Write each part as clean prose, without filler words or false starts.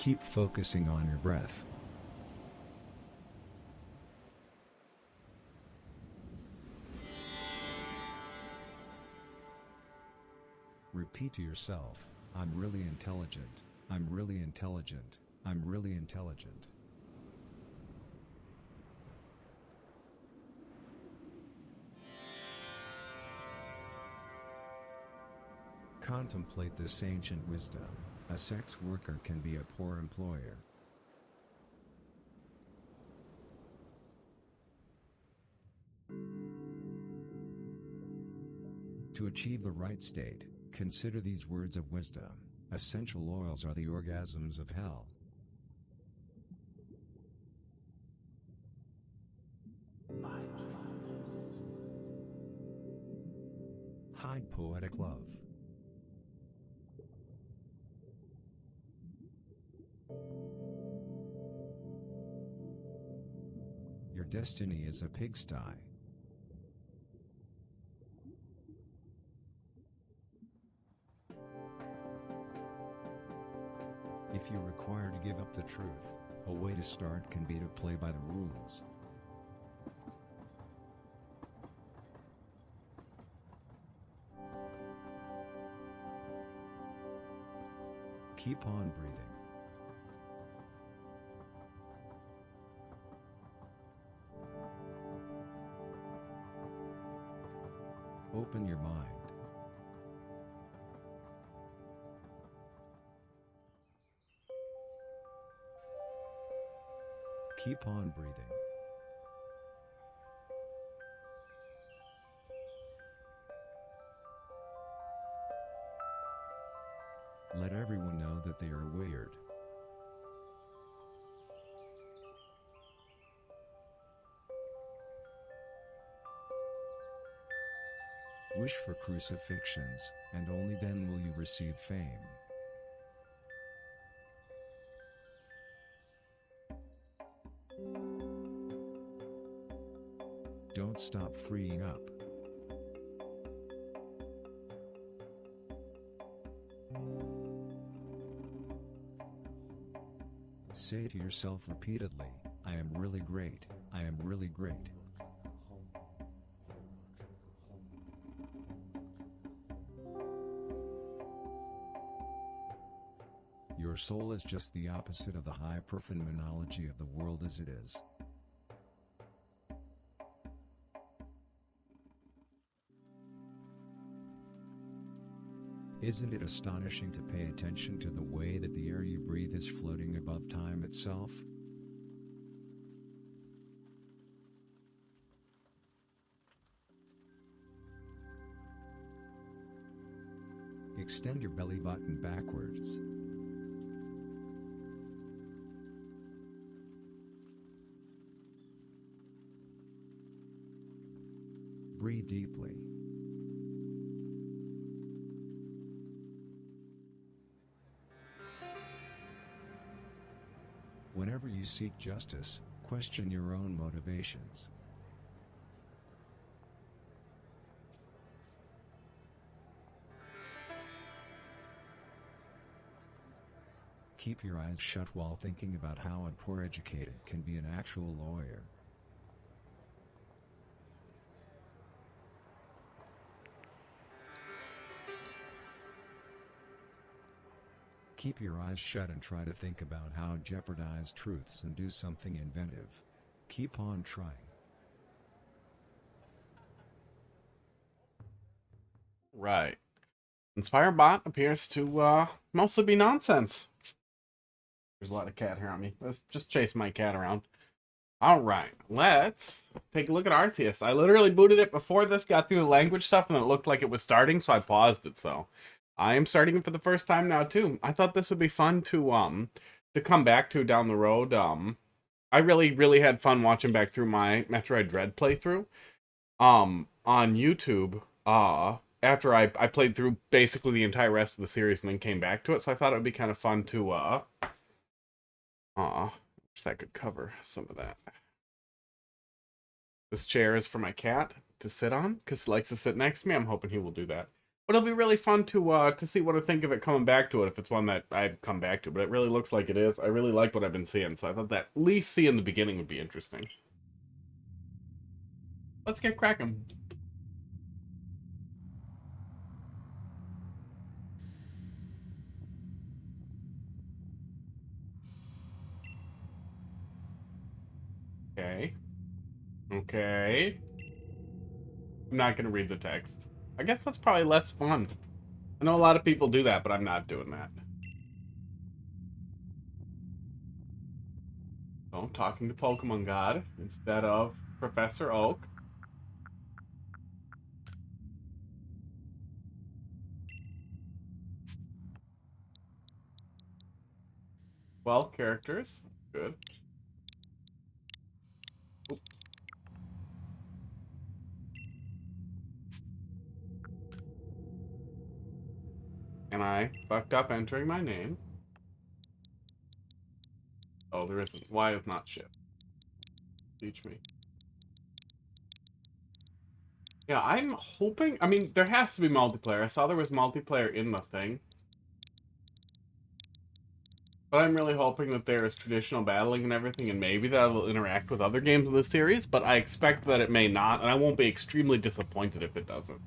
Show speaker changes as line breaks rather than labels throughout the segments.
Keep focusing on your breath. Repeat to yourself, I'm really intelligent, I'm really intelligent, I'm really intelligent. Contemplate this ancient wisdom. A sex worker can be a poor employer. To achieve the right state, consider these words of wisdom. Essential oils are the orgasms of hell. Hide poetic love. Your destiny is a pigsty. If you require to give up the truth, a way to start can be to play by the rules. Keep on breathing. Open your mind. Keep on breathing. Let everyone know that they are weird. Wish for crucifixions, and only then will you receive fame. Don't stop freeing up. Say to yourself repeatedly, I am really great, I am really great. Your soul is just the opposite of the hyperphenomenology of the world as it is. Isn't it astonishing to pay attention to the way that the air you breathe is floating above time itself? Extend your belly button backwards. Breathe deeply. Whenever you seek justice, question your own motivations. Keep your eyes shut while thinking about how a poor educated can be an actual lawyer. Keep your eyes shut and try to think about how to jeopardize truths and do something inventive. Keep on trying.
Right. Inspire bot appears to mostly be nonsense. There's a lot of cat hair on me. Let's just chase my cat around. Alright, let's take a look at Arceus. I literally booted it before this got through the language stuff and it looked like it was starting, so I paused it. So I am starting it for the first time now too. I thought this would be fun to come back to down the road. I really had fun watching back through my Metroid Dread playthrough on YouTube after I played through basically the entire rest of the series and then came back to it. So I thought it would be kind of fun to wish that could cover some of that. This chair is for my cat to sit on because he likes to sit next to me. I'm hoping he will do that. But it'll be really fun to see what I think of it coming back to it, if it's one that I come back to. But it really looks like it is. I really like what I've been seeing, so I thought that at least seeing the beginning would be interesting. Let's get cracking. Okay. Okay. I'm not going to read the text. I guess that's probably less fun. I know a lot of people do that, but I'm not doing that. So I'm talking to Pokemon God instead of Professor Oak. 12 characters. Good. Oop. And I fucked up entering my name. Oh, there isn't. Why is not shit? Teach me. Yeah, I'm hoping... I mean, there has to be multiplayer. I saw there was multiplayer in the thing. But I'm really hoping that there is traditional battling and everything, and maybe that'll interact with other games in this series, but I expect that it may not, and I won't be extremely disappointed if it doesn't.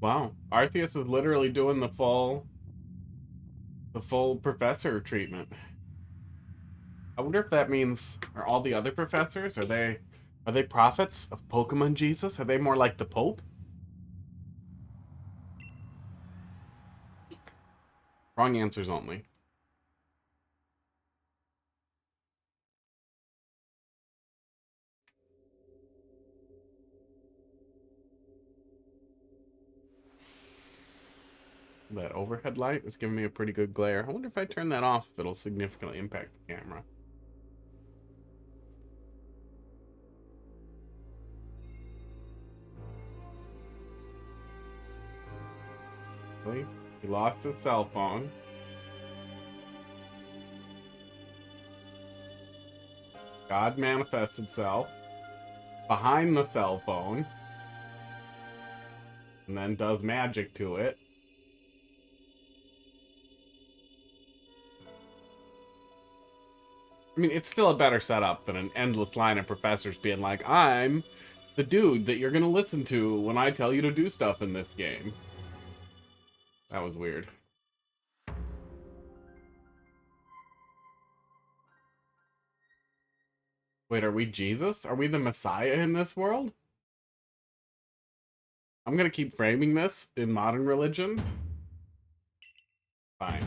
Wow. Arceus is literally doing the full professor treatment. I wonder if that means, are all the other professors, are they prophets of Pokemon Jesus? Are they more like the Pope? Wrong answers only. That overhead light is giving me a pretty good glare. I wonder if I turn that off, if it'll significantly impact the camera. He lost his cell phone. God manifests itself behind the cell phone and then does magic to it. I mean, it's still a better setup than an endless line of professors being like, I'm the dude that you're gonna listen to when I tell you to do stuff in this game. That was weird. Wait, are we Jesus? Are we the Messiah in this world? I'm gonna keep framing this in modern religion. Fine.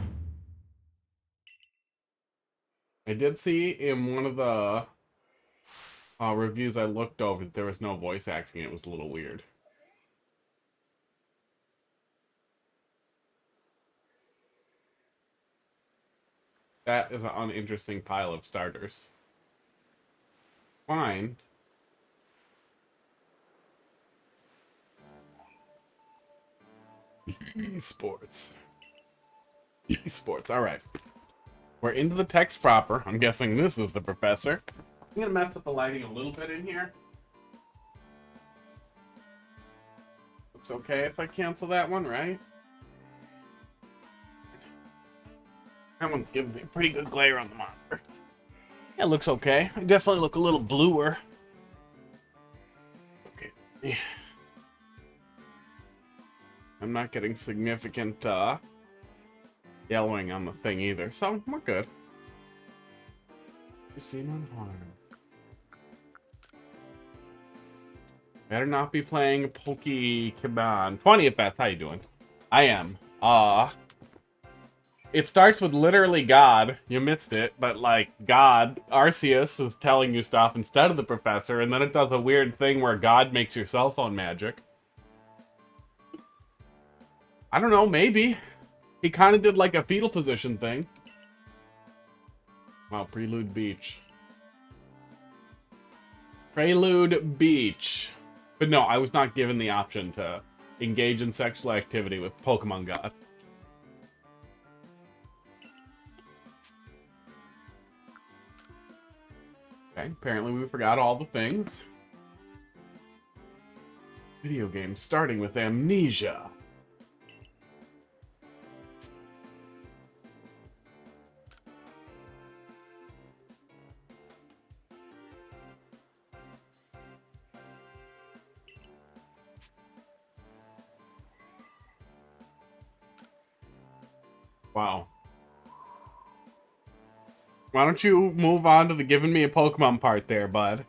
I did see in one of the reviews I looked over that there was no voice acting. It was a little weird. That is an uninteresting pile of starters. Fine. Esports. Esports. All right. We're into the text proper. I'm guessing this is the professor. I'm gonna mess with the lighting a little bit in here. Looks okay if I cancel that one, right? That one's giving me a pretty good glare on the monitor. Yeah, it looks okay. I definitely look a little bluer. Okay. Yeah. I'm not getting significant yellowing on the thing either, so we're good. You seem unharmed. Better not be playing Pokemon. 20th best, how you doing? I am. It starts with literally God. You missed it, but like God, Arceus is telling you stuff instead of the professor, and then it does a weird thing where God makes your cell phone magic. I don't know, maybe. He kind of did like a fetal position thing. Wow, Prelude Beach. Prelude Beach. But no, I was not given the option to engage in sexual activity with Pokemon God. Okay, apparently we forgot all the things. Video games starting with Amnesia. Wow. Why don't you move on to the giving me a Pokemon part there, bud?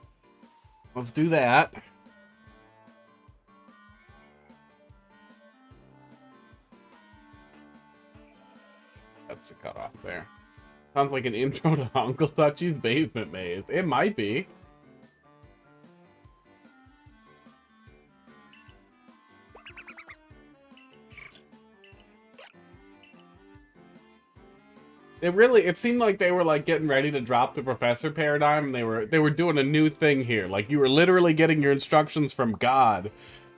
Let's do that. That's the cutoff there. Sounds like an intro to Uncle Touchy's Basement Maze. It might be. It seemed like they were like getting ready to drop the professor paradigm, and they were doing a new thing here. Like you were literally getting your instructions from God.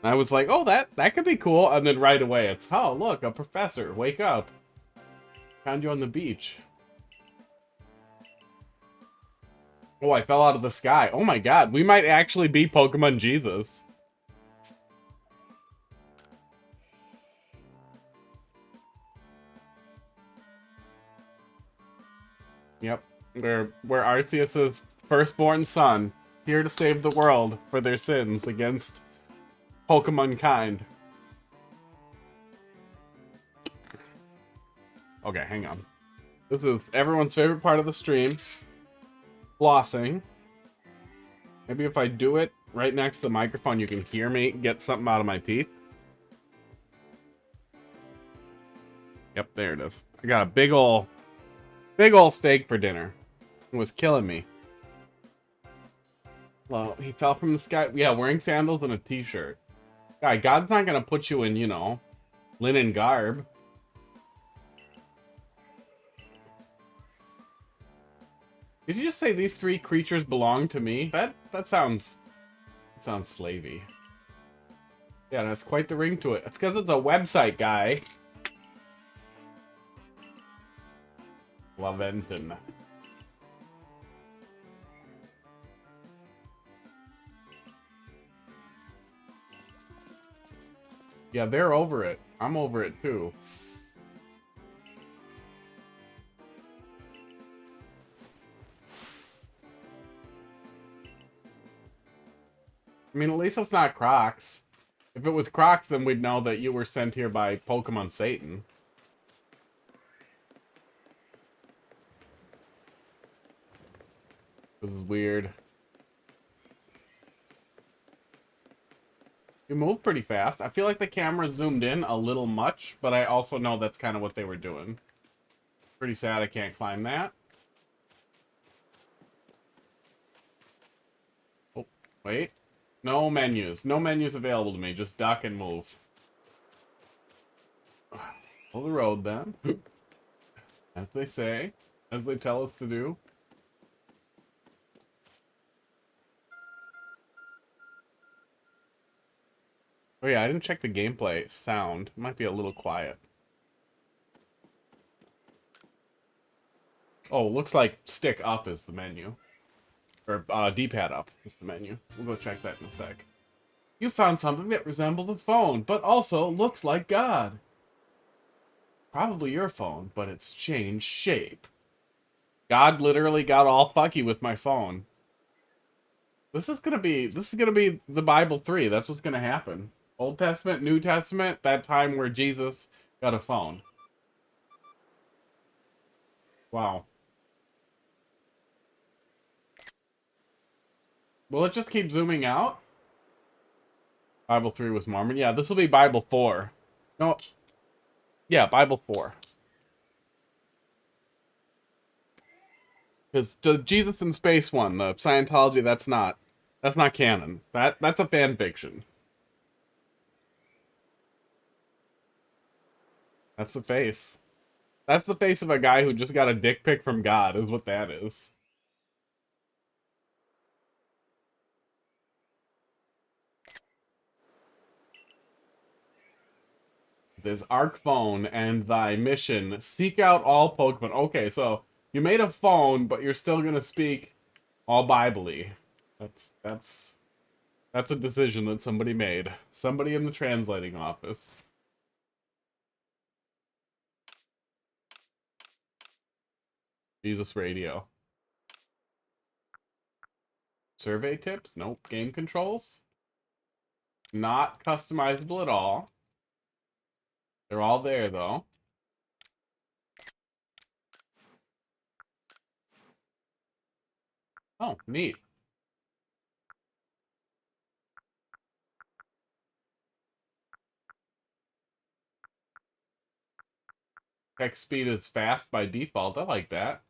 And I was like, oh, that could be cool. And then right away it's, oh, look, a professor, wake up. Found you on the beach. Oh, I fell out of the sky. Oh my god, we might actually be Pokemon Jesus. Yep, we're Arceus' firstborn son, here to save the world for their sins against Pokemon kind. Okay, hang on. This is everyone's favorite part of the stream. Flossing. Maybe if I do it right next to the microphone, you can hear me get something out of my teeth. Yep, there it is. I got a big ol' steak for dinner. It was killing me. Well, he fell from the sky. Yeah, wearing sandals and a t-shirt. God, God's not gonna put you in, you know, linen garb. Did you just say these three creatures belong to me? That sounds slavey. Yeah, that's quite the ring to it. It's because it's a website, guy. Laventon. Yeah, they're over it. I'm over it too. I mean, at least it's not Crocs. If it was Crocs, then we'd know that you were sent here by Pokemon Satan. This is weird. You move pretty fast. I feel like the camera zoomed in a little much, but I also know that's kind of what they were doing. Pretty sad I can't climb that. Oh, wait. No menus. No menus available to me. Just duck and move. Pull the road then. As they say. As they tell us to do. Oh yeah, I didn't check the gameplay sound. It might be a little quiet. Oh, looks like stick up is the menu. Or D-pad up is the menu. We'll go check that in a sec. You found something that resembles a phone, but also looks like God. Probably your phone, but it's changed shape. God literally got all fucky with my phone. This is gonna be the Bible 3. That's what's gonna happen. Old Testament, New Testament, that time where Jesus got a phone. Wow. Will it just keep zooming out? Bible 3 was Mormon. Yeah, this will be Bible 4. No. Yeah, Bible 4. Because the Jesus in Space one, the Scientology, that's not canon. That's a fan fiction. That's the face. That's the face of a guy who just got a dick pic from God, is what that is. This Arc phone and thy mission. Seek out all Pokemon. Okay, so you made a phone, but you're still gonna speak all Bible-y. That's a decision that somebody made. Somebody in the translating office. Jesus Radio. Survey tips? Nope. Game controls? Not customizable at all. They're all there, though. Oh, neat. Text speed is fast by default. I like that.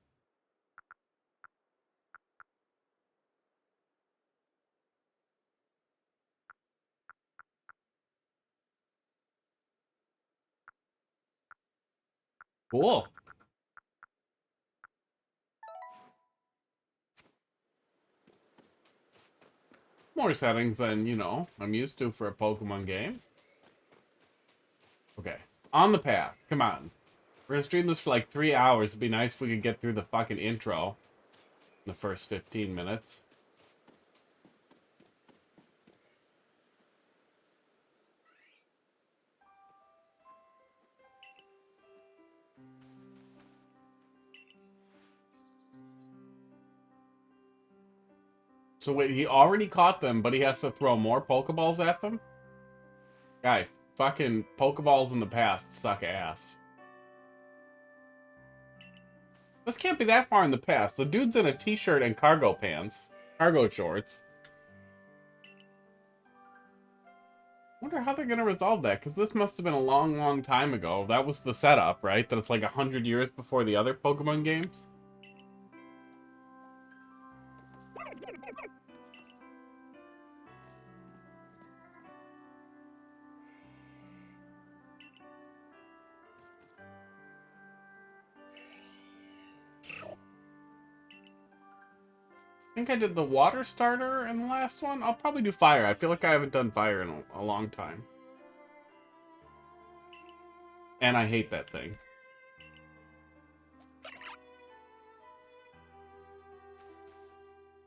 Cool. More settings than, you know, I'm used to for a Pokemon game. Okay. On the path. Come on. We're gonna stream this for like 3 hours. It'd be nice if we could get through the fucking intro in the first 15 minutes. So wait, he already caught them, but he has to throw more Pokeballs at them? Guy, fucking Pokeballs in the past suck ass. This can't be that far in the past. The dude's in a t-shirt and cargo pants. Cargo shorts. Wonder how they're gonna resolve that, because this must have been a long, long time ago. That was the setup, right? That it's like 100 years before the other Pokemon games? I think I did the water starter in the last one. I'll probably do fire. I feel like I haven't done fire in a long time. And I hate that thing.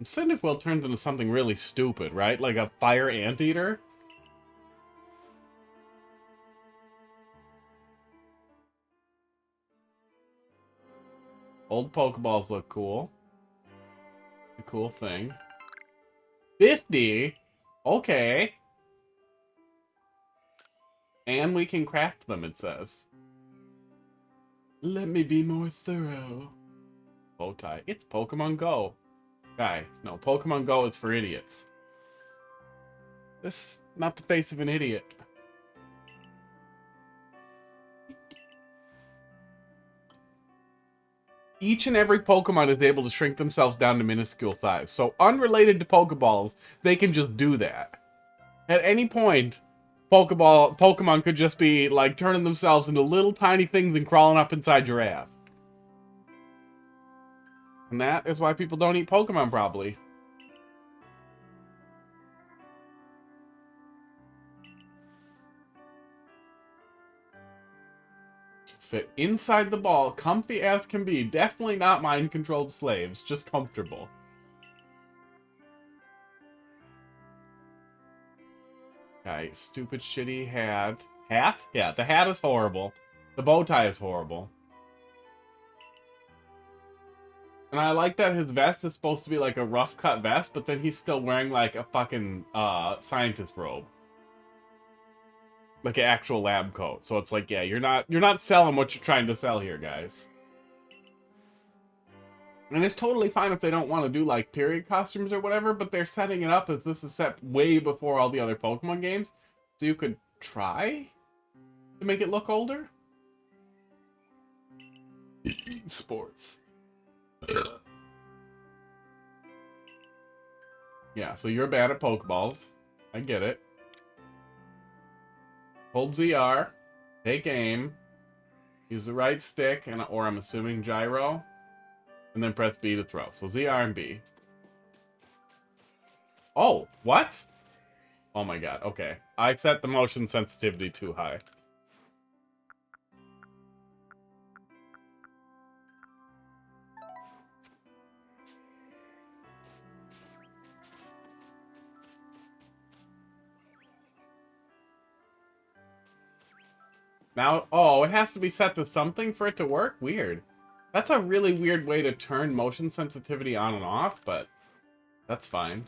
Cyndaquil turns into something really stupid, right? Like a fire anteater? Old Pokeballs look cool. A cool thing. 50? Okay. And we can craft them, it says. Let me be more thorough. Bowtie. It's Pokemon Go. Guy, no, Pokemon Go is for idiots. This not the face of an idiot. Each and every Pokemon is able to shrink themselves down to minuscule size. So unrelated to Pokeballs, they can just do that. At any point, Pokemon could just be like turning themselves into little tiny things and crawling up inside your ass. And that is why people don't eat Pokemon properly. Fit inside the ball, comfy as can be. Definitely not mind-controlled slaves, just comfortable. Okay, stupid shitty hat. Hat? Yeah, the hat is horrible. The bow tie is horrible. And I like that his vest is supposed to be like a rough cut vest, but then he's still wearing like a fucking scientist robe. Like an actual lab coat. So it's like, yeah, you're not selling what you're trying to sell here, guys. And it's totally fine if they don't want to do like period costumes or whatever, but they're setting it up as this is set way before all the other Pokemon games. So you could try to make it look older. Sports. Yeah, so you're bad at Pokeballs. I get it. Hold ZR. Take aim. Use the right stick, or I'm assuming gyro. And then press B to throw. So ZR and B. Oh, what? Oh my god, okay. I set the motion sensitivity too high. Now, oh, it has to be set to something for it to work? Weird. That's a really weird way to turn motion sensitivity on and off, but that's fine.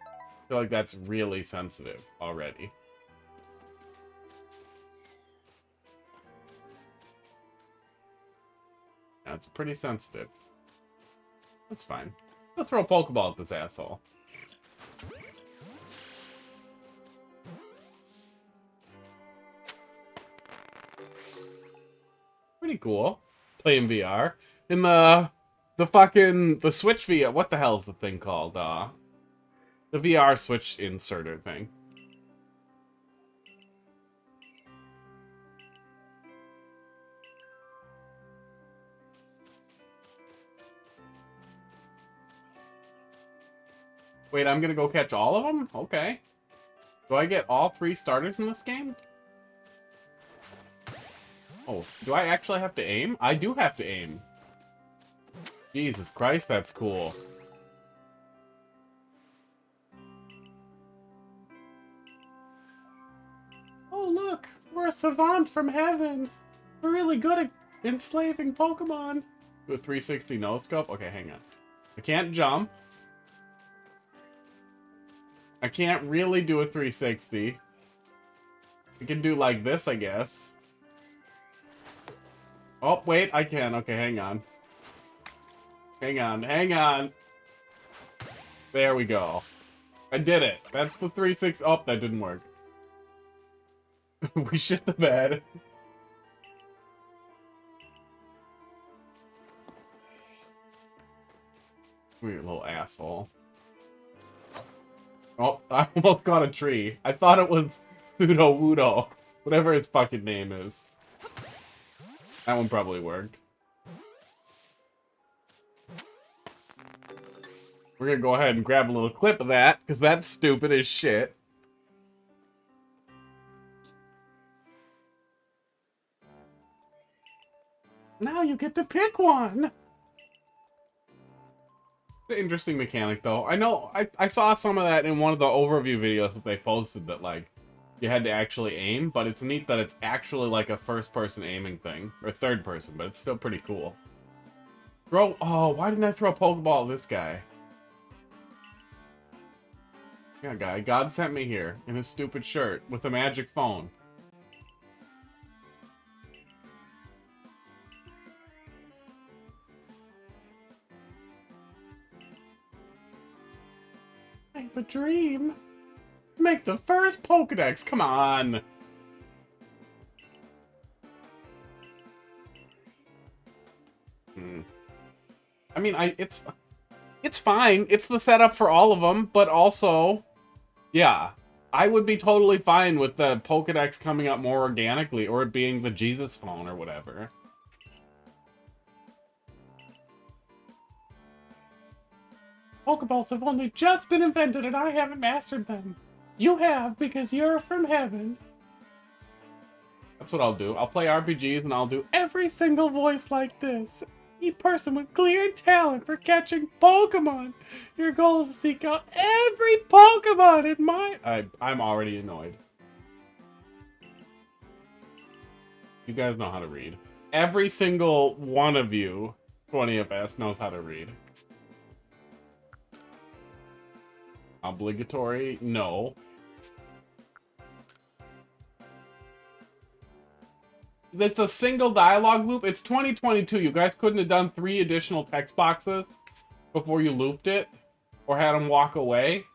I feel like that's really sensitive already. That's pretty sensitive. That's fine. I'll throw a Pokeball at this asshole. Pretty cool. Playing VR. In the Switch VR, what the hell is the thing called? The VR Switch inserter thing. Wait, I'm gonna go catch all of them? Okay. Do I get all 3 starters in this game? Oh, do I actually have to aim? I do have to aim. Jesus Christ, that's cool. Oh, look! We're a savant from heaven! We're really good at enslaving Pokemon! Do a 360 no-scope? Okay, hang on. I can't jump. I can't really do a 360. I can do like this, I guess. Oh, wait, I can. Okay, hang on. Hang on, hang on. There we go. I did it. That's the 360. Oh, that didn't work. We shit the bed. Weird little asshole. Oh, I almost got a tree. I thought it was Pseudo Wudo. Whatever his fucking name is. That one probably worked. We're gonna go ahead and grab a little clip of that, because that's stupid as shit. Now you get to pick one! The interesting mechanic, though. I know, I saw some of that in one of the overview videos that they posted that, like, you had to actually aim, but it's neat that it's actually, like, a first-person aiming thing. Or third-person, but it's still pretty cool. Oh, why didn't I throw a Pokeball at this guy? Yeah, guy. God sent me here, in his stupid shirt, with a magic phone. I have a dream. Make the first Pokedex, come on! I mean, it's fine. It's the setup for all of them, but also, yeah, I would be totally fine with the Pokedex coming up more organically, or it being the Jesus phone or whatever. Pokeballs have only just been invented and I haven't mastered them. You have, because you're from heaven. That's what I'll do. I'll play RPGs and I'll do every single voice like this. A person with clear talent for catching Pokemon. Your goal is to seek out every Pokemon in my... I'm already annoyed. You guys know how to read. Every single one of you, 20FS, knows how to read. Obligatory? No. It's a single dialogue loop. It's 2022. You guys couldn't have done 3 additional text boxes before you looped it? Or had them walk away?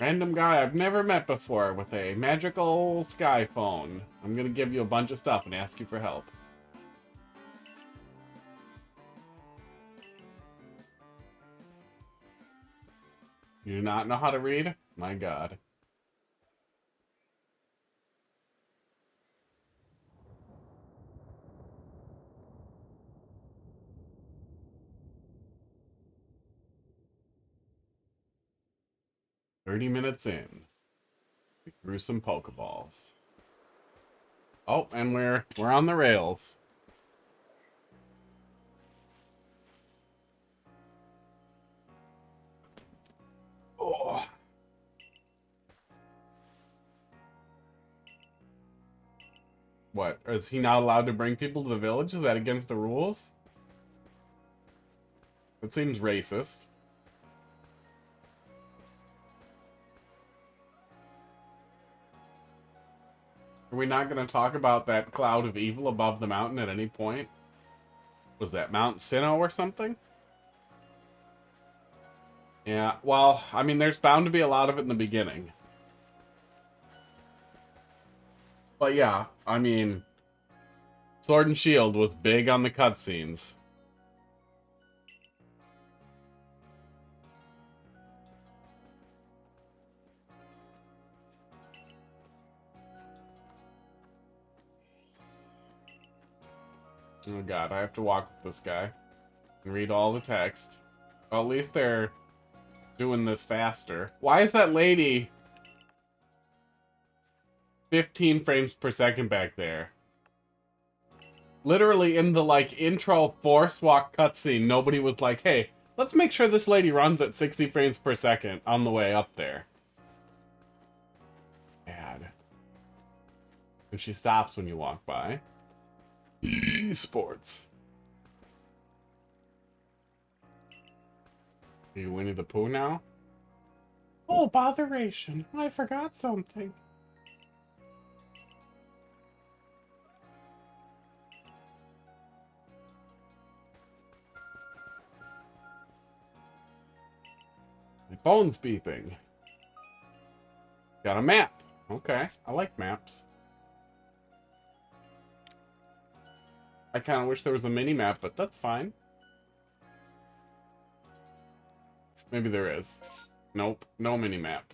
Random guy I've never met before with a magical sky phone. I'm gonna give you a bunch of stuff and ask you for help. You do not know how to read? My god. "30 minutes in. We threw some Pokeballs. Oh, and we're on the rails. What? Is he not allowed to bring people to the village? Is that against the rules? That seems racist. Are we not going to talk about that cloud of evil above the mountain at any point? Was that Mount Sinnoh or something? Yeah, well, I mean, there's bound to be a lot of it in the beginning. But yeah, I mean, Sword and Shield was big on the cutscenes. Oh god, I have to walk with this guy and read all the text. Well, at least they're doing this faster. Why is that lady 15 frames per second back there? Literally in the, like, intro force walk cutscene, nobody was like, hey, let's make sure this lady runs at 60 frames per second on the way up there. Bad. And she stops when you walk by. Sports. Are you Winnie the Pooh now? Oh, botheration. I forgot something. My phone's beeping. Got a map. Okay, I like maps. I kind of wish there was a mini-map, but that's fine. Maybe there is. Nope, no mini-map.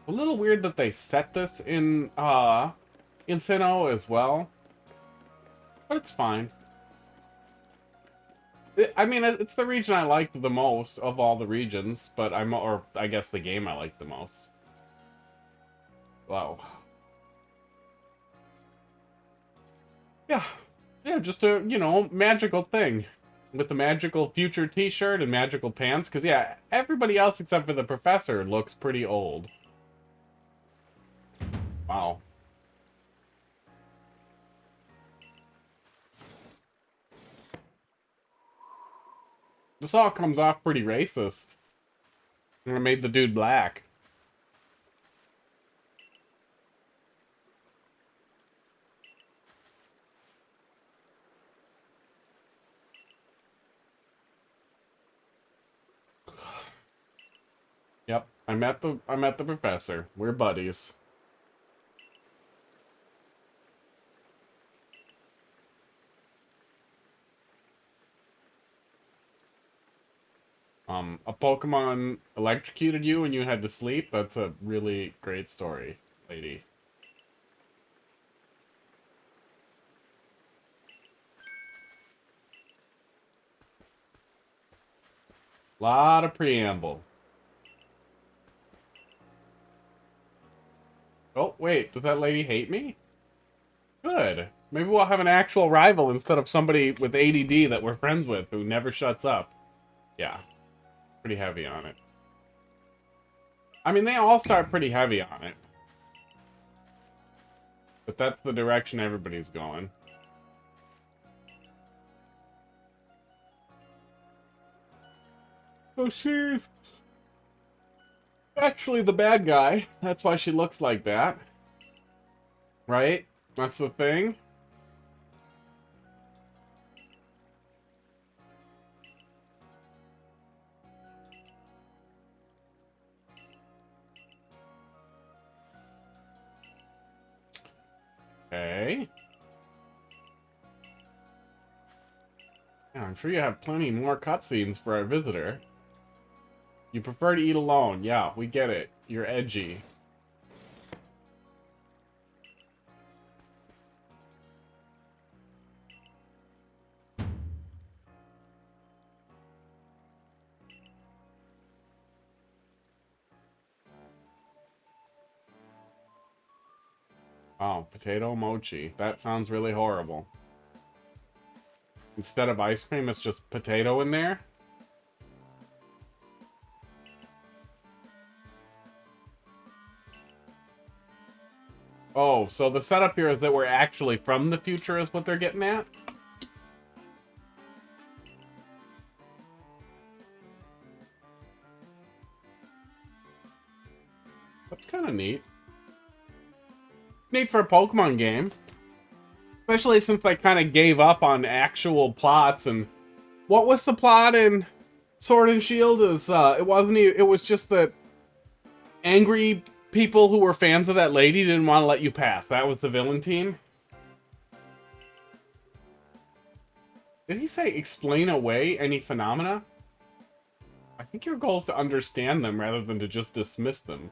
A little weird that they set this in Sinnoh as well. But it's fine. I mean, it's the region I liked the most of all the regions, but or I guess the game I liked the most. Wow. Yeah. Yeah, just a, you know, magical thing. With the magical future t-shirt and magical pants. Because, yeah, everybody else except for the professor looks pretty old. Wow. This all comes off pretty racist. I made the dude black. Yep, I met the professor. We're buddies. A Pokemon electrocuted you and you had to sleep? That's a really great story, lady. Lot of preamble. Oh, wait, does that lady hate me? Good. Maybe we'll have an actual rival instead of somebody with ADD that we're friends with who never shuts up. Yeah. Pretty heavy on it. I mean, they all start pretty heavy on it. But that's the direction everybody's going. Oh, she's actually the bad guy. That's why she looks like that. Right? That's the thing. Okay. Yeah, I'm sure you have plenty more cutscenes for our visitor. You prefer to eat alone. Yeah, we get it. You're edgy. Oh, potato mochi. That sounds really horrible. Instead of ice cream, it's just potato in there? Oh, so the setup here is that we're actually from the future is what they're getting at? That's kind of neat. Neat for a Pokemon game. Especially since I kind of gave up on actual plots. And what was the plot in Sword and Shield? It wasn't even, it was just that angry people who were fans of that lady didn't want to let you pass. That was the villain team. Did he say explain away any phenomena? I think your goal is to understand them rather than to just dismiss them.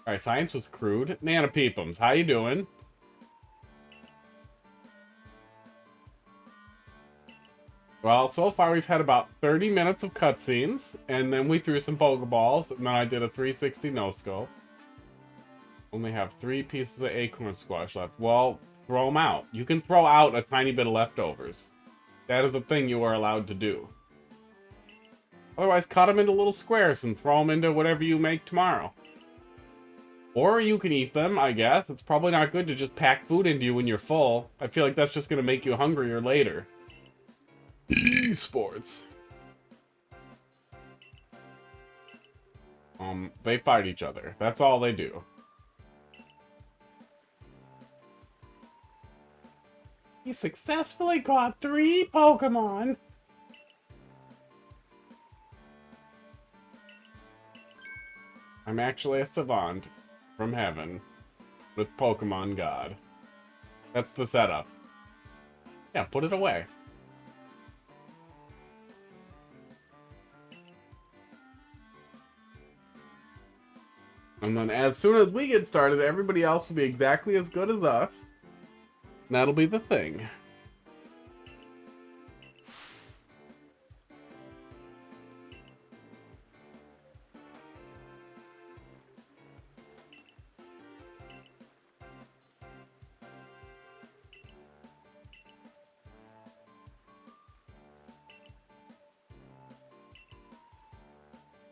Alright, science was crude. Nanopeepums, how you doing? Well, so far we've had about 30 minutes of cutscenes, and then we threw some Pokeballs, and then I did a 360 no-scope. Only have 3 pieces of acorn squash left. Well, throw them out. You can throw out a tiny bit of leftovers. That is a thing you are allowed to do. Otherwise, cut them into little squares and throw them into whatever you make tomorrow. Or you can eat them, I guess. It's probably not good to just pack food into you when you're full. I feel like that's just going to make you hungrier later. Esports. They fight each other. That's all they do. He successfully caught 3 Pokemon. I'm actually a savant from heaven with Pokemon God. That's the setup. Yeah, put it away. And then as soon as we get started, everybody else will be exactly as good as us. And that'll be the thing.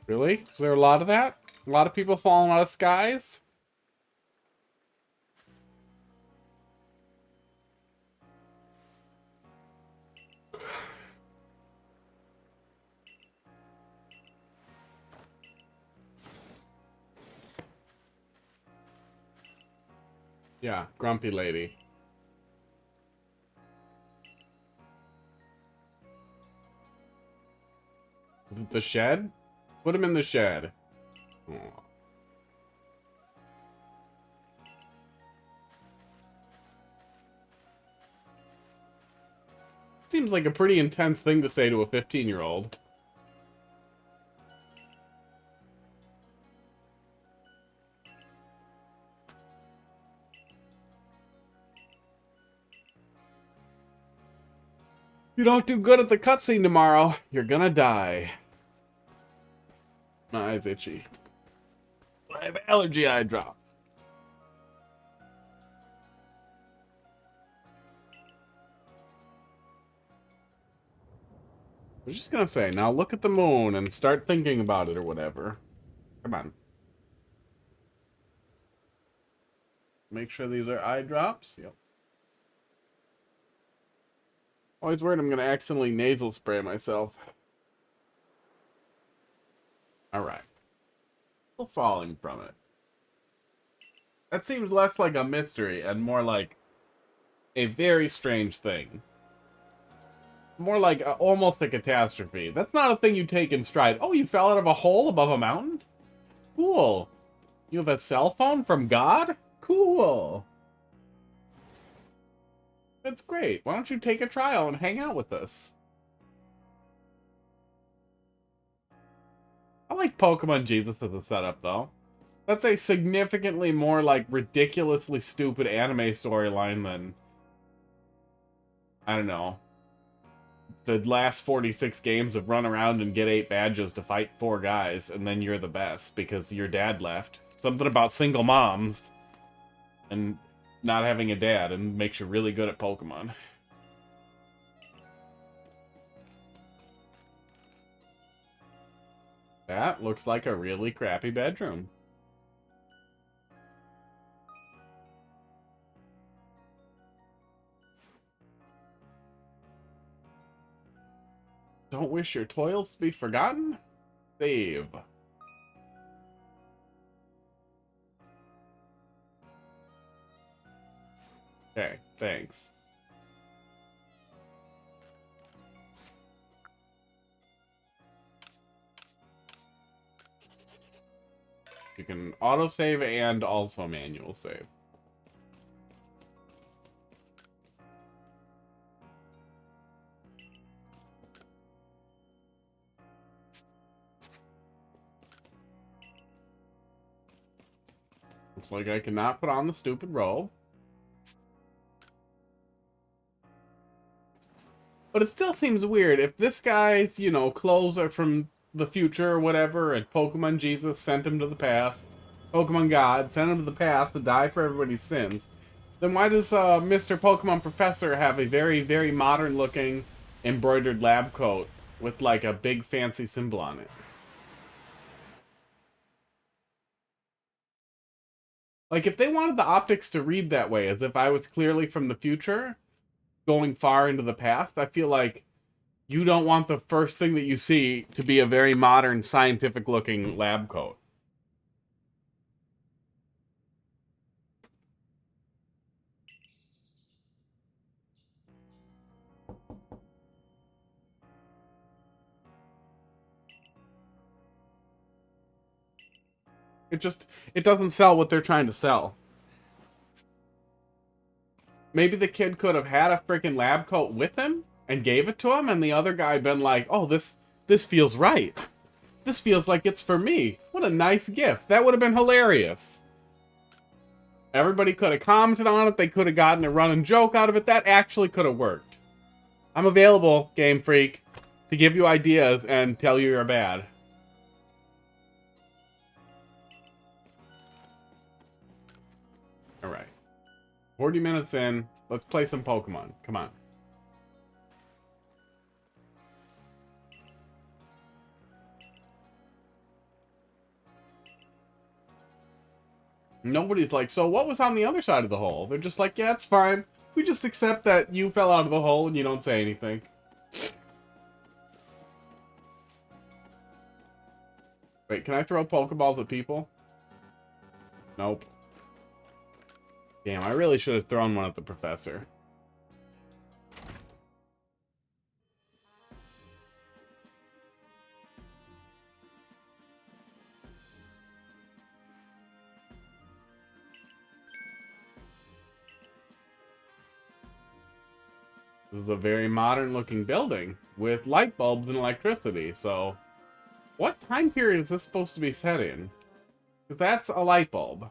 Really? Is there a lot of that? A lot of people falling out of skies? Yeah, grumpy lady. Is it the shed? Put him in the shed. Aww. Seems like a pretty intense thing to say to a 15-year-old. If you don't do good at the cutscene tomorrow, you're gonna die. My eye's itchy. I have allergy eye drops. I was just gonna say, now look at the moon and start thinking about it or whatever. Come on. Make sure these are eye drops. Yep. Always worried I'm gonna accidentally nasal spray myself. Alright. Still falling from it. That seems less like a mystery and more like a very strange thing. More like almost a catastrophe. That's not a thing you take in stride. Oh, you fell out of a hole above a mountain? Cool. You have a cell phone from God? Cool. That's great. Why don't you take a trial and hang out with us? I like Pokemon Jesus as a setup, though. That's a significantly more, like, ridiculously stupid anime storyline than... I don't know. The last 46 games of run around and get 8 badges to fight 4 guys, and then you're the best because your dad left. Something about single moms and not having a dad and makes you really good at Pokemon. That looks like a really crappy bedroom. Don't wish your toils to be forgotten? Save. Okay, thanks. You can autosave and also manual save. Looks like I cannot put on the stupid robe. But it still seems weird. If this guy's, you know, clothes are from the future or whatever, and Pokemon Jesus sent him to the past, Pokemon God sent him to the past to die for everybody's sins, then why does Mr. Pokemon Professor have a very, very modern-looking embroidered lab coat with, like, a big fancy symbol on it? Like, if they wanted the optics to read that way, as if I was clearly from the future, going far into the past, I feel like you don't want the first thing that you see to be a very modern, scientific-looking lab coat. It doesn't sell what they're trying to sell. Maybe the kid could have had a freaking lab coat with him and gave it to him, and the other guy been like, oh, this feels right. This feels like it's for me. What a nice gift. That would have been hilarious. Everybody could have commented on it. They could have gotten a running joke out of it. That actually could have worked. I'm available, Game Freak, to give you ideas and tell you you're bad. Alright. 40 minutes in. Let's play some Pokemon. Come on. Nobody's like, so what was on the other side of the hole? They're just like, yeah, it's fine. We just accept that you fell out of the hole and you don't say anything. Wait, can I throw Pokeballs at people? Nope. Damn, I really should have thrown one at the professor. This is a very modern looking building with light bulbs and electricity, so what time period is this supposed to be set in? Because that's a light bulb.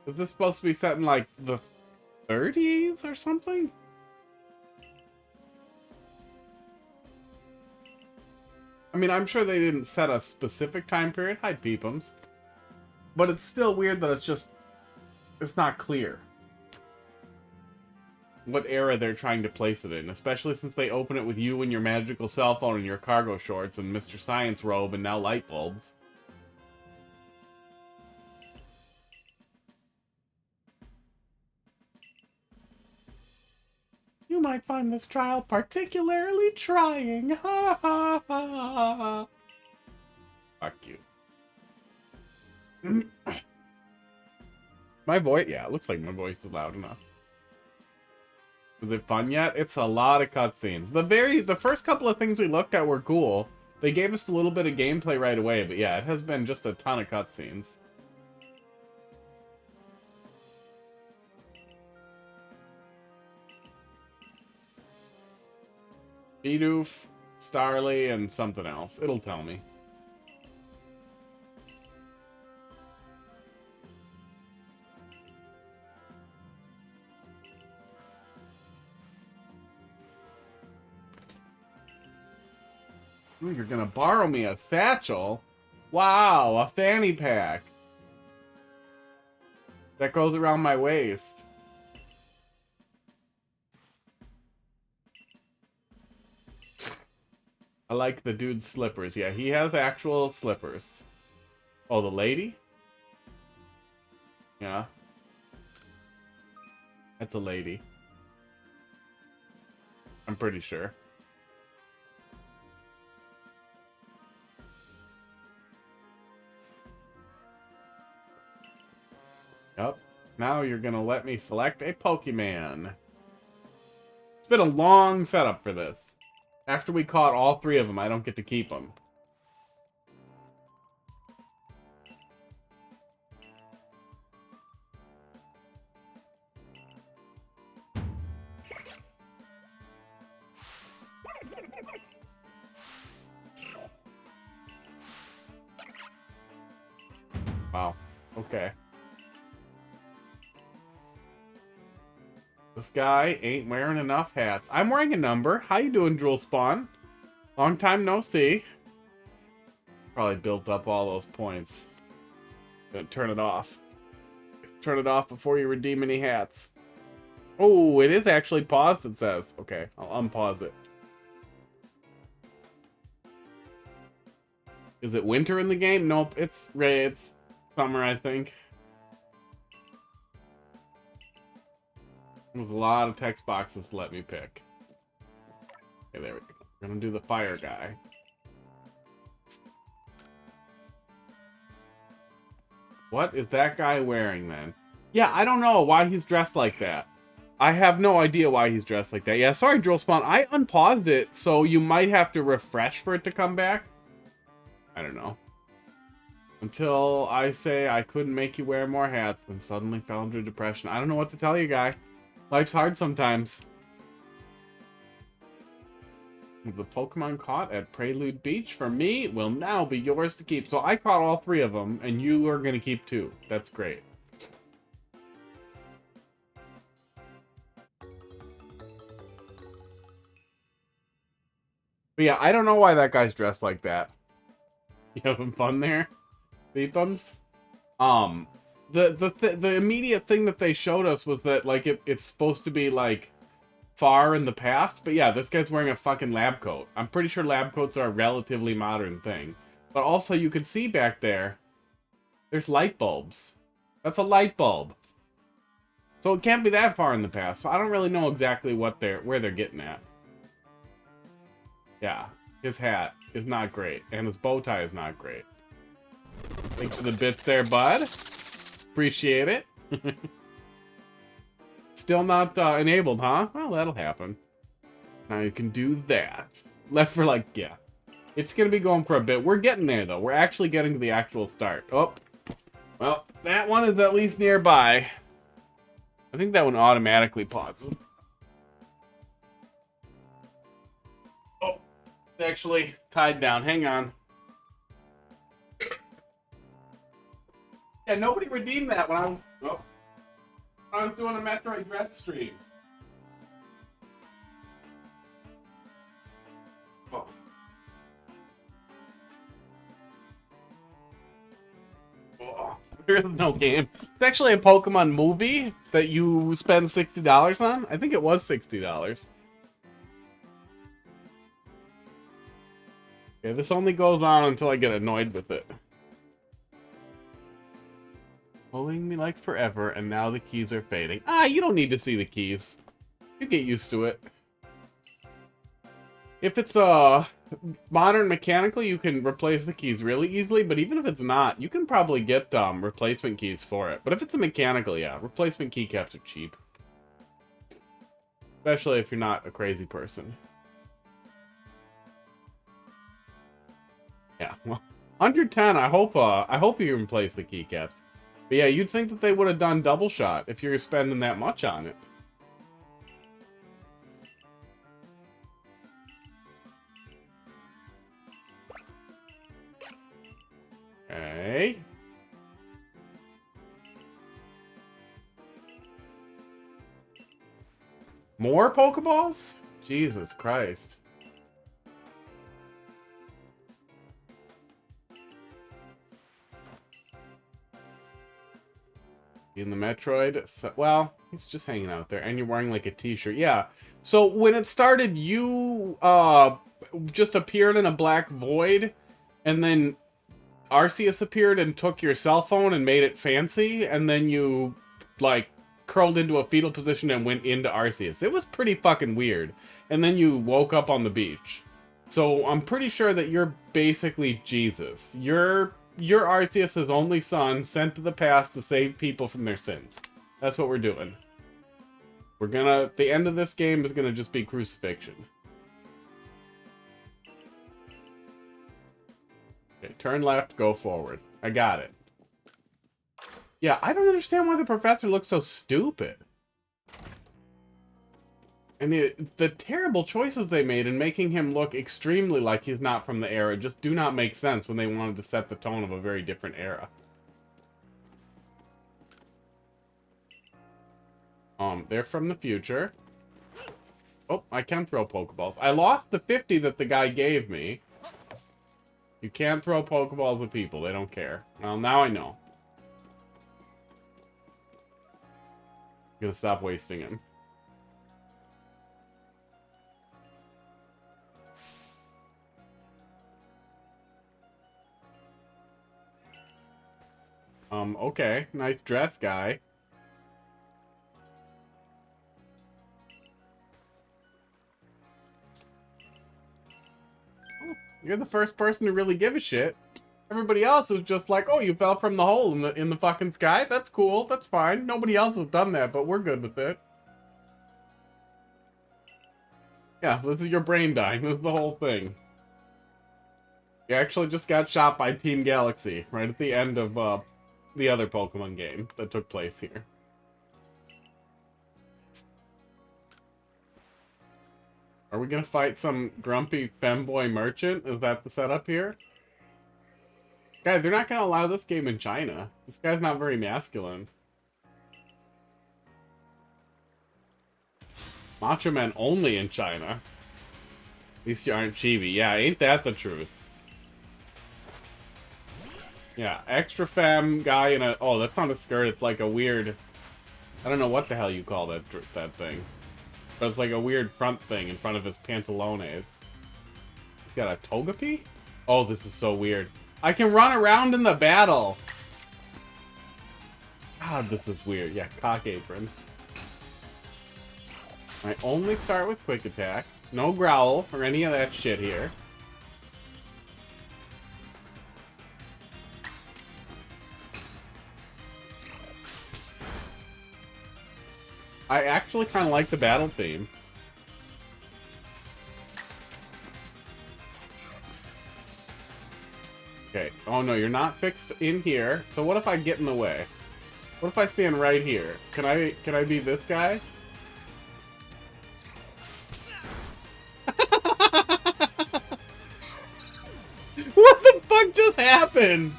Is this supposed to be set in like the 30s or something? I mean, I'm sure they didn't set a specific time period. Hi, Peepums. But it's still weird that it's not clear what era they're trying to place it in, especially since they open it with you and your magical cell phone and your cargo shorts and Mr. Science robe and now light bulbs. You might find this trial particularly trying. Ha ha ha. Fuck you. My voice, yeah, it looks like my voice is loud enough. Is it fun yet? It's a lot of cutscenes. The first couple of things we looked at were cool. They gave us a little bit of gameplay right away, but yeah, it has been just a ton of cutscenes. Bidoof, Starly, and something else. It'll tell me. Ooh, you're gonna borrow me a satchel? Wow, a fanny pack. That goes around my waist. I like the dude's slippers. Yeah, he has actual slippers. Oh, the lady? Yeah. That's a lady. I'm pretty sure. Yep. Now you're gonna let me select a Pokemon. It's been a long setup for this. After we caught all 3 of them, I don't get to keep them. Wow. Okay. This guy ain't wearing enough hats. I'm wearing a number. How you doing, Drool Spawn? Long time no see. Probably built up all those points. Gonna turn it off. Turn it off before you redeem any hats. Oh, it is actually paused, it says. Okay, I'll unpause it. Is it winter in the game? Nope, it's summer, I think. There's a lot of text boxes to let me pick. Okay, there we go. We're gonna do the fire guy. What is that guy wearing then? Yeah, I don't know why he's dressed like that. I have no idea why he's dressed like that. Yeah, sorry, Drill Spawn. I unpaused it, so you might have to refresh for it to come back. I don't know. Until I say I couldn't make you wear more hats, then suddenly fell into depression. I don't know what to tell you, guy. Life's hard sometimes. The Pokemon caught at Prelude Beach for me will now be yours to keep. So I caught all 3 of them, and you are going to keep 2. That's great. But yeah, I don't know why that guy's dressed like that. You having fun there, Beepums? The immediate thing that they showed us was that like it's supposed to be like far in the past, but yeah, this guy's wearing a fucking lab coat. I'm pretty sure lab coats are a relatively modern thing. But also you can see back there's light bulbs. That's a light bulb. So it can't be that far in the past. So I don't really know exactly where they're getting at. Yeah, his hat is not great, and his bow tie is not great. Thanks for the bits there, bud. Appreciate it. Still not enabled, huh? Well, that'll happen. Now you can do that. Left for like, yeah. It's going to be going for a bit. We're getting there, though. We're actually getting to the actual start. Oh, well, that one is at least nearby. I think that one automatically pauses. Oh, it's actually tied down. Hang on. Yeah, nobody redeemed that when I was doing a Metroid Dread stream. Oh. Oh, there's no game. It's actually a Pokemon movie that you spend $60 on. I think it was $60. Okay, this only goes on until I get annoyed with it. Pulling me like forever, and now the keys are fading. Ah, you don't need to see the keys. You get used to it. If it's modern mechanical, you can replace the keys really easily, but even if it's not, you can probably get replacement keys for it. But if it's a mechanical, yeah, replacement keycaps are cheap. Especially if you're not a crazy person. Yeah, well, 110, I hope you replace the keycaps. But yeah, you'd think that they would have done double shot if you're spending that much on it. Okay. More Pokeballs? Jesus Christ. In the Metroid, so, well, he's just hanging out there, and you're wearing like a t-shirt. Yeah, so when it started, you just appeared in a black void, and then Arceus appeared and took your cell phone and made it fancy, and then you like curled into a fetal position and went into Arceus. It was pretty fucking weird. And then you woke up on the beach. So I'm pretty sure that you're basically Jesus. You're Arceus' only son sent to the past to save people from their sins. That's what we're doing. We're gonna... The end of this game is gonna just be crucifixion. Okay, turn left, go forward. I got it. Yeah, I don't understand why the professor looks so stupid. And the terrible choices they made in making him look extremely like he's not from the era just do not make sense when they wanted to set the tone of a very different era. They're from the future. Oh, I can throw Pokeballs. I lost the 50 that the guy gave me. You can't throw Pokeballs at people. They don't care. Well, now I know. I'm gonna stop wasting him. Okay. Nice dress, guy. Oh, you're the first person to really give a shit. Everybody else is just like, oh, you fell from the hole in the fucking sky? That's cool. That's fine. Nobody else has done that, but we're good with it. Yeah, this is your brain dying. This is the whole thing. You actually just got shot by Team Galaxy right at the end of the other Pokemon game that took place here. Are we gonna fight some grumpy femboy merchant? Is that the setup here? Guys, they're not gonna allow this game in China. This guy's not very masculine. Macho Men only in China. At least you aren't chibi. Yeah, ain't that the truth? Yeah, extra femme guy in a... Oh, that's not a skirt. It's like a weird... I don't know what the hell you call that thing. But it's like a weird front thing in front of his pantalones. He's got a Togepi? Oh, this is so weird. I can run around in the battle! God, this is weird. Yeah, cock apron. I only start with quick attack. No growl or any of that shit here. I actually kind of like the battle theme. Okay. Oh no, you're not fixed in here. So what if I get in the way? What if I stand right here? Can I be this guy? What the fuck just happened?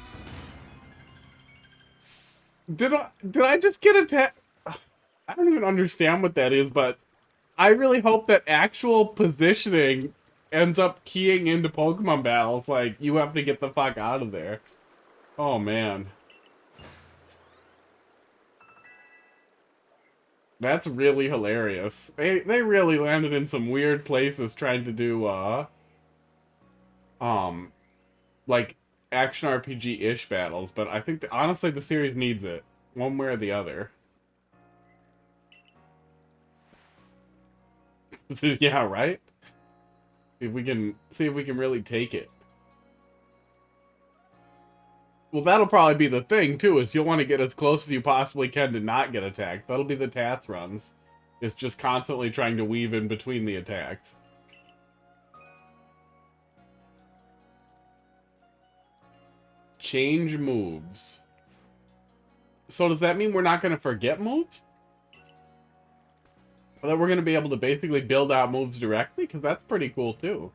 Did I just get attacked? I don't even understand what that is, but I really hope that actual positioning ends up keying into Pokemon battles. Like, you have to get the fuck out of there. Oh, man. That's really hilarious. They really landed in some weird places trying to do, like, action RPG-ish battles, but I think, honestly, the series needs it. One way or the other. Yeah, right? See if we can really take it. Well, that'll probably be the thing, too, is you'll want to get as close as you possibly can to not get attacked. That'll be the task runs. It's just constantly trying to weave in between the attacks. Change moves. So does that mean we're not going to forget moves? Or that we're going to be able to basically build out moves directly? Because that's pretty cool, too.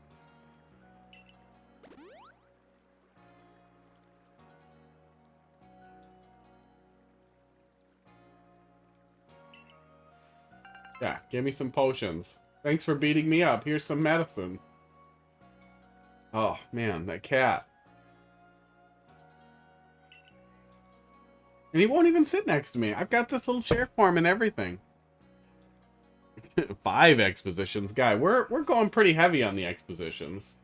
Yeah, give me some potions. Thanks for beating me up. Here's some medicine. Oh, man, that cat. And he won't even sit next to me. I've got this little chair for him and everything. 5 expositions. Guy, we're going pretty heavy on the expositions.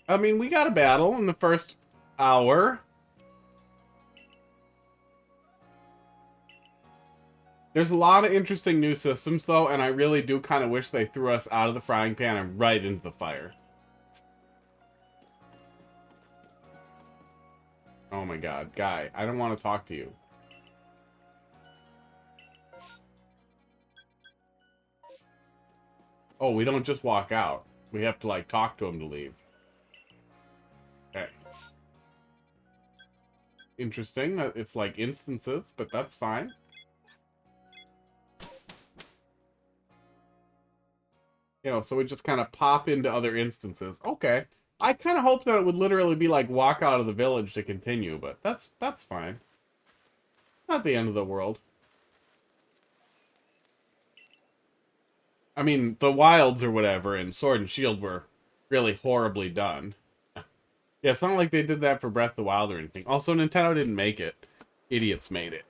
I mean, we got a battle in the first hour. There's a lot of interesting new systems, though, and I really do kind of wish they threw us out of the frying pan and right into the fire. Oh my god, guy, I don't want to talk to you. Oh, we don't just walk out. We have to, like, talk to him to leave. Okay. Interesting that it's, like, instances, but that's fine. You know, so we just kind of pop into other instances. Okay. I kind of hoped that it would literally be, like, walk out of the village to continue, but that's fine. Not the end of the world. I mean, the Wilds or whatever and Sword and Shield were really horribly done. Yeah, it's not like they did that for Breath of the Wild or anything. Also, Nintendo didn't make it. Idiots made it.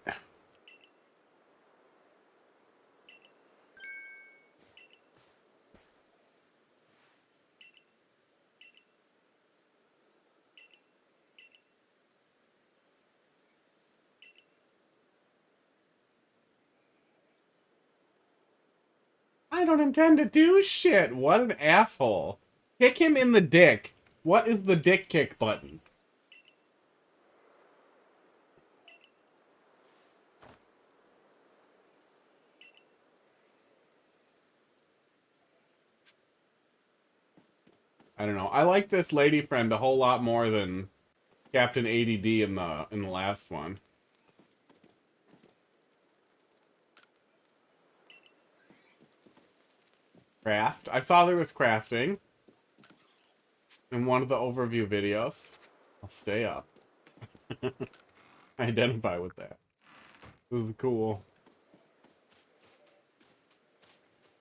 I don't intend to do shit. What an asshole. Kick him in the dick. What is the dick kick button? I don't know. I like this lady friend a whole lot more than Captain ADD in the last one. Craft. I saw there was crafting in one of the overview videos. I'll stay up. I identify with that. This is cool.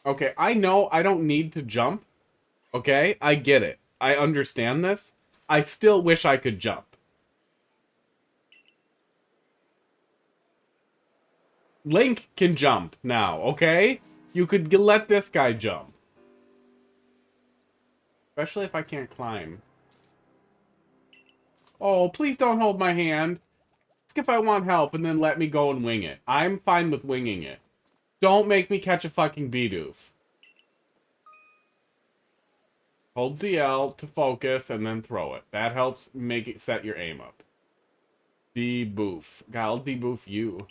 Okay, I know I don't need to jump. Okay, I get it. I understand this. I still wish I could jump. Link can jump now, okay? You could let this guy jump. Especially if I can't climb. Oh, please don't hold my hand. Ask if I want help and then let me go and wing it. I'm fine with winging it. Don't make me catch a fucking Bidoof. Hold ZL to focus and then throw it. That helps make it set your aim up. Deboof. God, I'll deboof you.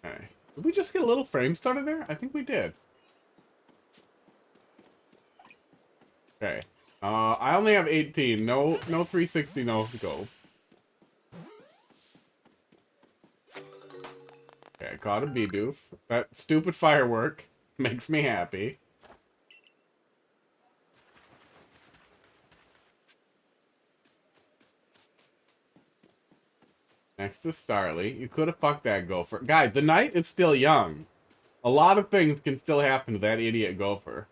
Okay. Did we just get a little frame started there? I think we did. Okay. I only have 18. No 360, no scope. Okay, I caught a Bidoof. That stupid firework makes me happy. Next to Starly. You could have fucked that gopher. Guy, the night is still young. A lot of things can still happen to that idiot gopher.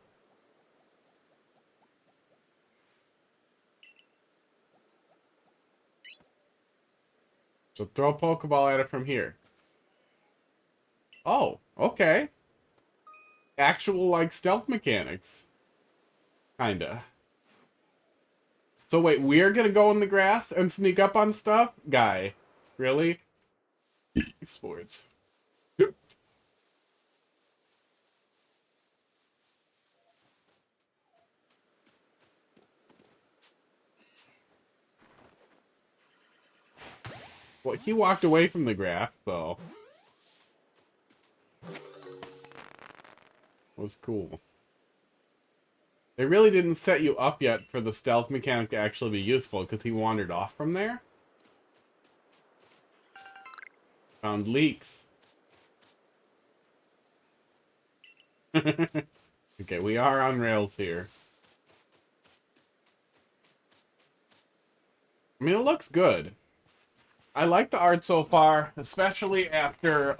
So throw a Pokeball at it from here. Oh, okay. Actual, like, stealth mechanics. Kinda. So wait, we're gonna go in the grass and sneak up on stuff? Guy. Really? Sports. Well, he walked away from the grass, though. It was cool. They really didn't set you up yet for the stealth mechanic to actually be useful, because he wandered off from there. Found leaks. Okay, we are on rails here. I mean, it looks good. I like the art so far, especially after,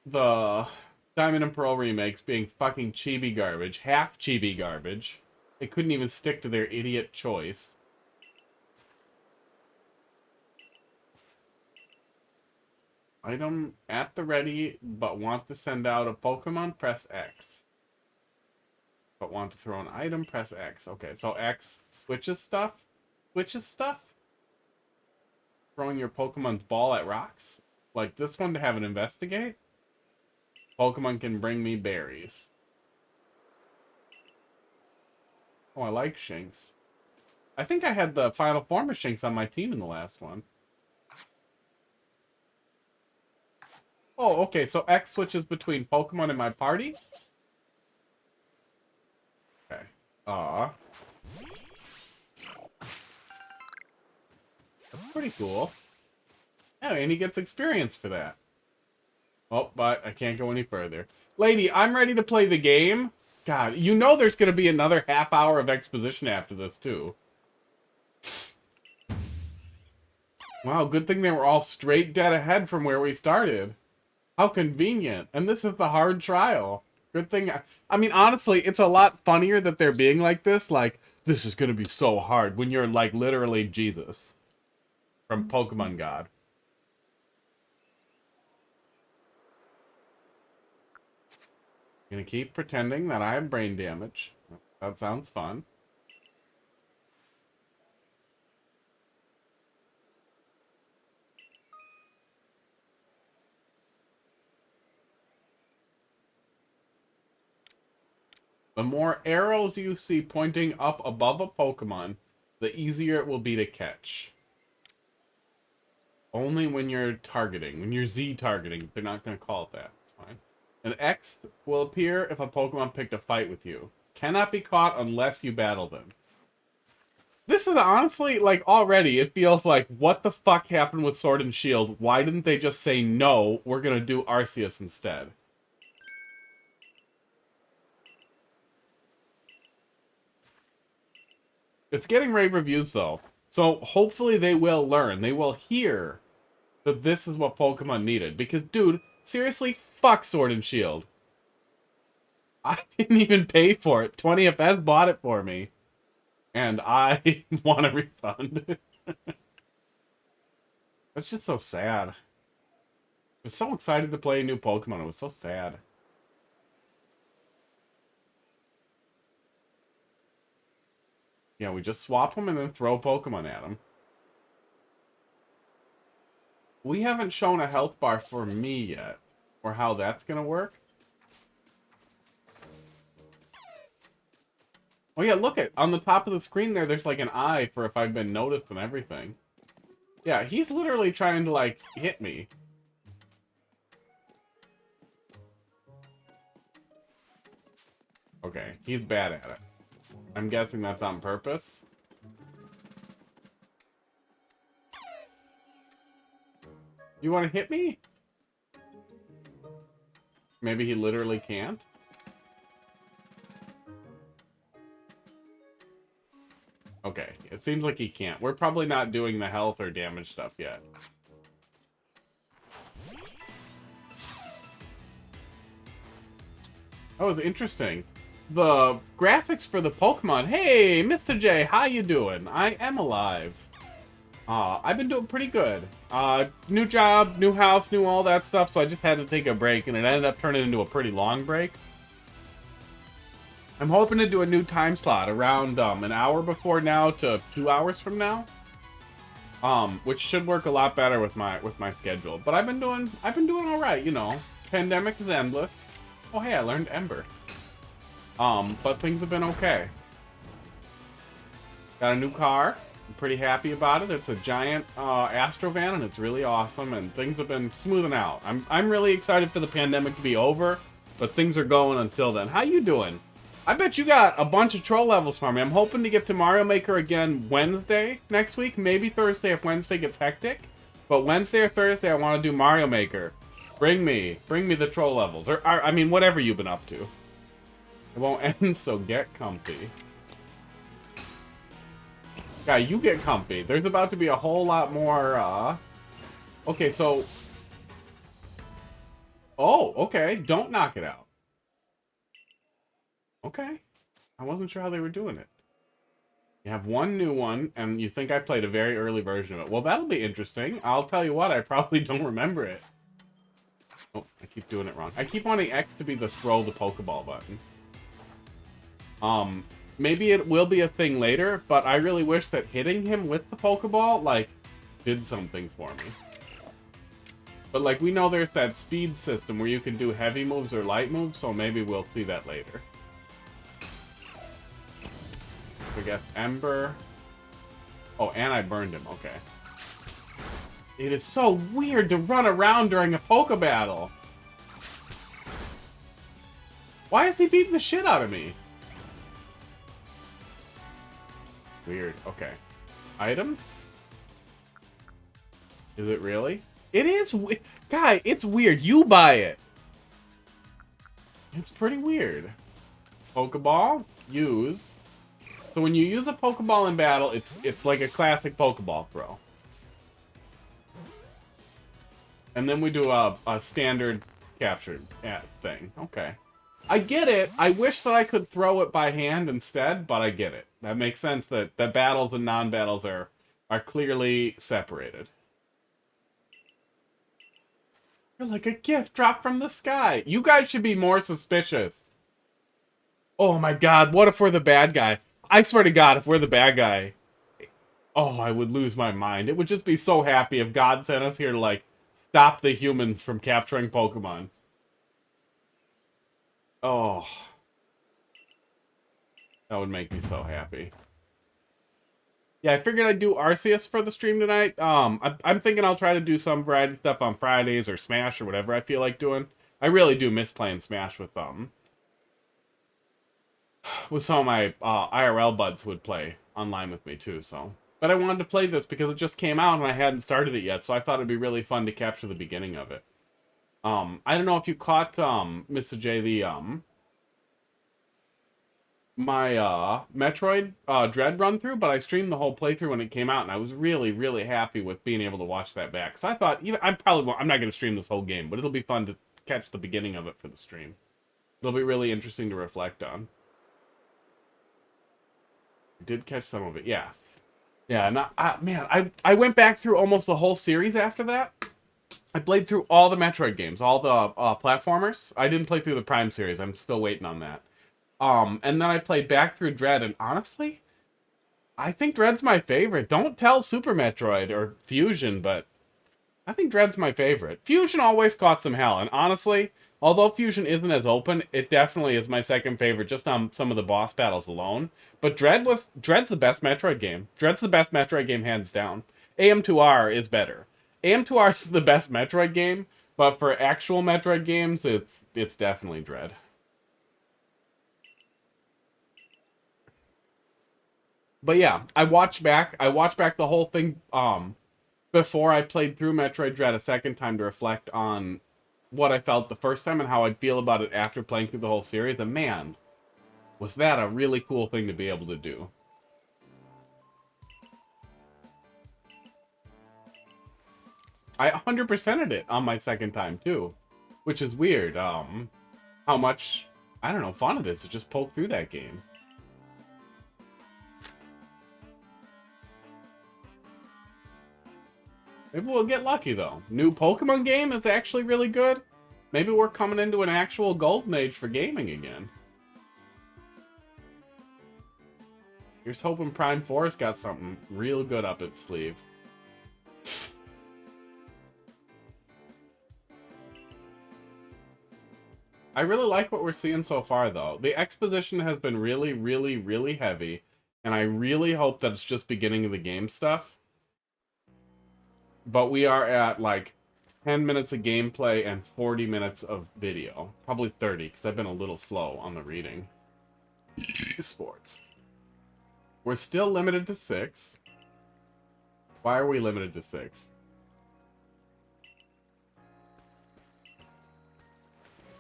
the Diamond and Pearl remakes being fucking chibi garbage. Half chibi garbage. They couldn't even stick to their idiot choice. Item at the ready, but want to send out a Pokemon, press X. But want to throw an item, press X. Okay, so X switches stuff? Switches stuff? Throwing your Pokemon's ball at rocks? Like this one to have an investigate? Pokemon can bring me berries. Oh, I like Shinx. I think I had the final form of Shinx on my team in the last one. Oh, okay, so X switches between Pokemon in my party? Okay. That's pretty cool. Yeah, and he gets experience for that. Oh, but I can't go any further. Lady, I'm ready to play the game. God, you know there's going to be another half hour of exposition after this, too. Wow, good thing they were all straight dead ahead from where we started. How convenient. And this is the hard trial. Good thing. I mean, honestly, it's a lot funnier that they're being like this. Like, this is going to be so hard when you're, like, literally Jesus from Pokemon God. I'm going to keep pretending that I have brain damage. That sounds fun. The more arrows you see pointing up above a Pokemon, the easier it will be to catch. Only when you're targeting. When you're Z targeting, they're not going to call it that. It's fine. An X will appear if a Pokemon picked a fight with you. Cannot be caught unless you battle them. This is honestly, like, already, it feels like, what the fuck happened with Sword and Shield? Why didn't they just say, no, we're going to do Arceus instead? It's getting rave reviews, though. So hopefully they will learn. They will hear that this is what Pokemon needed. Because, dude, seriously, fuck Sword and Shield. I didn't even pay for it. 20FS bought it for me. And I want a refund. That's just so sad. I was so excited to play a new Pokemon. It was so sad. Yeah, we just swap them and then throw Pokemon at them. We haven't shown a health bar for me yet. Or how that's going to work. Oh yeah, look at on the top of the screen there, there's like an eye for if I've been noticed and everything. Yeah, he's literally trying to like hit me. Okay, he's bad at it. I'm guessing that's on purpose. You want to hit me? Maybe he literally can't? Okay, it seems like he can't. We're probably not doing the health or damage stuff yet. That was interesting. The graphics for the Pokemon. Hey, Mr. J, how you doing? I am alive. I've been doing pretty good. New job, new house, new all that stuff, so I just had to take a break, and it ended up turning into a pretty long break. I'm hoping to do a new time slot around an hour before now to 2 hours from now. Which should work a lot better with my schedule. But I've been doing all right, you know. Pandemic is endless. Oh hey, I learned Ember. But things have been okay. Got a new car. I'm pretty happy about it. It's a giant Astrovan, and it's really awesome. And things have been smoothing out. I'm really excited for the pandemic to be over, but things are going until then. How you doing? I bet you got a bunch of troll levels for me. I'm hoping to get to Mario Maker again Wednesday next week. Maybe Thursday if Wednesday gets hectic. But Wednesday or Thursday, I want to do Mario Maker. Bring me the troll levels. Or I mean, whatever you've been up to. It won't end, so get comfy. Yeah, you get comfy. There's about to be a whole lot more, Okay, so... Oh, okay. Don't knock it out. Okay. I wasn't sure how they were doing it. You have one new one, and you think I played a very early version of it. Well, that'll be interesting. I'll tell you what, I probably don't remember it. Oh, I keep doing it wrong. I keep wanting X to be the throw the Pokeball button. Maybe it will be a thing later, but I really wish that hitting him with the Pokeball, like, did something for me. But, like, we know there's that speed system where you can do heavy moves or light moves, so maybe we'll see that later. I guess Ember. Oh, and I burned him. Okay. It is so weird to run around during a Poke battle. Why is he beating the shit out of me? Weird. Okay. Items? Is it really? It is. Guy, it's weird. You buy it. It's pretty weird. Pokeball. Use. So when you use a Pokeball in battle, it's like a classic Pokeball throw. And then we do a standard captured thing. Okay. I get it. I wish that I could throw it by hand instead, but I get it. That makes sense that battles and non-battles are clearly separated. You're like a gift dropped from the sky. You guys should be more suspicious. Oh my god, what if we're the bad guy? I swear to God, if we're the bad guy, oh, I would lose my mind. It would just be so happy if God sent us here to, like, stop the humans from capturing Pokemon. Oh. That would make me so happy. Yeah, I figured I'd do Arceus for the stream tonight. I'm thinking I'll try to do some variety stuff on Fridays or Smash or whatever I feel like doing. I really do miss playing Smash with some of my IRL buds would play online with me too, so. But I wanted to play this because it just came out and I hadn't started it yet, so I thought it'd be really fun to capture the beginning of it. I don't know if you caught, Mr. J, my Metroid Dread run through, but I streamed the whole playthrough when it came out, and I was really, really happy with being able to watch that back. So I thought, I'm not going to stream this whole game, but it'll be fun to catch the beginning of it for the stream. It'll be really interesting to reflect on. I did catch some of it, yeah. Yeah, man, I went back through almost the whole series after that. I played through all the Metroid games, all the platformers. I didn't play through the Prime series. I'm still waiting on that. And then I played back through Dread, and honestly, I think Dread's my favorite. Don't tell Super Metroid or Fusion, but I think Dread's my favorite. Fusion always caught some hell, and honestly, although Fusion isn't as open, it definitely is my second favorite just on some of the boss battles alone. But Dread's the best Metroid game. Dread's the best Metroid game, hands down. AM2R is better. AM2R is the best Metroid game, but for actual Metroid games, it's definitely Dread. But yeah, I watched back the whole thing before I played through Metroid Dread a second time to reflect on what I felt the first time and how I'd feel about it after playing through the whole series. And man, was that a really cool thing to be able to do. I 100%ed it on my second time too, which is weird. How much, I don't know, fun it is to just poke through that game. Maybe we'll get lucky, though. New Pokemon game is actually really good. Maybe we're coming into an actual golden age for gaming again. Here's hoping Prime Forest got something real good up its sleeve. I really like what we're seeing so far, though. The exposition has been really, really, really heavy, and I really hope that it's just beginning of the game stuff. But we are at, like, 10 minutes of gameplay and 40 minutes of video. Probably 30, because I've been a little slow on the reading. Sports. We're still limited to 6. Why are we limited to 6?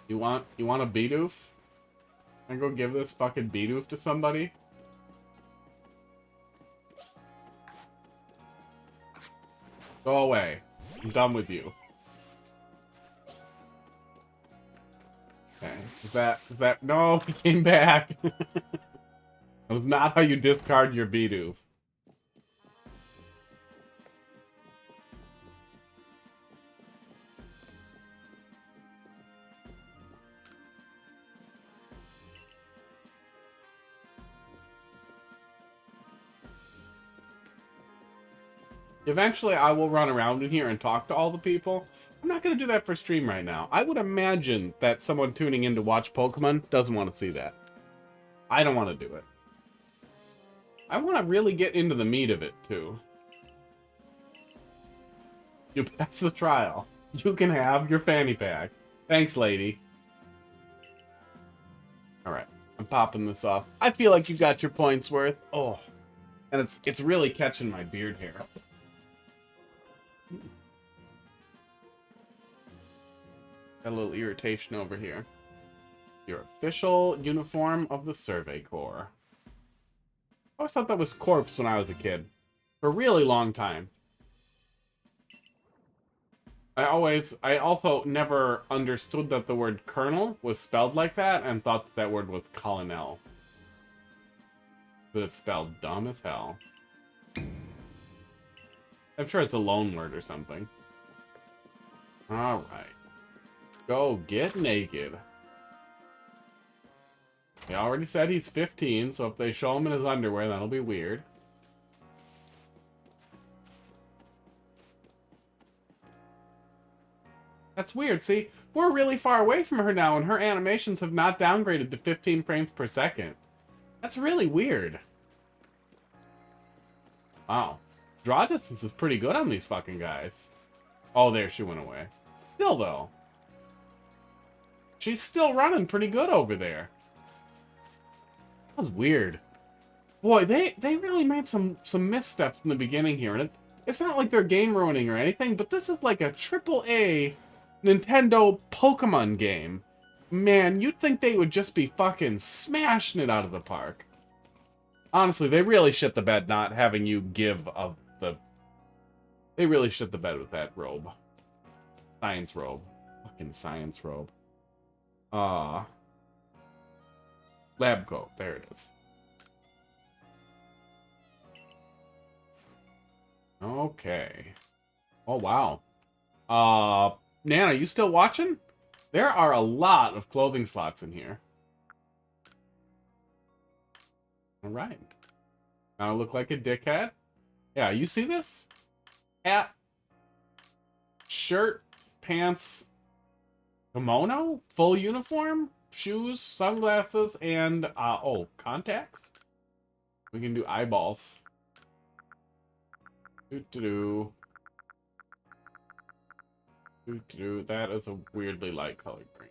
You want a Bidoof? Can I go give this fucking Bidoof to somebody? Go away. I'm done with you. Okay. Is that... No, he came back. That was not how you discard your Bidoof. Eventually, I will run around in here and talk to all the people. I'm not going to do that for stream right now. I would imagine that someone tuning in to watch Pokemon doesn't want to see that. I don't want to do it. I want to really get into the meat of it, too. You pass the trial. You can have your fanny pack. Thanks, lady. Alright, I'm popping this off. I feel like you got your points worth. Oh, and it's really catching my beard hair. Got a little irritation over here. Your official uniform of the Survey Corps. I always thought that was Corps when I was a kid. For a really long time. I also never understood that the word colonel was spelled like that and thought that, that word was colonel. But it's spelled dumb as hell. I'm sure it's a loan word or something. Alright. Go get naked. He already said he's 15, so if they show him in his underwear, that'll be weird. That's weird, see? We're really far away from her now, and her animations have not downgraded to 15 frames per second. That's really weird. Wow. Draw distance is pretty good on these fucking guys. Oh, there, she went away. Still, though. She's still running pretty good over there. That was weird. Boy, they really made some missteps in the beginning here, and it's not like they're game ruining or anything, but this is like a AAA Nintendo Pokemon game. Man, you'd think they would just be fucking smashing it out of the park. Honestly, they really shit the bed not having you give of the... They really shit the bed with that robe. Science robe. Fucking science robe. Lab coat. There it is. Okay. Oh, wow. Nana, you still watching? There are a lot of clothing slots in here. Alright. Now I look like a dickhead? Yeah, you see this? Hat, shirt, pants, kimono, full uniform, shoes, sunglasses, and, oh, contacts? We can do eyeballs. Doo-doo-doo. Doo-doo-doo. That is a weirdly light colored green.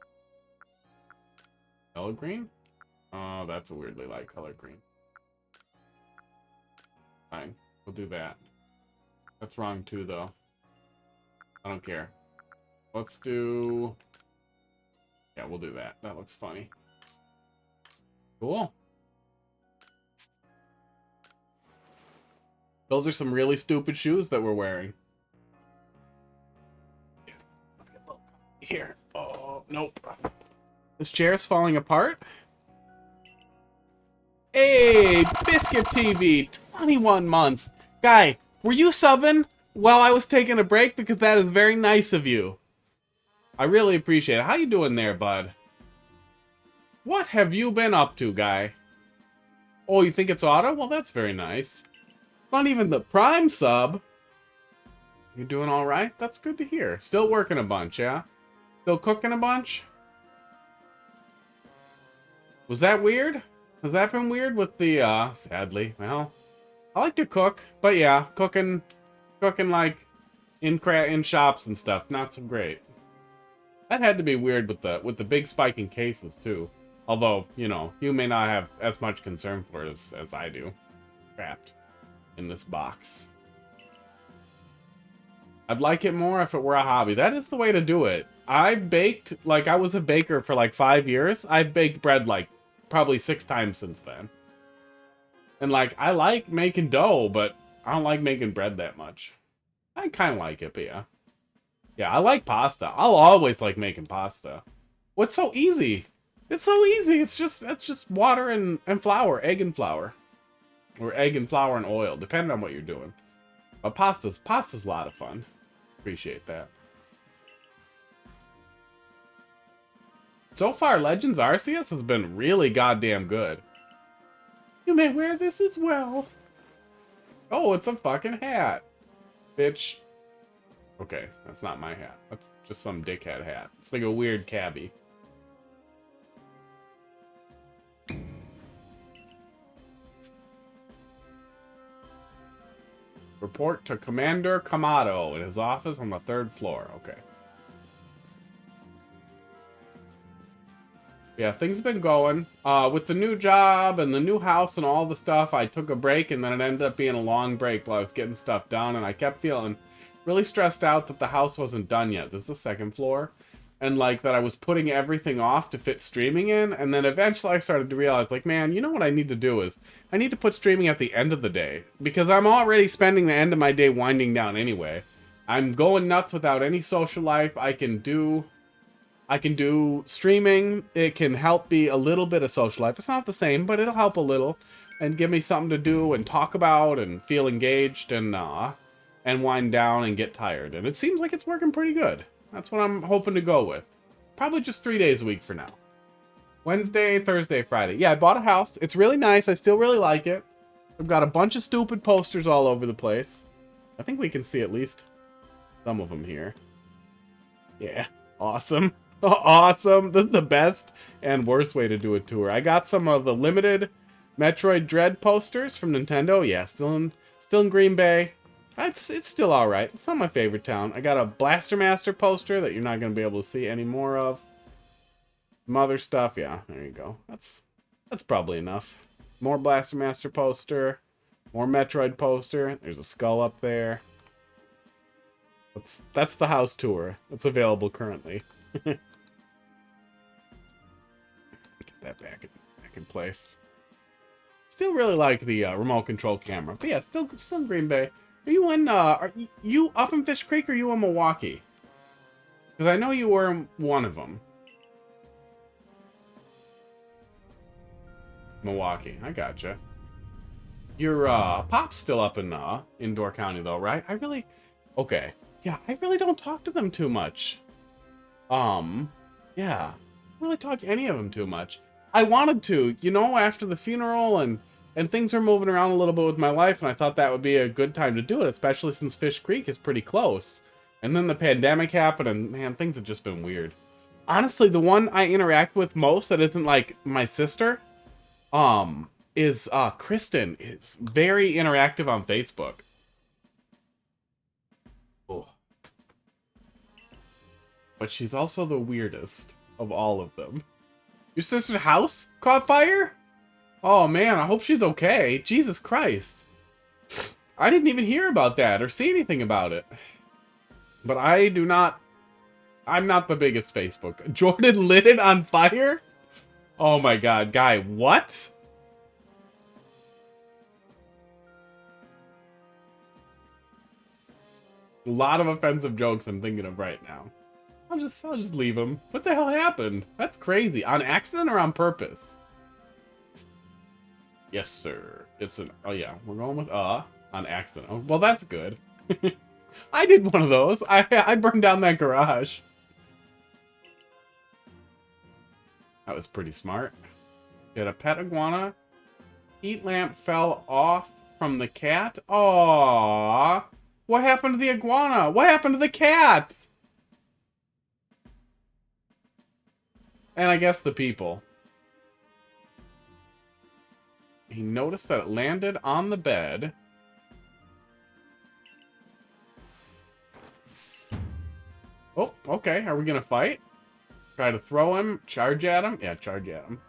Yellow green? Oh, that's a weirdly light colored green. Fine. We'll do that. That's wrong too, though. I don't care. Let's do... Yeah, we'll do that. That looks funny. Cool. Those are some really stupid shoes that we're wearing. Let's get a little here. Oh, nope. This chair's falling apart. Hey, Biscuit TV, 21 months. Guy, were you subbing while I was taking a break? Because that is very nice of you. I really appreciate it. How you doing there, bud? What have you been up to, guy? Oh, you think it's auto? Well, that's very nice. Not even the Prime sub. You doing all right? That's good to hear. Still working a bunch, yeah? Still cooking a bunch? Was that weird? Has that been weird with the, sadly? Well, I like to cook, but yeah, cooking like in shops and stuff, not so great. That had to be weird with the big spike in cases too. Although, you know, you may not have as much concern for it as I do. Trapped in this box. I'd like it more if it were a hobby. That is the way to do it. I've baked, like I was a baker for like 5 years. I've baked bread like probably 6 times since then. And like, I like making dough, but I don't like making bread that much. I kind of like it, but yeah. Yeah, I like pasta. I'll always like making pasta. What's so easy? It's so easy. It's just water and flour, egg and flour. Or egg and flour and oil, depending on what you're doing. But pasta's a lot of fun. Appreciate that. So far, Legends Arceus has been really goddamn good. You may wear this as well. Oh, it's a fucking hat. Bitch. Okay, that's not my hat. That's just some dickhead hat. It's like a weird cabbie. Report to Commander Kamado in his office on the 3rd floor. Okay. Yeah, things have been going. With the new job and the new house and all the stuff, I took a break, and then it ended up being a long break while I was getting stuff done, and I kept feeling really stressed out that the house wasn't done yet. This is the 2nd floor. And, like, that I was putting everything off to fit streaming in, and then eventually I started to realize, like, man, you know what I need to do is, I need to put streaming at the end of the day, because I'm already spending the end of my day winding down anyway. I'm going nuts without any social life. I can do streaming. It can help be a little bit of social life. It's not the same, but it'll help a little and give me something to do and talk about and feel engaged and wind down and get tired. And it seems like it's working pretty good. That's what I'm hoping to go with. Probably just 3 days a week for now. Wednesday, Thursday, Friday. Yeah, I bought a house. It's really nice. I still really like it. I've got a bunch of stupid posters all over the place. I think we can see at least some of them here. Yeah, awesome. Awesome. This is the best and worst way to do a tour. I got some of the limited Metroid Dread posters from Nintendo. Yeah, still in Green Bay. It's still all right. It's not my favorite town. I got a Blaster Master poster that you're not going to be able to see any more of. Some other stuff. Yeah, there you go. That's probably enough. More Blaster Master poster. More Metroid poster. There's a skull up there. That's the house tour. That's available currently. Get that back in place. Still really like the remote control camera. But yeah, still in Green Bay. Are you up in Fish Creek or are you in Milwaukee? Because I know you were in one of them. Milwaukee, I gotcha. Your pop's still up in Door County though, right? Okay. Yeah, I really don't talk to them too much. Yeah. I don't really talk to any of them too much. I wanted to, you know, after the funeral and things are moving around a little bit with my life, and I thought that would be a good time to do it, especially since Fish Creek is pretty close. And then the pandemic happened, and man, things have just been weird. Honestly, the one I interact with most that isn't like my sister, is Kristen. Is very interactive on Facebook. Oh. But she's also the weirdest of all of them. Your sister's house caught fire? Oh man, I hope she's okay. Jesus Christ. I didn't even hear about that or see anything about it. But I'm not the biggest Facebook. Jordan lit it on fire? Oh my god, guy, what? A lot of offensive jokes I'm thinking of right now. I'll just leave them. What the hell happened? That's crazy. On accident or on purpose? Yes, sir. Oh yeah, we're going with on accident. Oh, well, that's good. I did one of those. I burned down that garage. That was pretty smart. Get a pet iguana. Heat lamp fell off from the cat. Aww. What happened to the iguana? What happened to the cat? And I guess the people. He noticed that it landed on the bed. Oh, okay. Are we gonna fight? Try to throw him? Charge at him? Yeah, charge at him.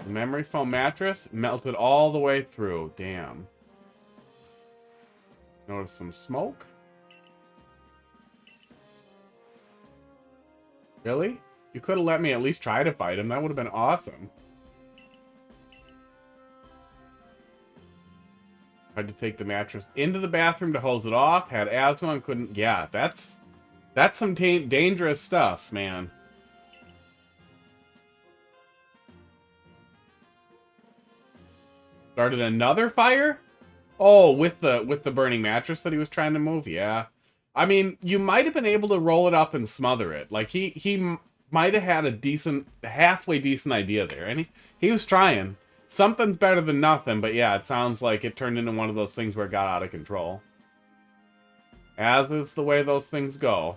The memory foam mattress melted all the way through. Damn. Notice some smoke. Really? You could have let me at least try to fight him. That would have been awesome. Tried to take the mattress into the bathroom to hose it off. Had asthma and couldn't... Yeah, that's some dangerous stuff, man. Started another fire? Oh, with the burning mattress that he was trying to move? Yeah. I mean, you might have been able to roll it up and smother it. Like, he might have had a halfway decent idea there. And he was trying. Something's better than nothing, but yeah, it sounds like it turned into one of those things where it got out of control. As is the way those things go.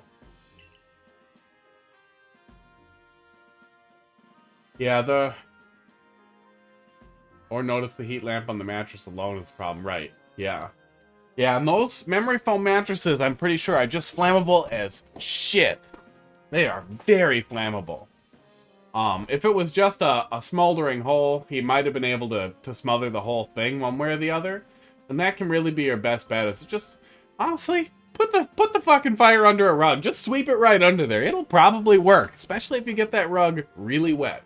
Yeah, Or notice the heat lamp on the mattress alone is the problem. Right, yeah. Yeah, and those memory foam mattresses, I'm pretty sure, are just flammable as shit. They are very flammable. If it was just a smoldering hole, he might have been able to smother the whole thing one way or the other. And that can really be your best bet. Is just, honestly, put the fucking fire under a rug. Just sweep it right under there. It'll probably work, especially if you get that rug really wet.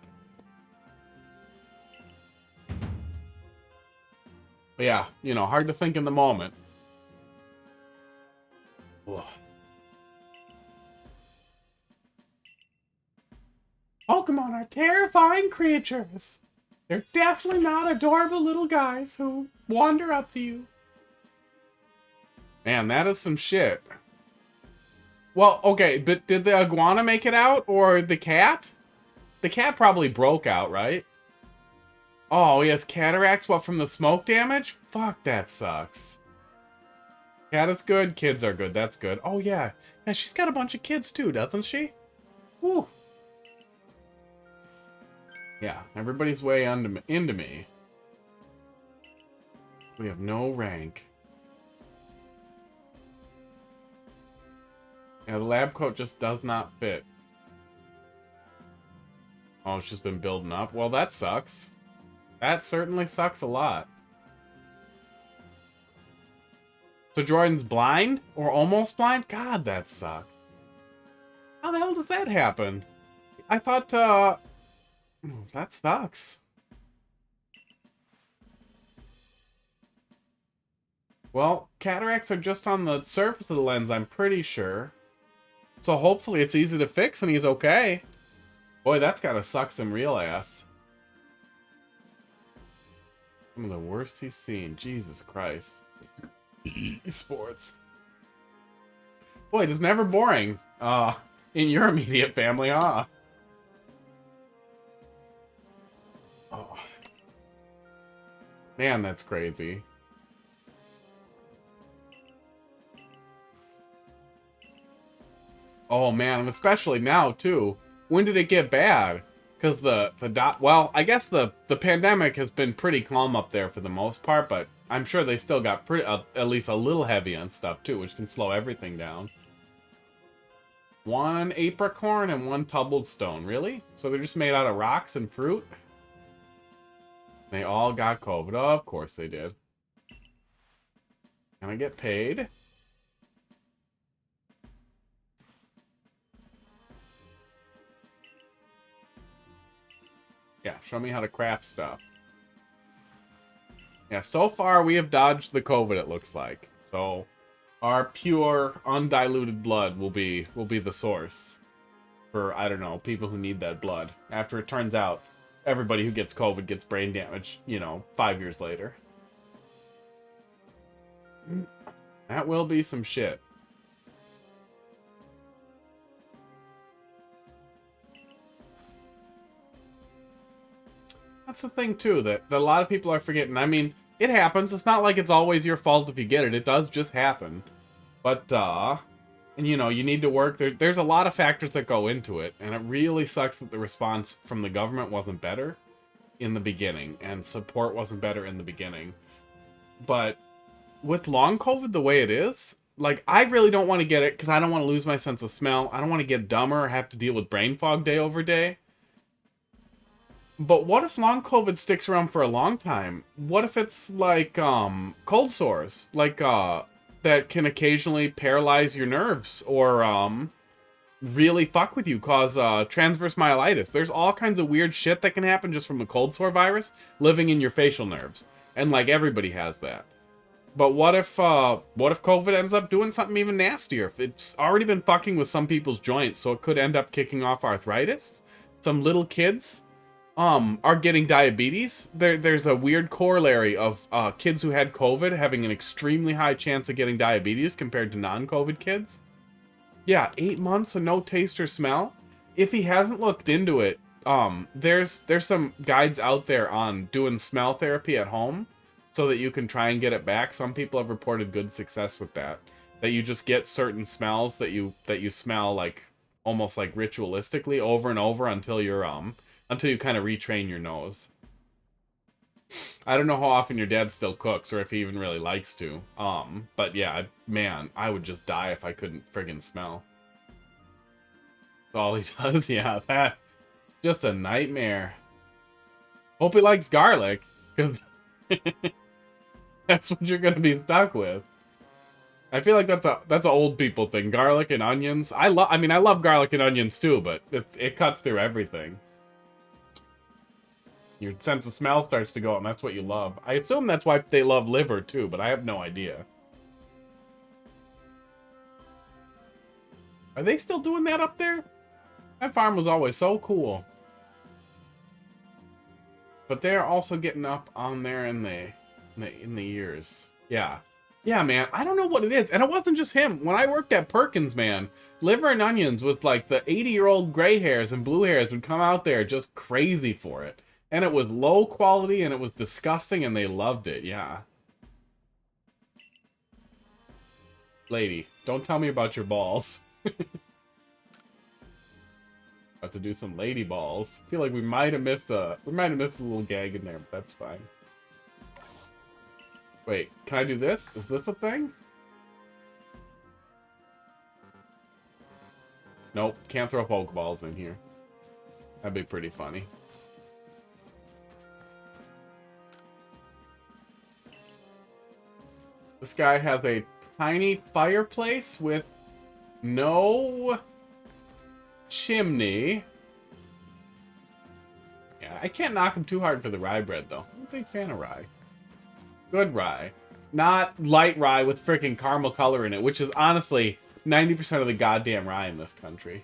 But yeah, you know, hard to think in the moment. Ugh. Pokemon are terrifying creatures. They're definitely not adorable little guys who wander up to you. Man, that is some shit. Well, okay, but did the iguana make it out, or the cat? The cat probably broke out, right? Oh, he has cataracts, what, from the smoke damage? Fuck, that sucks. Cat is good, kids are good, that's good. Oh, yeah. Yeah, she's got a bunch of kids, too, doesn't she? Woo. Yeah, everybody's way into me. We have no rank. Yeah, the lab coat just does not fit. Oh, it's just been building up. Well, that sucks. That certainly sucks a lot. So Jordan's blind? Or almost blind? God, that sucks. How the hell does that happen? I thought, that sucks. Well, cataracts are just on the surface of the lens, I'm pretty sure. So hopefully it's easy to fix and he's okay. Boy, that's gotta suck some real ass. Some of the worst he's seen. Jesus Christ. Sports. Boy, it is never boring. In your immediate family, huh? Oh. Man, that's crazy. Oh man, and especially now too. When did it get bad? Because well, I guess the pandemic has been pretty calm up there for the most part, but I'm sure they still got pretty at least a little heavy on stuff too, which can slow everything down. 1 apricorn and 1 tubbled stone, really? So they're just made out of rocks and fruit? They all got COVID. Oh, of course they did. Can I get paid? Yeah, show me how to craft stuff. Yeah, so far we have dodged the COVID, it looks like. So our pure, undiluted blood will be the source for, I don't know, people who need that blood. After it turns out everybody who gets COVID gets brain damage, you know, 5 years later. That will be some shit. That's the thing, too, that a lot of people are forgetting. I mean, it happens. It's not like it's always your fault if you get it. It does just happen. But, and you know, you need to work. There's a lot of factors that go into it. And it really sucks that the response from the government wasn't better in the beginning. And support wasn't better in the beginning. But with long COVID the way it is, like, I really don't want to get it because I don't want to lose my sense of smell. I don't want to get dumber or have to deal with brain fog day over day. But what if long COVID sticks around for a long time? What if it's like, cold sores? Like, that can occasionally paralyze your nerves or, really fuck with you, cause, transverse myelitis. There's all kinds of weird shit that can happen just from the cold sore virus living in your facial nerves. And, like, everybody has that. But what if COVID ends up doing something even nastier? It's already been fucking with some people's joints, so it could end up kicking off arthritis. Some little kids are getting diabetes. There's a weird corollary of kids who had COVID having an extremely high chance of getting diabetes compared to non-COVID kids. Yeah, 8 months and no taste or smell. If he hasn't looked into it, there's some guides out there on doing smell therapy at home so that you can try and get it back. Some people have reported good success with that. that you just get certain smells that you smell like almost like ritualistically over and over until you're until you kind of retrain your nose. I don't know how often your dad still cooks or if he even really likes to. But yeah, man, I would just die if I couldn't friggin' smell. That's all he does. Yeah, that's just a nightmare. Hope he likes garlic, because that's what you're gonna be stuck with. I feel like that's an old people thing. Garlic and onions. I love garlic and onions too, but it cuts through everything. Your sense of smell starts to go out, and that's what you love. I assume that's why they love liver too, but I have no idea. Are they still doing that up there? That farm was always so cool. But they're also getting up on there in the years. Yeah. Yeah, man. I don't know what it is. And it wasn't just him. When I worked at Perkins, man, liver and onions with like the 80-year-old gray hairs and blue hairs would come out there just crazy for it. And it was low quality and it was disgusting and they loved it. Yeah. Lady, don't tell me about your balls. About to do some lady balls. I feel like we might have missed a little gag in there, but that's fine. Wait, can I do this? Is this a thing? Nope, can't throw Pokeballs in here. That'd be pretty funny. This guy has a tiny fireplace with no chimney. Yeah, I can't knock him too hard for the rye bread, though. I'm a big fan of rye. Good rye. Not light rye with freaking caramel color in it, which is honestly 90% of the goddamn rye in this country.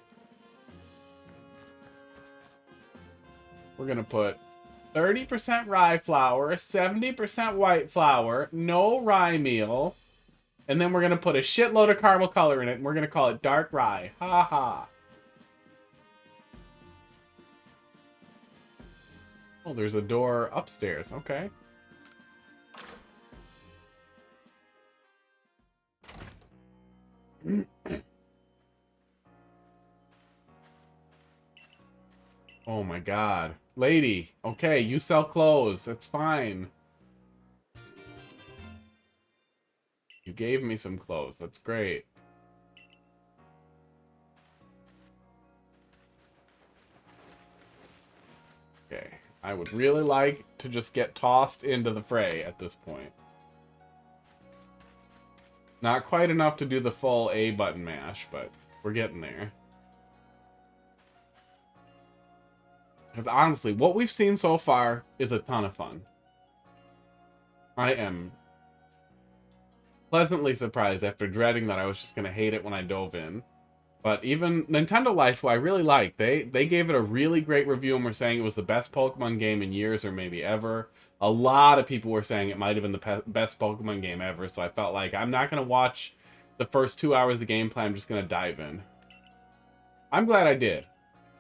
We're gonna put 30% rye flour, 70% white flour, no rye meal, and then we're gonna put a shitload of caramel color in it, and we're gonna call it dark rye. Ha ha. Oh, there's a door upstairs. Okay. Oh my god. Lady, okay, you sell clothes. That's fine. You gave me some clothes. That's great. Okay. I would really like to just get tossed into the fray at this point. Not quite enough to do the full A button mash, but we're getting there. Because honestly, what we've seen so far is a ton of fun. I am pleasantly surprised after dreading that I was just going to hate it when I dove in. But even Nintendo Life, who I really like, they gave it a really great review and were saying it was the best Pokemon game in years or maybe ever. A lot of people were saying it might have been the best Pokemon game ever, so I felt like I'm not going to watch the first 2 hours of gameplay, I'm just going to dive in. I'm glad I did.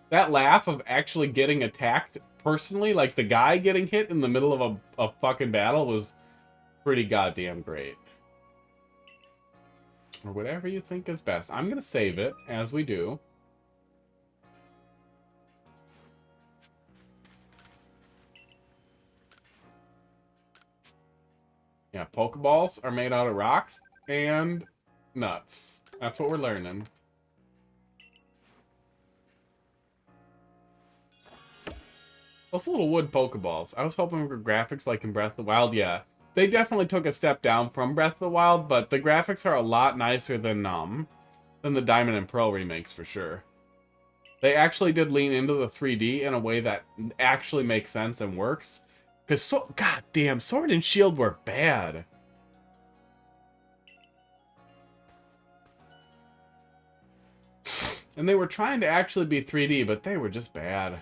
That laugh of actually getting attacked personally, like the guy getting hit in the middle of a fucking battle, was pretty goddamn great. Or whatever you think is best. I'm going to save it, as we do. Yeah, Pokeballs are made out of rocks and nuts. That's what we're learning. Those little wood Pokeballs. I was hoping for graphics like in Breath of the Wild. Yeah, they definitely took a step down from Breath of the Wild, but the graphics are a lot nicer than the Diamond and Pearl remakes for sure. They actually did lean into the 3D in a way that actually makes sense and works. Because, goddamn, Sword and Shield were bad. And they were trying to actually be 3D, but they were just bad.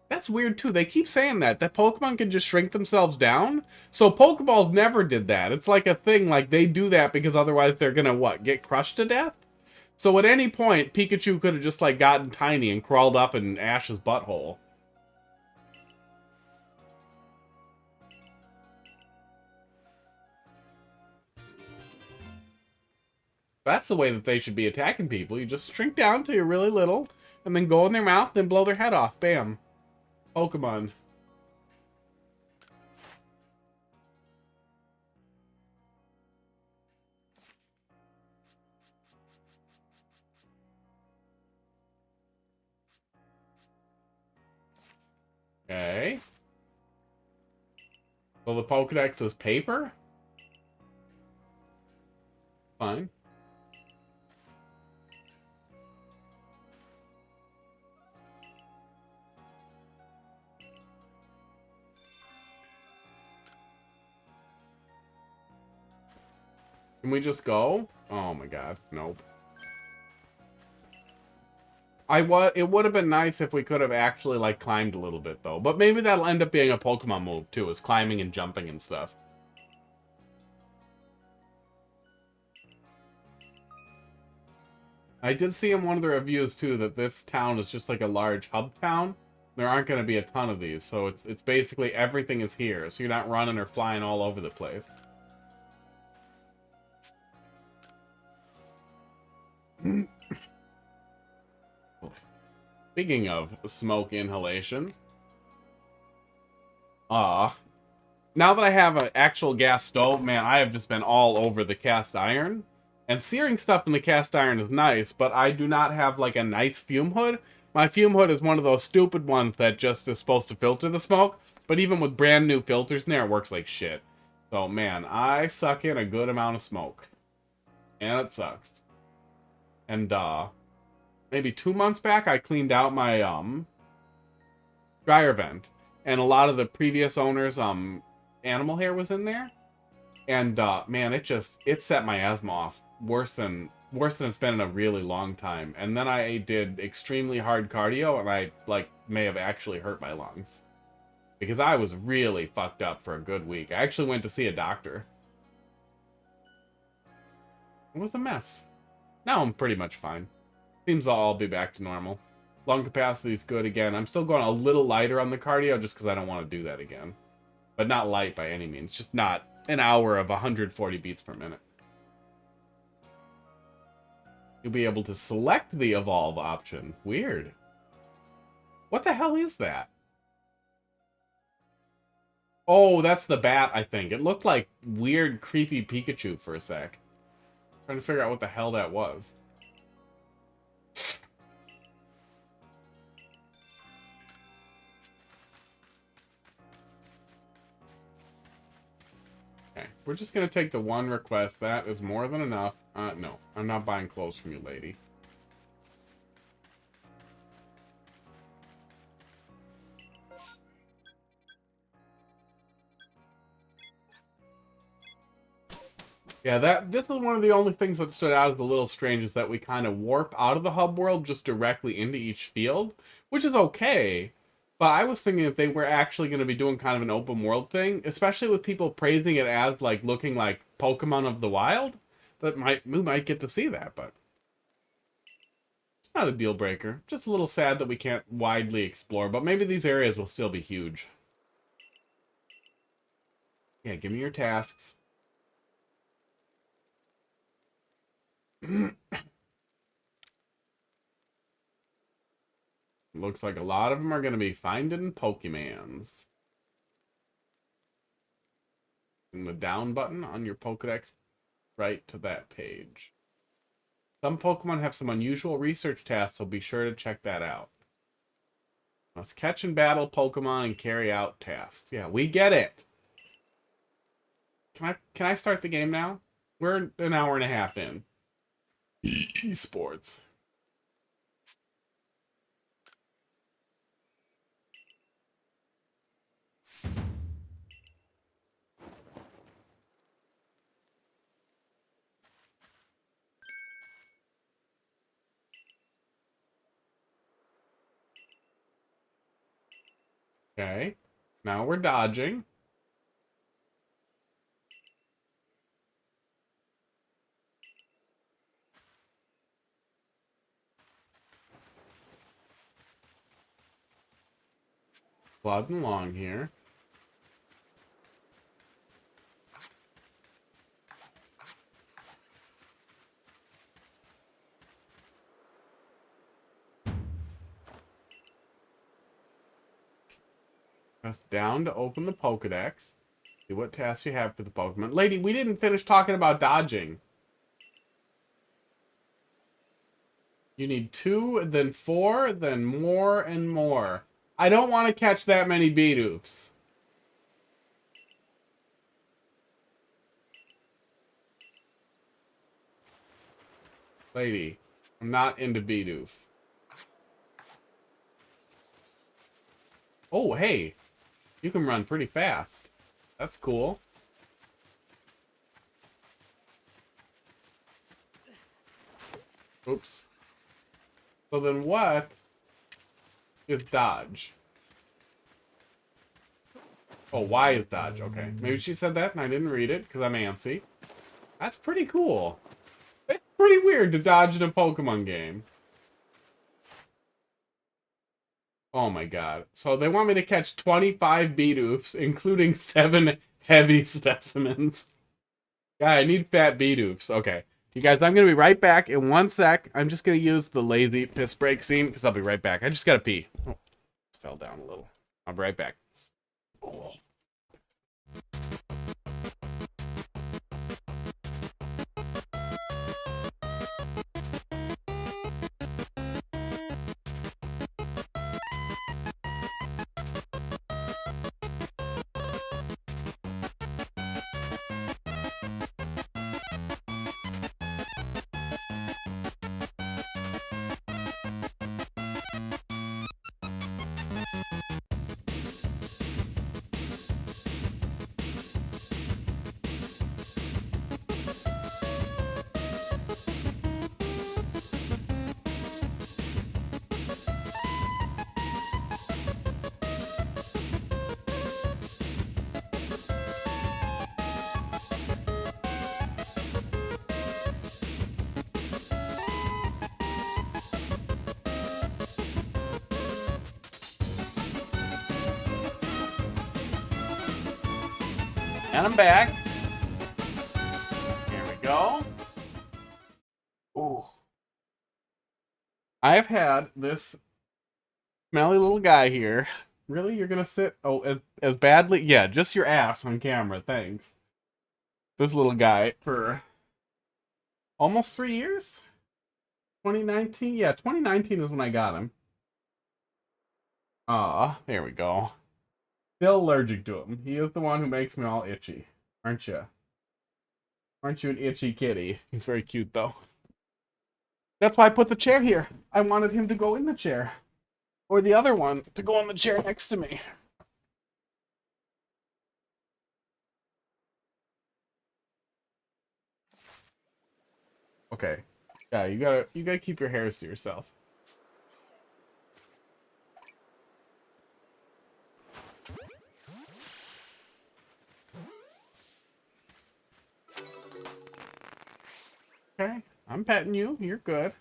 That's weird, too. They keep saying that Pokemon can just shrink themselves down. So Pokeballs never did that. It's like a thing, like they do that because otherwise they're gonna, what, get crushed to death? So at any point, Pikachu could have just, like, gotten tiny and crawled up in Ash's butthole. That's the way that they should be attacking people. You just shrink down till you're really little, and then go in their mouth, then blow their head off. Bam. Pokemon. Okay. So the Pokedex is paper? Fine. Can we just go? Oh my god, nope. It would have been nice if we could have actually, like, climbed a little bit, though. But maybe that'll end up being a Pokemon move, too, is climbing and jumping and stuff. I did see in one of the reviews, too, that this town is just like a large hub town. There aren't going to be a ton of these, so it's basically everything is here, so you're not running or flying all over the place. Speaking of smoke inhalation, now that I have an actual gas stove, man, I have just been all over the cast iron. And searing stuff in the cast iron is nice, but I do not have, like, a nice fume hood. My fume hood is one of those stupid ones that just is supposed to filter the smoke, but even with brand new filters in there, it works like shit. So, man, I suck in a good amount of smoke. And it sucks. And, maybe 2 months back, I cleaned out my, dryer vent. And a lot of the previous owners, animal hair was in there. And, man, it set my asthma off worse than it's been in a really long time. And then I did extremely hard cardio, and I, like, may have actually hurt my lungs. Because I was really fucked up for a good week. I actually went to see a doctor. It was a mess. Now I'm pretty much fine. Seems I'll all be back to normal. Lung capacity is good again. I'm still going a little lighter on the cardio just because I don't want to do that again. But not light by any means. Just not an hour of 140 beats per minute. You'll be able to select the evolve option. Weird. What the hell is that? Oh, that's the bat, I think. It looked like weird, creepy Pikachu for a sec. Trying to figure out what the hell that was. Okay, we're just gonna take the one request. That is more than enough. No, I'm not buying clothes from you, lady. Yeah, this is one of the only things that stood out as a little strange, is that we kind of warp out of the hub world just directly into each field, which is okay. But I was thinking if they were actually going to be doing kind of an open world thing, especially with people praising it as, like, looking like Pokemon of the Wild, we might get to see that, but it's not a deal breaker. Just a little sad that we can't widely explore, but maybe these areas will still be huge. Yeah, give me your tasks. Looks like a lot of them are going to be finding Pokemans. And the down button on your Pokedex, right to that page. Some Pokemon have some unusual research tasks, so be sure to check that out. Must catch and battle Pokemon and carry out tasks. Yeah, we get it. Can I start the game now? We're an hour and a half in. Esports. Okay. Now we're dodging. Plodding along here. Press down to open the Pokedex. See what tasks you have for the Pokemon. Lady, we didn't finish talking about dodging. You need 2, then 4, then more and more. I don't want to catch that many Beedoofs. Lady, I'm not into Beedoof. Oh, hey. You can run pretty fast. That's cool. Oops. So then what is dodge? Oh, Y is dodge. Okay. Maybe she said that and I didn't read it because I'm antsy. That's pretty cool. It's pretty weird to dodge in a Pokemon game. Oh my god. So they want me to catch 25 Beedoofs, including 7 heavy specimens. Yeah, I need fat Beedoofs. Okay. You guys, I'm going to be right back in 1 sec. I'm just going to use the lazy piss break scene because I'll be right back. I just got to pee. Oh, fell down a little. I'll be right back. Oh. And I'm back. Here we go. Ooh. I've had this smelly little guy here. Really? You're gonna sit as badly? Yeah, just your ass on camera, thanks. This little guy for almost 3 years? 2019? Yeah, 2019 is when I got him. There we go. Still allergic to him. He is the one who makes me all itchy. Aren't you? Aren't you an itchy kitty? He's very cute, though. That's why I put the chair here. I wanted him to go in the chair. Or the other one to go in the chair next to me. Okay. Yeah, you gotta keep your hairs to yourself. Okay, I'm petting you. You're good.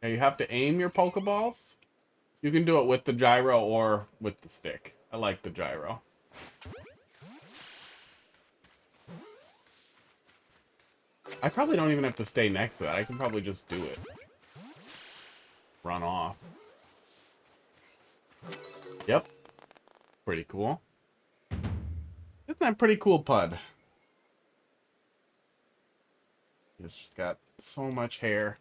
Now you have to aim your Pokeballs. You can do it with the gyro or with the stick. I like the gyro. I probably don't even have to stay next to that. I can probably just do it. Run off. Yep. Pretty cool. Isn't that pretty cool, Pud? It's just got so much hair.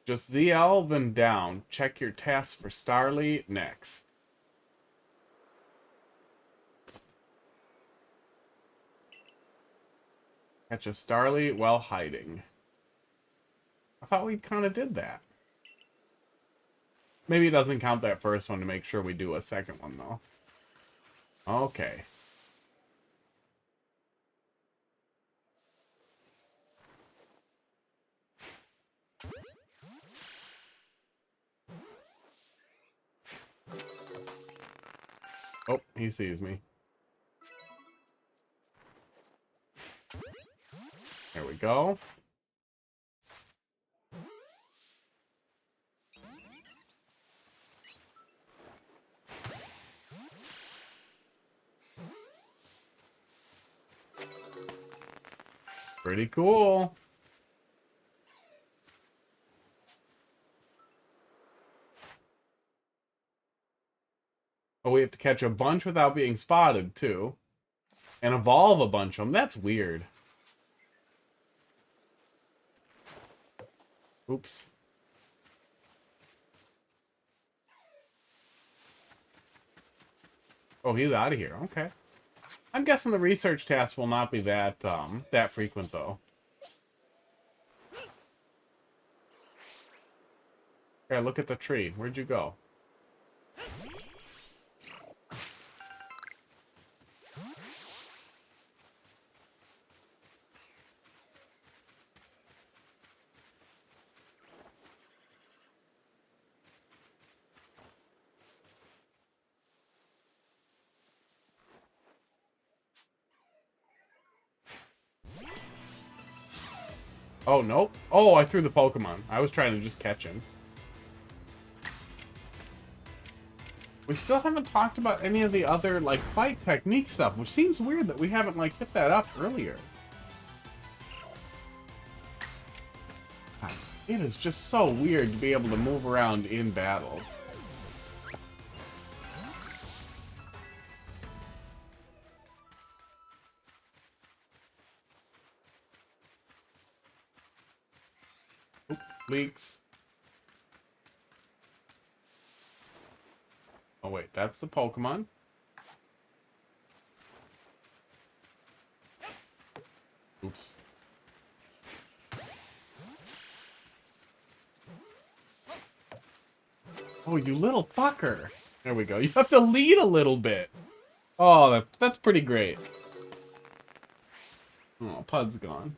Just ZL, then down. Check your tasks for Starly next. Catch a Starly while hiding. I thought we kind of did that. Maybe it doesn't count that first one to make sure we do a second one, though. Okay. Oh, he sees me. There we go. Pretty cool. Oh, we have to catch a bunch without being spotted, too. And evolve a bunch of them. That's weird. Oops. Oh, he's out of here. Okay. I'm guessing the research tasks will not be that that frequent, though. Okay, look at the tree. Where'd you go? Oh, nope. Oh, I threw the Pokemon. I was trying to just catch him. We still haven't talked about any of the other, like, fight technique stuff, which seems weird that we haven't, like, hit that up earlier. It is just so weird to be able to move around in battles. Oops, leaks. Oh, wait, that's the Pokemon. Oops. Oh, you little fucker. There we go. You have to lead a little bit. Oh, that's pretty great. Oh, Pud's gone.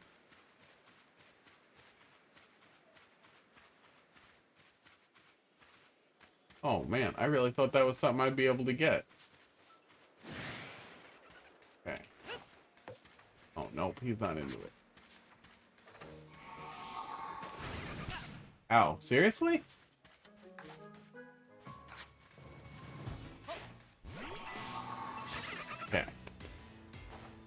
Oh, man. I really thought that was something I'd be able to get. Okay. Oh, nope. He's not into it. Ow. Seriously? Okay.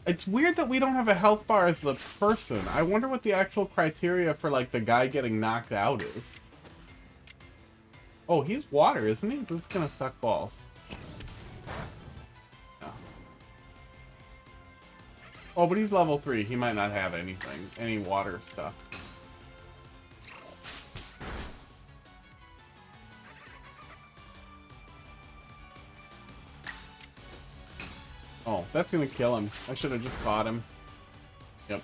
It's weird that we don't have a health bar as the person. I wonder what the actual criteria for, like, the guy getting knocked out is. Oh, he's water, isn't he? That's gonna suck balls. Yeah. Oh, but he's level 3. He might not have anything. Any water stuff. Oh, that's gonna kill him. I should have just fought him. Yep.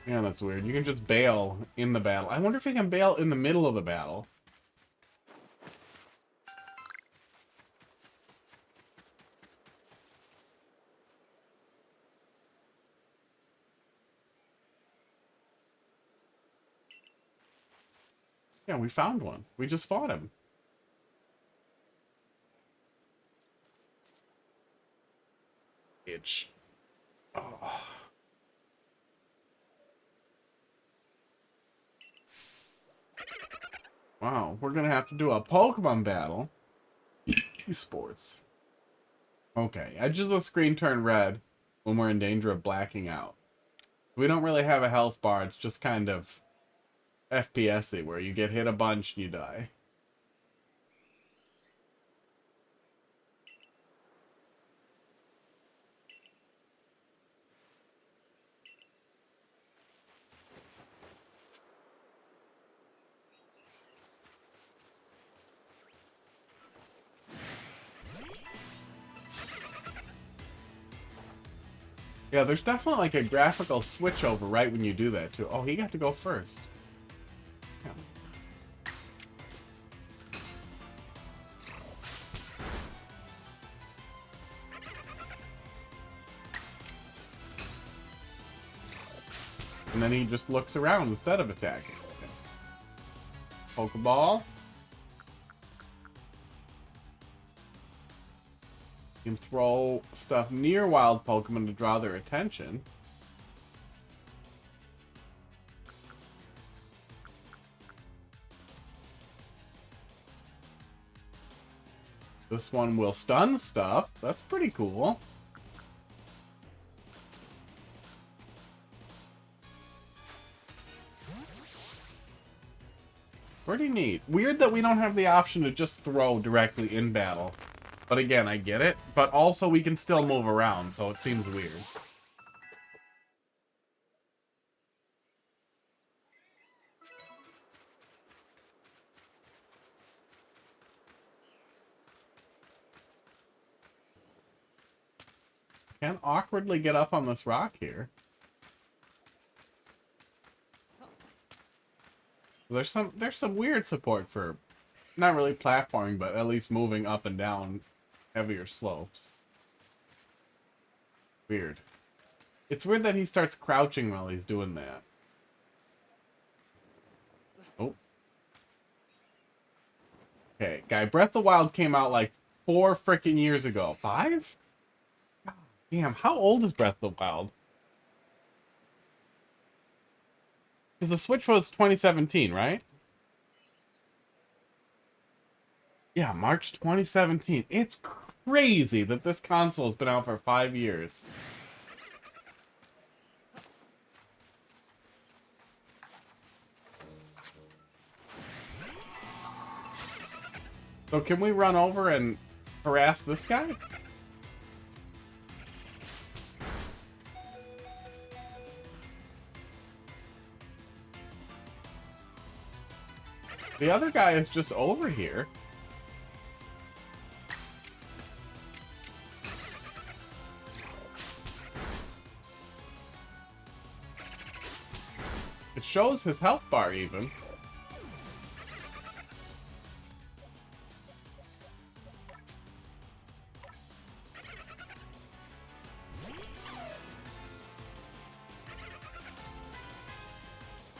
Yeah, that's weird. You can just bail in the battle. I wonder if you can bail in the middle of the battle. Yeah, we found one. We just fought him. Itch. Oh. Wow, we're gonna have to do a Pokemon battle. Esports. Okay, edges of the screen turn red when we're in danger of blacking out. We don't really have a health bar, it's just kind of FPS-y, where you get hit a bunch and you die. Yeah, there's definitely like a graphical switch over right when you do that too. Oh, he got to go first. Yeah. And then he just looks around instead of attacking. Okay. Pokeball. You can throw stuff near wild Pokemon to draw their attention. This one will stun stuff. That's pretty cool. Pretty neat. Weird that we don't have the option to just throw directly in battle. But again, I get it. But also we can still move around, so it seems weird. Can't awkwardly get up on this rock here. There's some weird support for not really platforming, but at least moving up and down heavier slopes. Weird. It's weird that he starts crouching while he's doing that. Oh. Okay, guy, Breath of the Wild came out like 4 freaking years ago. 5? God damn, how old is Breath of the Wild? Because the Switch was 2017, right? Yeah, March 2017. It's crazy that this console has been out for 5 years. So can we run over and harass this guy? The other guy is just over here. It shows his health bar even.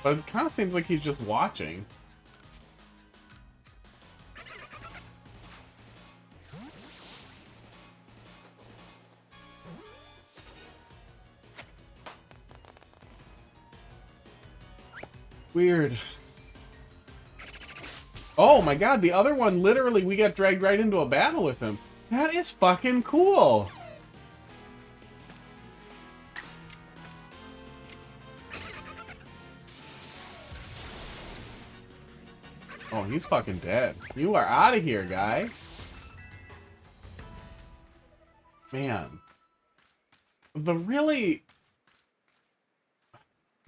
But it kind of seems like he's just watching. Weird. Oh my god, the other one, literally, we got dragged right into a battle with him. That is fucking cool. Oh, he's fucking dead. You are out of here, guy. Man. The really...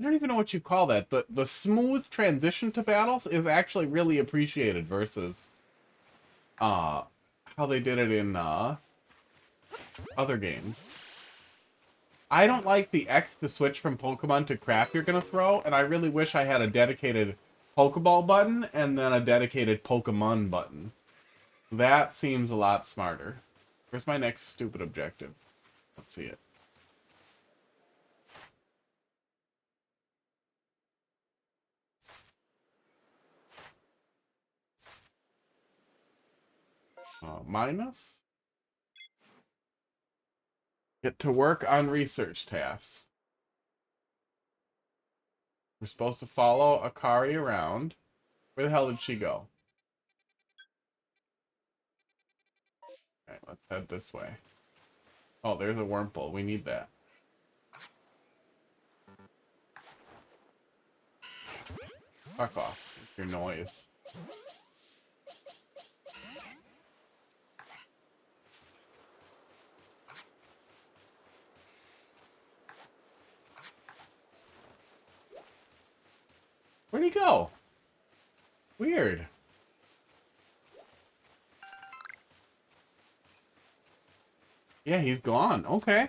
I don't even know what you call that. The smooth transition to battles is actually really appreciated versus how they did it in other games. I don't like the X to switch from Pokemon to crap you're gonna throw, and I really wish I had a dedicated Pokeball button and then a dedicated Pokemon button. That seems a lot smarter. Where's my next stupid objective? Let's see it. Minus? Get to work on research tasks. We're supposed to follow Akari around. Where the hell did she go? Alright, let's head this way. Oh, there's a Wurmple. We need that. Fuck off with your noise. Where'd he go? Weird. Yeah, he's gone. Okay.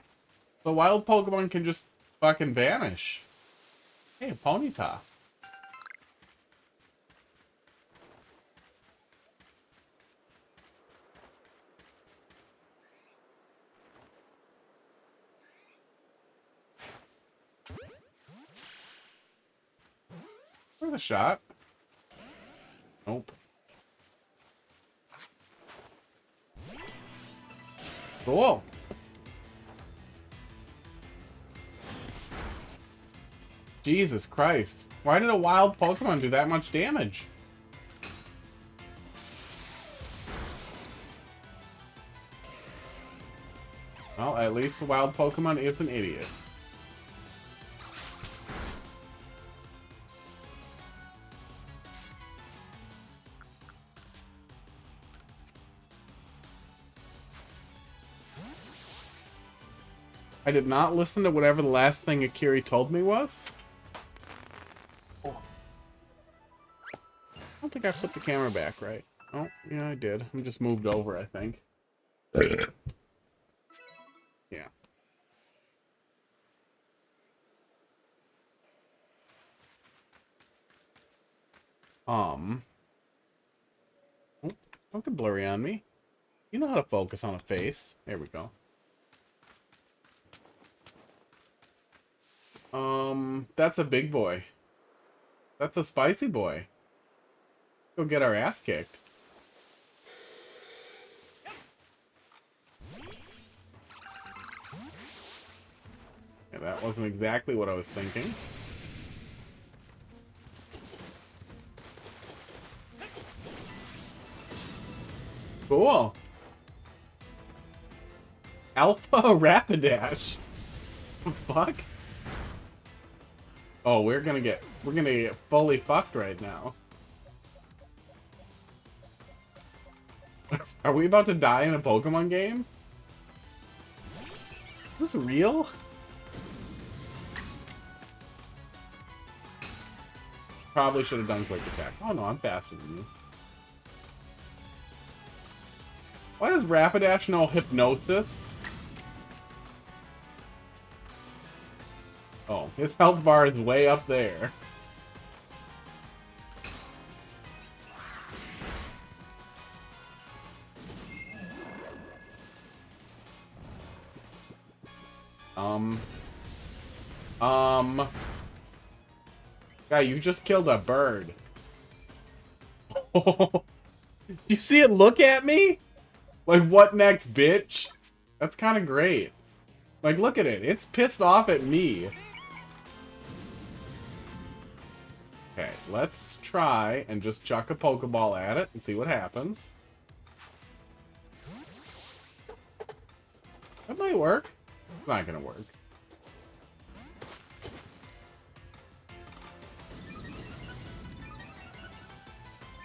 The wild Pokemon can just fucking vanish. Hey, Ponyta. Worth a shot. Nope. Cool. Jesus Christ. Why did a wild Pokemon do that much damage? Well, at least the wild Pokemon is an idiot. I did not listen to whatever the last thing Akiri told me was. I don't think I put the camera back right. Oh, yeah, I did. I'm just moved over, I think. Yeah. Oh, don't get blurry on me. You know how to focus on a face. There we go. That's a big boy. That's a spicy boy. Go get our ass kicked. Yeah, that wasn't exactly what I was thinking. Cool. Alpha Rapidash. Fuck. Oh, we're gonna get fully fucked right now. Are we about to die in a Pokemon game? Is this real? Probably should have done quick attack. Oh no, I'm faster than you. Why does Rapidash know hypnosis? Oh, his health bar is way up there. Yeah, you just killed a bird. Do you see it look at me? Like, what next, bitch? That's kind of great. Like, look at it. It's pissed off at me. Okay, let's try and just chuck a Pokeball at it and see what happens. That might work. It's not gonna work.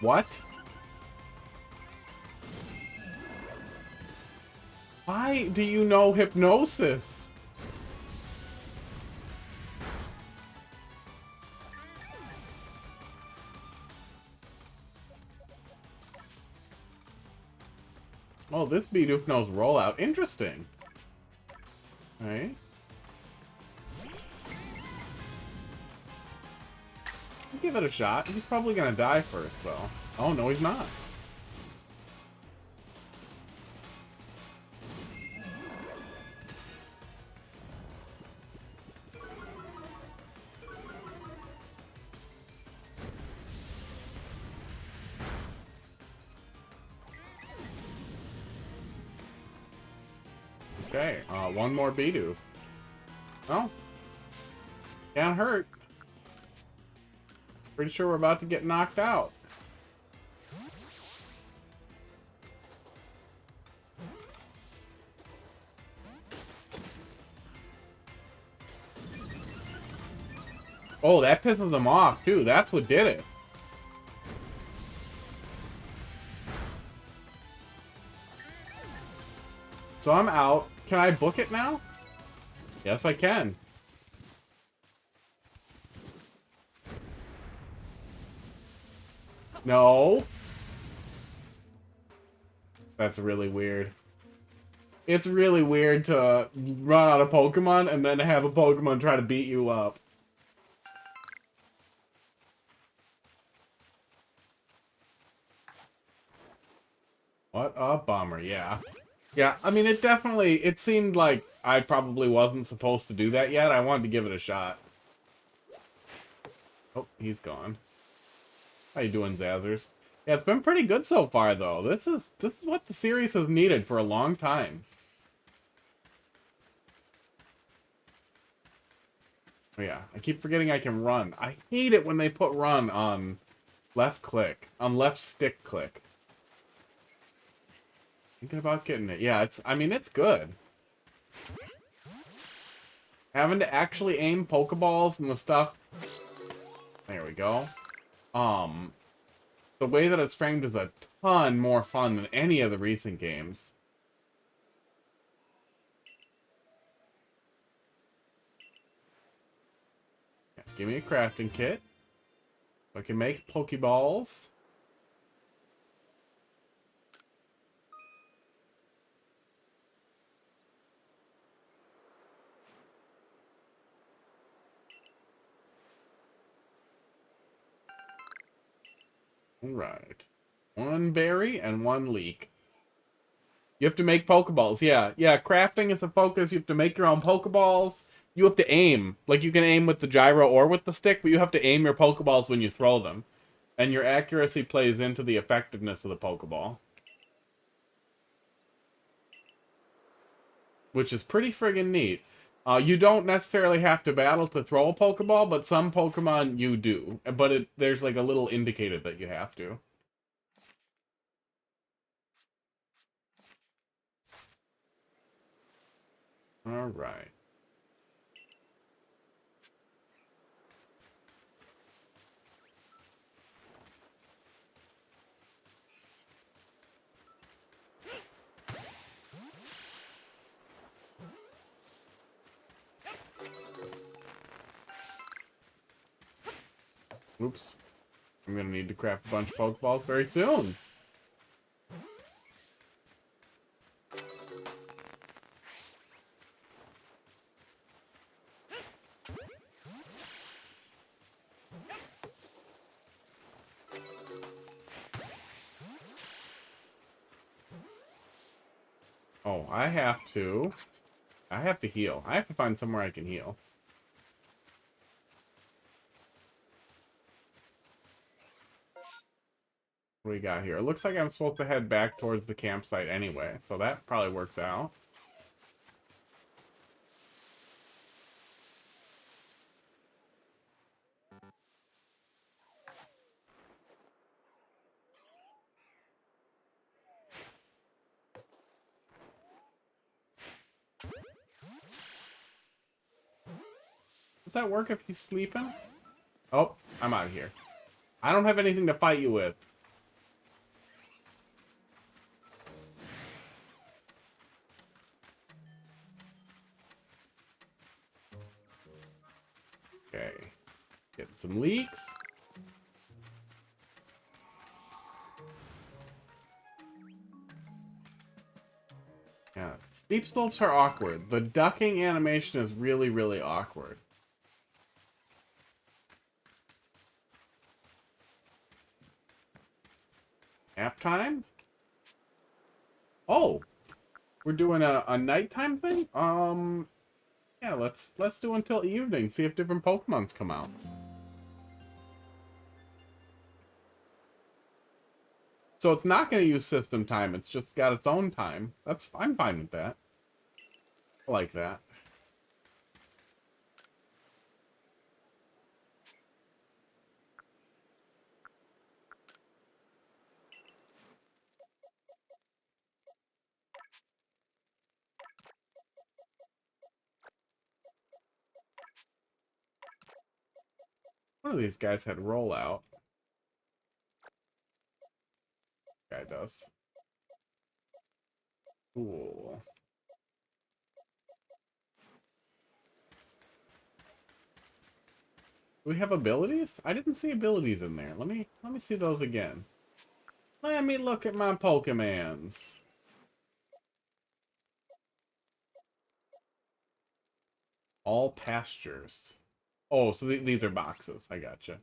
What? Why do you know hypnosis? Oh, this Bidoof knows rollout. Interesting. Alright. Give it a shot. He's probably gonna die first, though. Oh, no, he's not. Okay, one more Bidoof. Oh. Can't hurt. Pretty sure we're about to get knocked out. Oh, that pisses them off, too. That's what did it. So I'm out. Can I book it now? Yes, I can. No. That's really weird. It's really weird to run out of Pokemon and then have a Pokemon try to beat you up. What a bummer, yeah. Yeah, I mean, it seemed like I probably wasn't supposed to do that yet. I wanted to give it a shot. Oh, he's gone. How you doing, Zazzers? Yeah, it's been pretty good so far, though. This is what the series has needed for a long time. Oh, yeah, I keep forgetting I can run. I hate it when they put run on left click, on left stick click. Thinking about getting it. Yeah, I mean, it's good. Having to actually aim Pokeballs and the stuff. There we go. The way that it's framed is a ton more fun than any of the recent games. Give me a crafting kit. I can make Pokeballs. Alright. 1 berry and 1 leek. You have to make Pokeballs. Yeah, yeah, crafting is a focus. You have to make your own Pokeballs. You have to aim. Like, you can aim with the gyro or with the stick, but you have to aim your Pokeballs when you throw them. And your accuracy plays into the effectiveness of the Pokeball. Which is pretty friggin' neat. You don't necessarily have to battle to throw a Pokeball, but some Pokemon you do. But there's like a little indicator that you have to. Alright. Oops. I'm gonna need to craft a bunch of Pokeballs very soon. Oh, I have to heal. I have to find somewhere I can heal. What do we got here? It looks like I'm supposed to head back towards the campsite anyway, so that probably works out. Does that work if he's sleeping? Oh, I'm out of here. I don't have anything to fight you with. Okay. Get some leeks. Yeah, steep slopes are awkward. The ducking animation is really, really awkward. Nap time? Oh, we're doing a nighttime thing? Yeah, let's do until evening. See if different Pokemons come out. So it's not going to use system time. It's just got its own time. I'm fine with that. I like that. One of these guys had rollout. Guy does. Cool. Do we have abilities? I didn't see abilities in there. Let me see those again. Let me look at my Pokemons. All pastures. Oh, so these are boxes. I gotcha.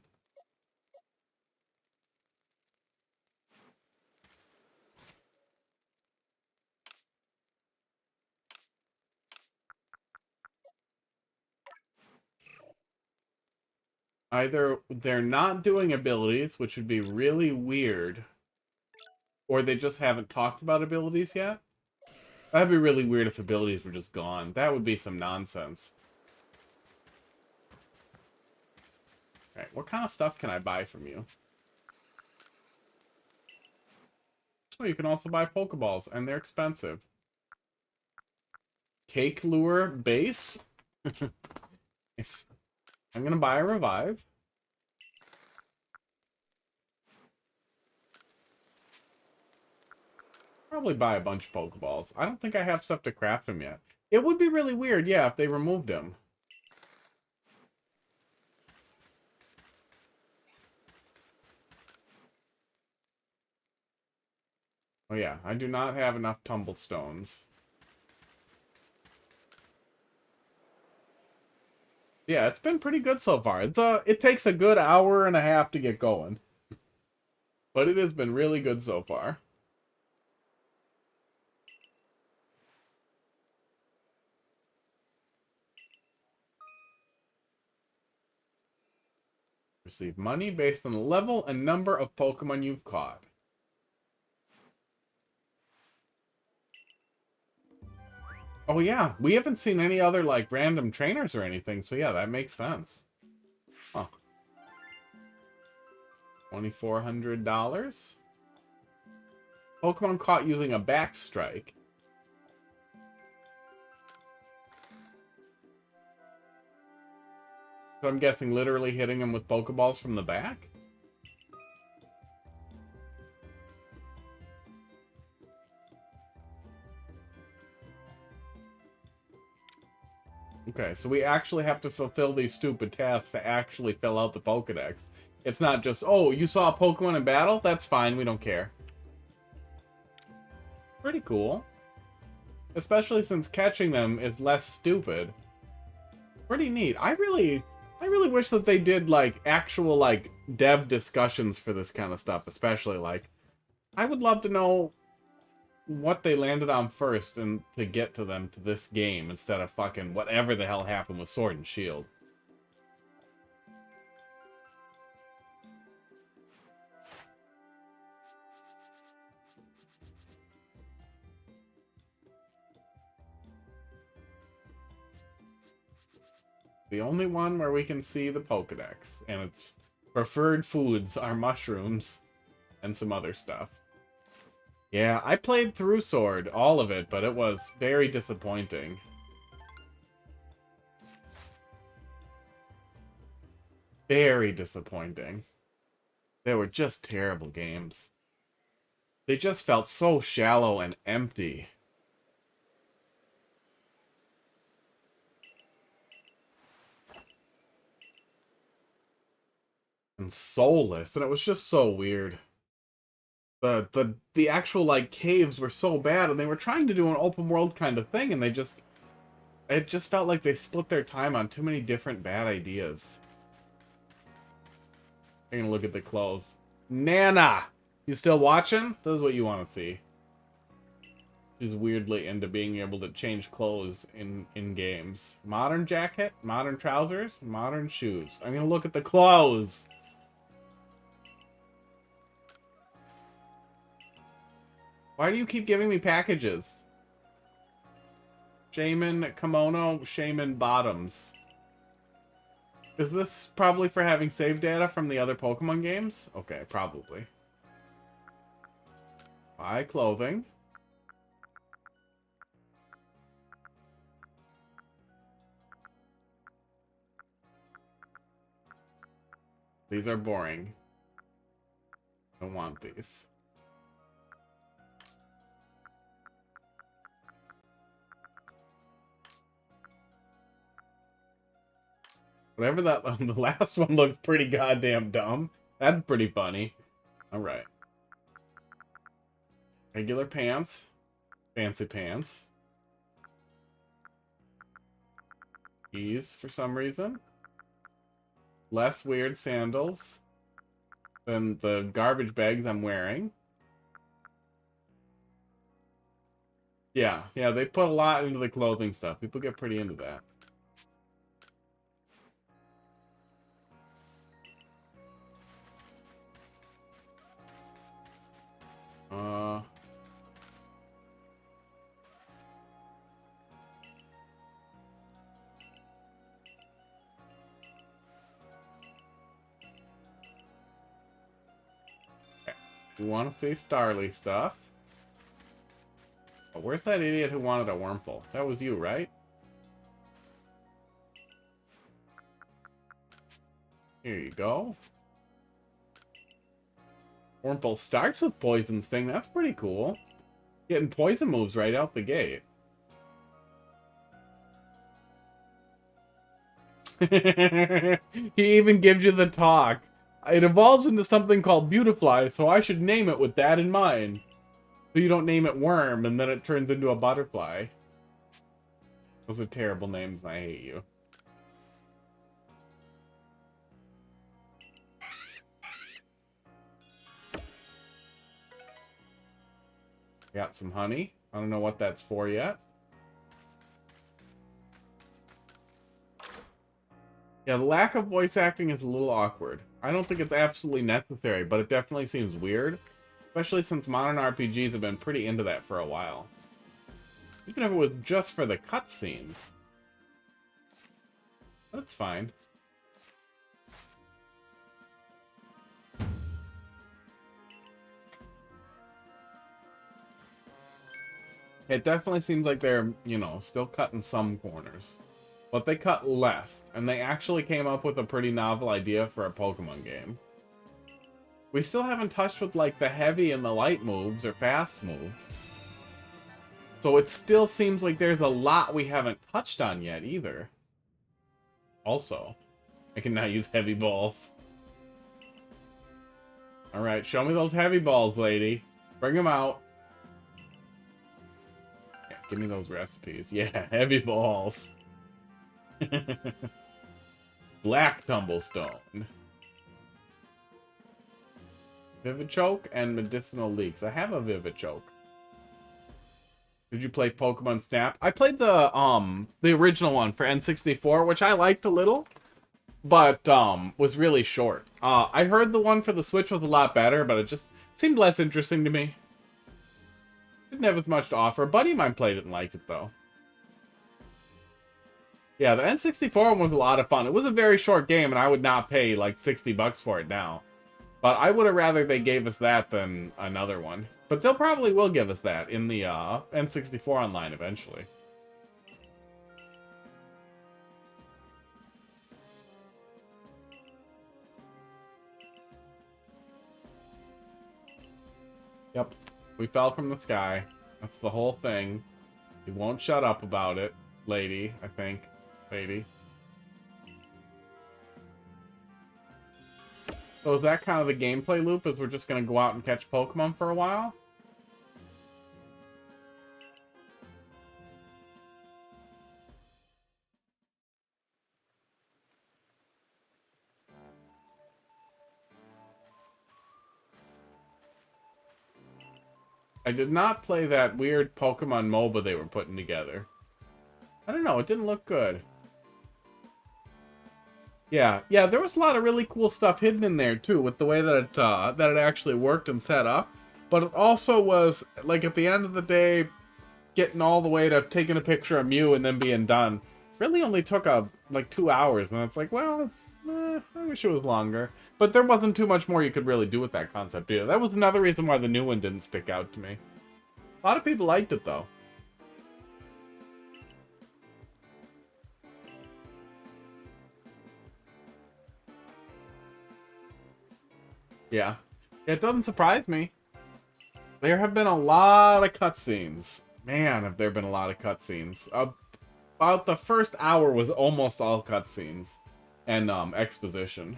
Either they're not doing abilities, which would be really weird, or they just haven't talked about abilities yet. That'd be really weird if abilities were just gone. That would be some nonsense. Alright, what kind of stuff can I buy from you? Oh, you can also buy Pokeballs, and they're expensive. Cake Lure Base? I'm gonna buy a Revive. Probably buy a bunch of Pokeballs. I don't think I have stuff to craft them yet. It would be really weird, yeah, if they removed them. Oh yeah, I do not have enough tumblestones. Yeah, it's been pretty good so far. It takes a good hour and a half to get going. But it has been really good so far. Receive money based on the level and number of Pokemon you've caught. Oh yeah, we haven't seen any other like random trainers or anything, so yeah, that makes sense. Huh. $2,400. Pokemon caught using a back strike. So I'm guessing literally hitting him with Pokeballs from the back? Okay, so we actually have to fulfill these stupid tasks to actually fill out the Pokedex. It's not just, oh, you saw a Pokemon in battle? That's fine, we don't care. Pretty cool. Especially since catching them is less stupid. Pretty neat. I really wish that they did, like, actual, like, dev discussions for this kind of stuff, especially, like, I would love to know what they landed on first and to get to them to this game instead of fucking whatever the hell happened with Sword and Shield. The only one where we can see the Pokedex, and its preferred foods are mushrooms and some other stuff. Yeah, I played through Sword, all of it, but it was very disappointing. Very disappointing. They were just terrible games. They just felt so shallow and empty. And soulless, and it was just so weird. The actual like caves were so bad, and they were trying to do an open world kind of thing, and it just felt like they split their time on too many different bad ideas. Taking a look at the clothes. Nana! You still watching? This is what you want to see. She's weirdly into being able to change clothes in games. Modern jacket, modern trousers, modern shoes. I'm gonna look at the clothes. Why do you keep giving me packages? Shaman kimono, Shaman bottoms. Is this probably for having save data from the other Pokemon games? Okay, probably. Buy clothing. These are boring. I don't want these. Whatever that, the last one looked pretty goddamn dumb. That's pretty funny. Alright. Regular pants. Fancy pants. These, for some reason. Less weird sandals than the garbage bags I'm wearing. Yeah, they put a lot into the clothing stuff. People get pretty into that. We want to see Starly stuff. Oh, where's that idiot who wanted a Wurmple? That was you, right? Here you go. Wurmple starts with Poison Sting. That's pretty cool. Getting poison moves right out the gate. He even gives you the talk. It evolves into something called Beautifly, so I should name it with that in mind. So you don't name it Worm, and then it turns into a butterfly. Those are terrible names, and I hate you. Got some honey. I don't know what that's for yet. Yeah, the lack of voice acting is a little awkward. I don't think it's absolutely necessary, but it definitely seems weird. Especially since modern RPGs have been pretty into that for a while. Even if it was just for the cutscenes. That's fine. It definitely seems like they're, you know, still cutting some corners. But they cut less, and they actually came up with a pretty novel idea for a Pokemon game. We still haven't touched with, like, the heavy and the light moves, or fast moves. So it still seems like there's a lot we haven't touched on yet, either. Also, I can now use heavy balls. Alright, show me those heavy balls, lady. Bring them out. Yeah, give me those recipes. Yeah, heavy balls. Black Tumblestone. Vivichoke and Medicinal Leaks. I have a Vivichoke. Did you play Pokemon Snap? I played the original one for N64, which I liked a little, but was really short. I heard the one for the Switch was a lot better, but it just seemed less interesting to me. Didn't have as much to offer. A buddy of mine played it and liked it though. Yeah, the N64 one was a lot of fun. It was a very short game, and I would not pay like 60 bucks for it now. But I would have rather they gave us that than another one. But they'll probably will give us that in the N64 online eventually. Yep. We fell from the sky. That's the whole thing. You won't shut up about it, lady, I think. Lady. So is that kind of the gameplay loop, is we're just going to go out and catch Pokemon for a while? I did not play that weird Pokemon MOBA they were putting together. I don't know, it didn't look good. Yeah, there was a lot of really cool stuff hidden in there too, with the way that it actually worked and set up. But it also was, like, at the end of the day, getting all the way to taking a picture of Mew and then being done really only took like 2 hours, and it's like, well, I wish it was longer. But there wasn't too much more you could really do with that concept either. That was another reason why the new one didn't stick out to me. A lot of people liked it though. Yeah. It doesn't surprise me. There have been a lot of cutscenes. Man, have there been a lot of cutscenes. About the first hour was almost all cutscenes and exposition.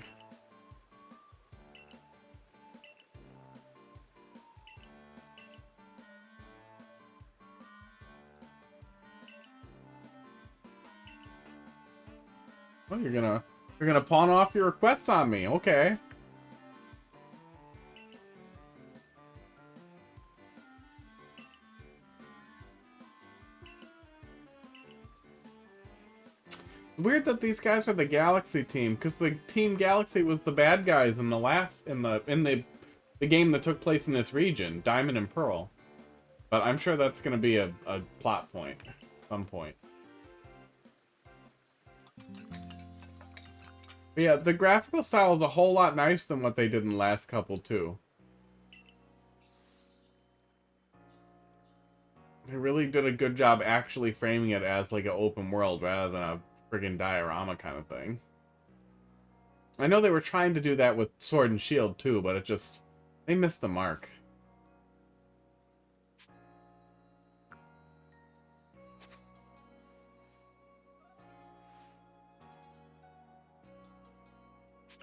Well, you're gonna pawn off your requests on me, okay? Weird that these guys are the Galaxy team, because the Team Galaxy was the bad guys in the game that took place in this region, Diamond and Pearl. But I'm sure that's gonna be a plot point at some point. But yeah, the graphical style is a whole lot nicer than what they did in the last couple too. They really did a good job actually framing it as like an open world rather than a friggin' diorama kind of thing. I know they were trying to do that with Sword and Shield too, but it just, they missed the mark.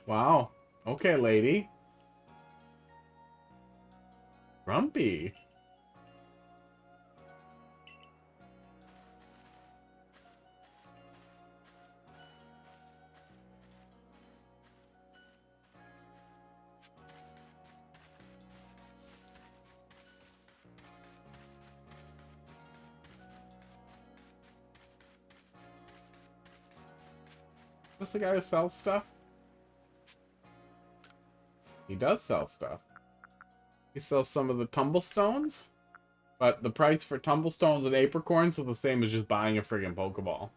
Wow. Okay, lady. Grumpy. this the guy who sells stuff? He does sell stuff. He sells some of the tumblestones, but the price for tumblestones and apricorns is the same as just buying a friggin' Pokeball.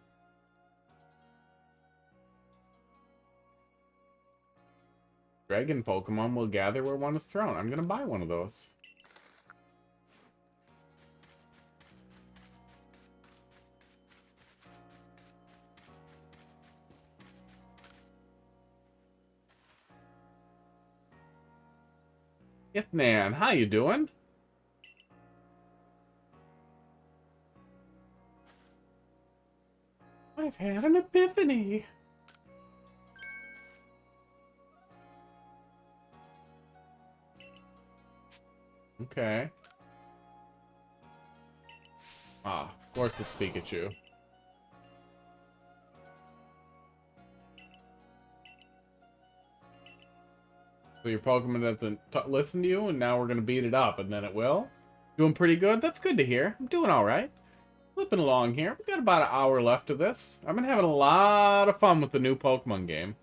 Dragon Pokemon will gather where one is thrown. I'm gonna buy one of those. Nan, how you doing? I've had an epiphany. Okay. Ah, of course it's Pikachu. So your Pokemon doesn't listen to you, and now we're going to beat it up, and then it will? Doing pretty good? That's good to hear. I'm doing alright. Flipping along here. We got about an hour left of this. I've been having a lot of fun with the new Pokemon game.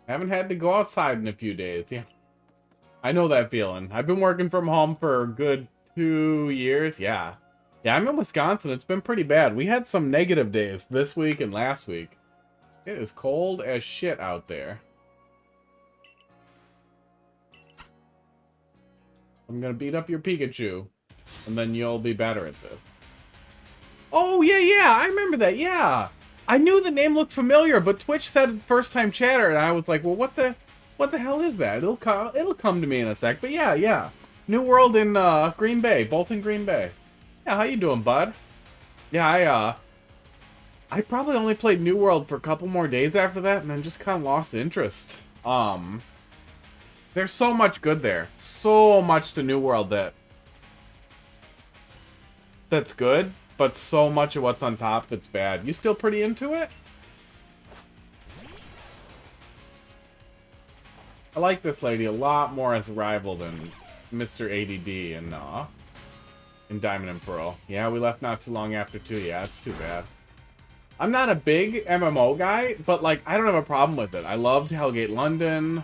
Haven't had to go outside in a few days. Yeah, I know that feeling. I've been working from home for a good 2 years. Yeah. Yeah, I'm in Wisconsin. It's been pretty bad. We had some negative days this week and last week. It is cold as shit out there. I'm gonna beat up your Pikachu, and then you'll be better at this. Oh, yeah, I remember that, yeah! I knew the name looked familiar, but Twitch said first time chatter, and I was like, well, what the hell is that? It'll come to me in a sec, but yeah. New World in Green Bay, both in Green Bay. Yeah, how you doing, bud? Yeah, I probably only played New World for a couple more days after that, and then just kind of lost interest. There's so much good there. So much to New World that's good, but so much of what's on top that's bad. You still pretty into it? I like this lady a lot more as a rival than Mr. ADD in Diamond and Pearl. Yeah, we left not too long after too. Yeah, it's too bad. I'm not a big MMO guy, but, like, I don't have a problem with it. I loved Hellgate London.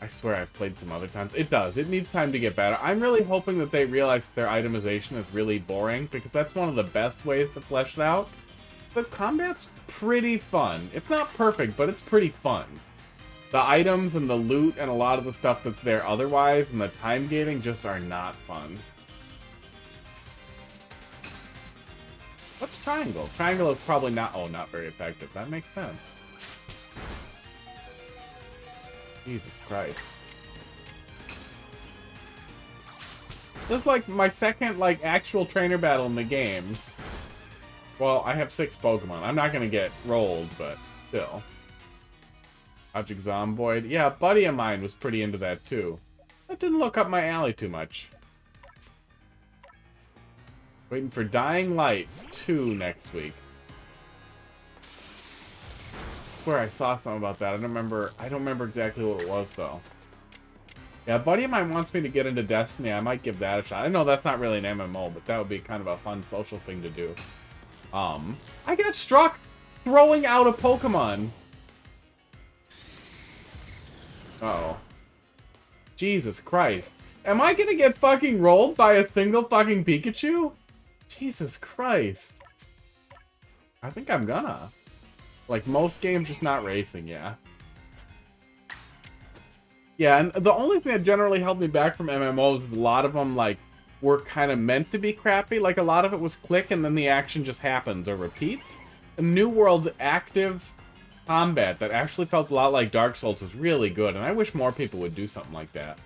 I swear I've played some other times. It does. It needs time to get better. I'm really hoping that they realize that their itemization is really boring, because that's one of the best ways to flesh it out. The combat's pretty fun. It's not perfect, but it's pretty fun. The items and the loot and a lot of the stuff that's there otherwise, and the time gating just are not fun. What's Triangle? Triangle is probably not very effective. That makes sense. Jesus Christ. This is like my second, like, actual trainer battle in the game. Well, I have 6 Pokemon. I'm not gonna get rolled, but still. Object Zomboid. Yeah, a buddy of mine was pretty into that too. That didn't look up my alley too much. Waiting for Dying Light 2 next week. I swear I saw something about that. I don't remember exactly what it was though. Yeah, a buddy of mine wants me to get into Destiny. I might give that a shot. I know that's not really an MMO, but that would be kind of a fun social thing to do. I got struck throwing out a Pokemon. Uh-oh. Jesus Christ. Am I gonna get fucking rolled by a single fucking Pikachu? Jesus Christ. I think I'm gonna. Like most games, just not racing, yeah. Yeah, and the only thing that generally held me back from MMOs is a lot of them, like, were kind of meant to be crappy. Like, a lot of it was click and then the action just happens or repeats. And New World's active combat that actually felt a lot like Dark Souls was really good, and I wish more people would do something like that.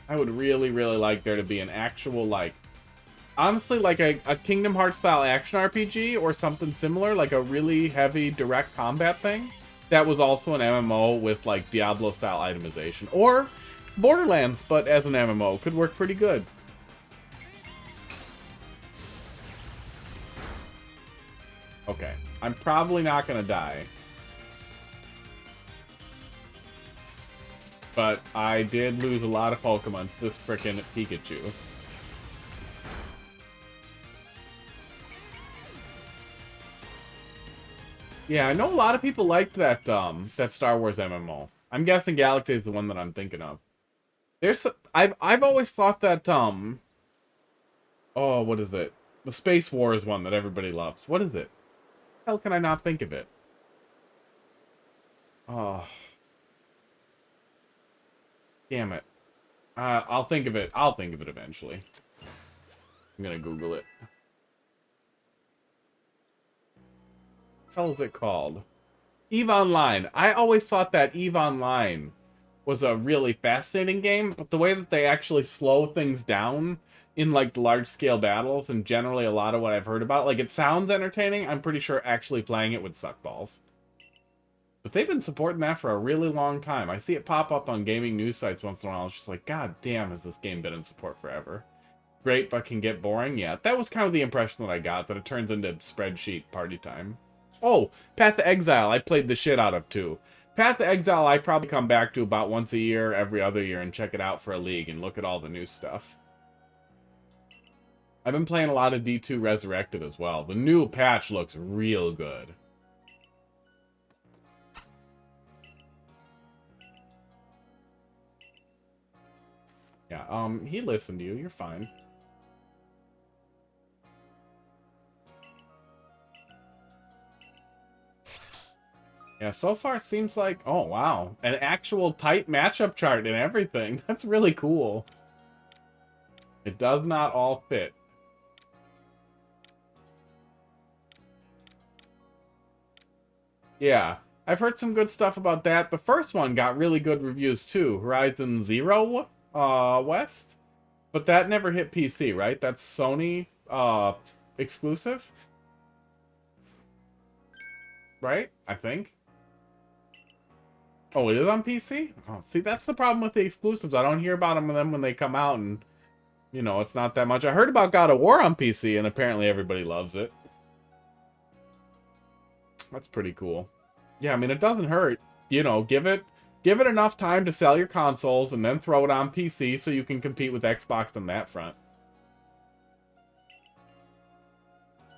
I would really, really like there to be an actual, like, honestly, like a Kingdom Hearts style action RPG or something similar, like a really heavy direct combat thing that was also an MMO with, like, Diablo style itemization. Or Borderlands, but as an MMO, could work pretty good. Okay, I'm probably not gonna die. But I did lose a lot of Pokemon to this frickin' Pikachu. Yeah, I know a lot of people liked that Star Wars MMO. I'm guessing Galaxy is the one that I'm thinking of. I've always thought that oh, what is it? The Space Wars one that everybody loves. What is it? How can I not think of it? Oh, damn it. I'll think of it. I'll think of it eventually. I'm gonna Google it. What the hell is it called? EVE Online. I always thought that EVE Online was a really fascinating game, but the way that they actually slow things down in like the large scale battles and generally a lot of what I've heard about, like it sounds entertaining. I'm pretty sure actually playing it would suck balls. But they've been supporting that for a really long time. I see it pop up on gaming news sites once in a while. It's just like, God damn, has this game been in support forever? Great, but can get boring? Yeah, that was kind of the impression that I got, that it turns into spreadsheet party time. Oh, Path of Exile, I played the shit out of too. Path of Exile, I probably come back to about once a year, every other year, and check it out for a league and look at all the new stuff. I've been playing a lot of D2 Resurrected as well. The new patch looks real good. Yeah, he listened to you. You're fine. Yeah, so far it seems like... Oh, wow. An actual tight matchup chart and everything. That's really cool. It does not all fit. Yeah, I've heard some good stuff about that. The first one got really good reviews too. Horizon Zero West. But that never hit PC, right? That's Sony exclusive? Right? I think. Oh, it is on PC? Oh, see, that's the problem with the exclusives. I don't hear about them when they come out, and, you know, it's not that much. I heard about God of War on PC, and apparently everybody loves it. That's pretty cool. Yeah, I mean, it doesn't hurt. You know, give it enough time to sell your consoles, and then throw it on PC so you can compete with Xbox on that front.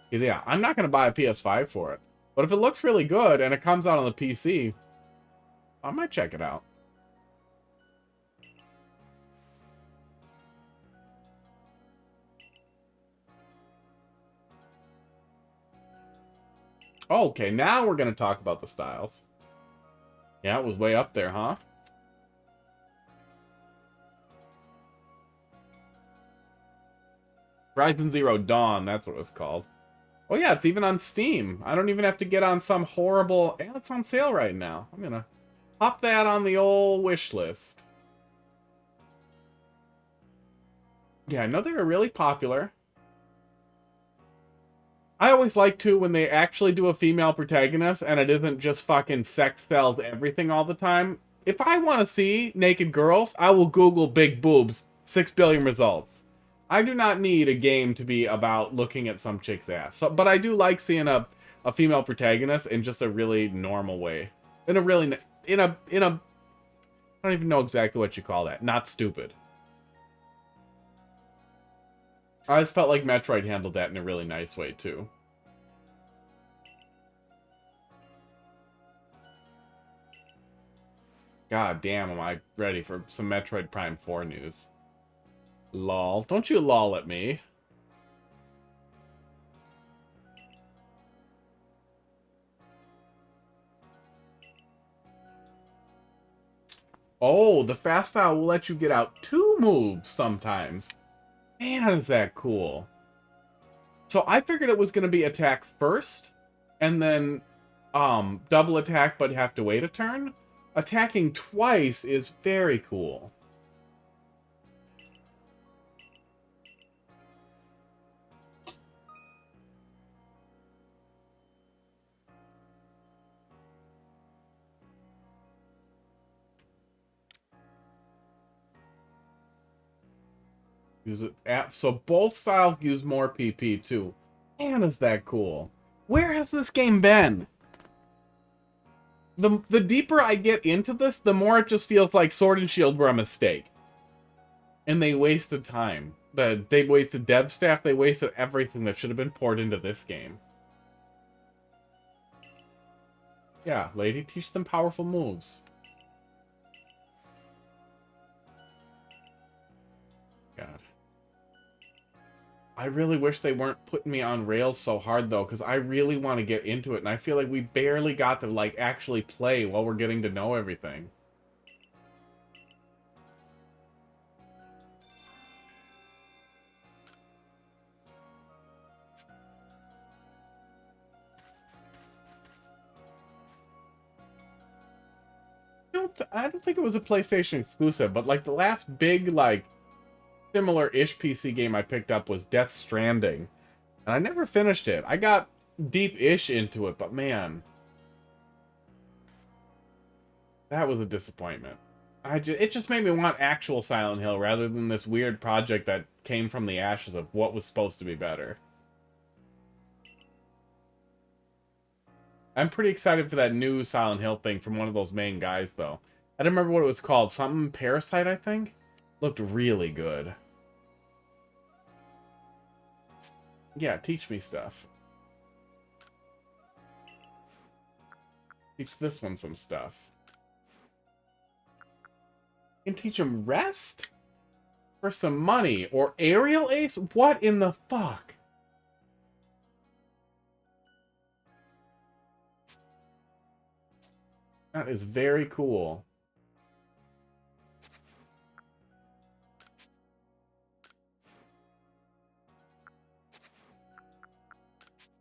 Yeah, I'm not going to buy a PS5 for it. But if it looks really good, and it comes out on the PC, I might check it out. Okay, now we're going to talk about the styles. Yeah, it was way up there, huh? Horizon Zero Dawn, that's what it was called. Oh yeah, it's even on Steam. I don't even have to get on some horrible... Yeah, it's on sale right now. I'm going to pop that on the old wish list. Yeah, I know they were really popular. I always like, too, when they actually do a female protagonist and it isn't just fucking sex sells everything all the time. If I want to see naked girls, I will Google big boobs. 6 billion results. I do not need a game to be about looking at some chick's ass. So, but I do like seeing a female protagonist in just a really normal way. In a really... I don't even know exactly what you call that. Not stupid. I always felt like Metroid handled that in a really nice way, too. God damn, am I ready for some Metroid Prime 4 news. Lol. Don't you lol at me. Oh, the fast style will let you get out 2 moves sometimes. Man, is that cool. So I figured it was going to be attack first, and then double attack, but have to wait a turn. Attacking twice is very cool. Use it so both styles use more PP too. Man, is that cool. Where has this game been? The deeper I get into this, the more it just feels like Sword and Shield were a mistake. And they wasted time. They wasted dev staff, they wasted everything that should have been poured into this game. Yeah, lady, teach them powerful moves. God. I really wish they weren't putting me on rails so hard, though, because I really want to get into it, and I feel like we barely got to, like, actually play while we're getting to know everything. I don't think it was a PlayStation exclusive, but, like, the last big, like, similar-ish PC game I picked up was Death Stranding. And I never finished it. I got deep-ish into it, but man, that was a disappointment. It just made me want actual Silent Hill rather than this weird project that came from the ashes of what was supposed to be better. I'm pretty excited for that new Silent Hill thing from one of those main guys, though. I don't remember what it was called. Something Parasite, I think? Looked really good. Yeah, teach me stuff. Teach this one some stuff. You can teach him rest? For some money? Or aerial ace? What in the fuck? That is very cool.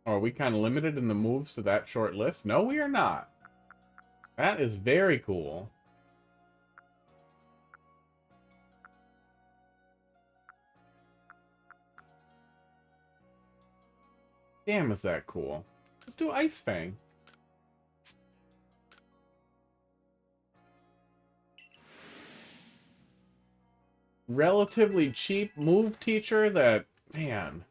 Are we kind of limited in the moves to that short list? No, we are not. That is very cool. Damn, is that cool. Let's do Ice Fang. Relatively cheap move teacher that, man.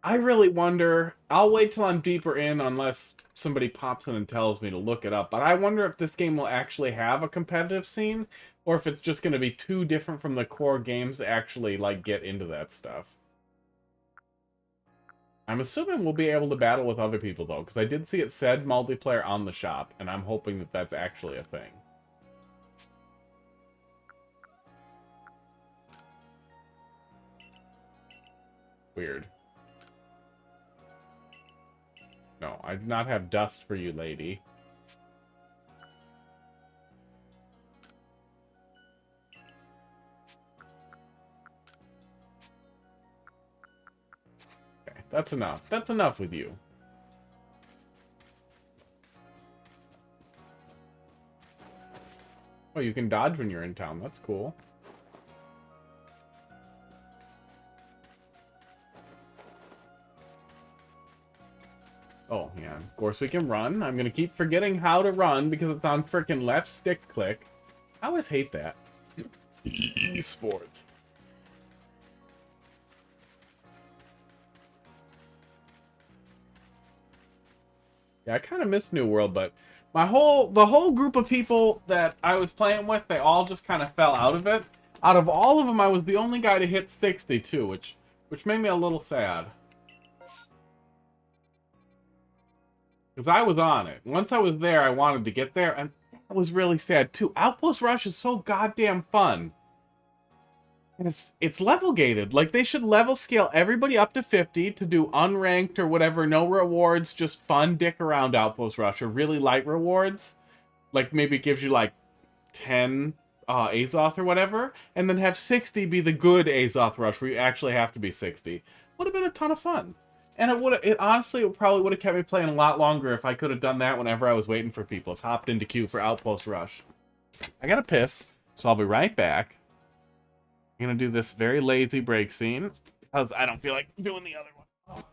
I really wonder, I'll wait till I'm deeper in unless somebody pops in and tells me to look it up, but I wonder if this game will actually have a competitive scene, or if it's just going to be too different from the core games to actually, like, get into that stuff. I'm assuming we'll be able to battle with other people, though, because I did see it said multiplayer on the shop, and I'm hoping that that's actually a thing. Weird. No, I do not have dust for you, lady. Okay, that's enough. That's enough with you. Oh, you can dodge when you're in town. That's cool. Oh, yeah. Of course we can run. I'm gonna keep forgetting how to run because it's on frickin' left stick click. I always hate that. Esports. Yeah, I kind of miss New World, but the whole group of people that I was playing with, they all just kind of fell out of it. Out of all of them, I was the only guy to hit 60 too, which made me a little sad. Because I was on it. Once I was there, I wanted to get there, and that was really sad too. Outpost Rush is so goddamn fun. And it's level gated. Like, they should level scale everybody up to 50 to do unranked or whatever, no rewards, just fun dick around Outpost Rush, or really light rewards. Like, maybe it gives you, like, 10 Azoth or whatever, and then have 60 be the good Azoth Rush, where you actually have to be 60. Would have been a ton of fun. And it honestly, it probably would have kept me playing a lot longer if I could have done that whenever I was waiting for people. It's hopped into queue for Outpost Rush. I gotta piss, so I'll be right back. I'm gonna do this very lazy break scene, because I don't feel like doing the other one. Oh.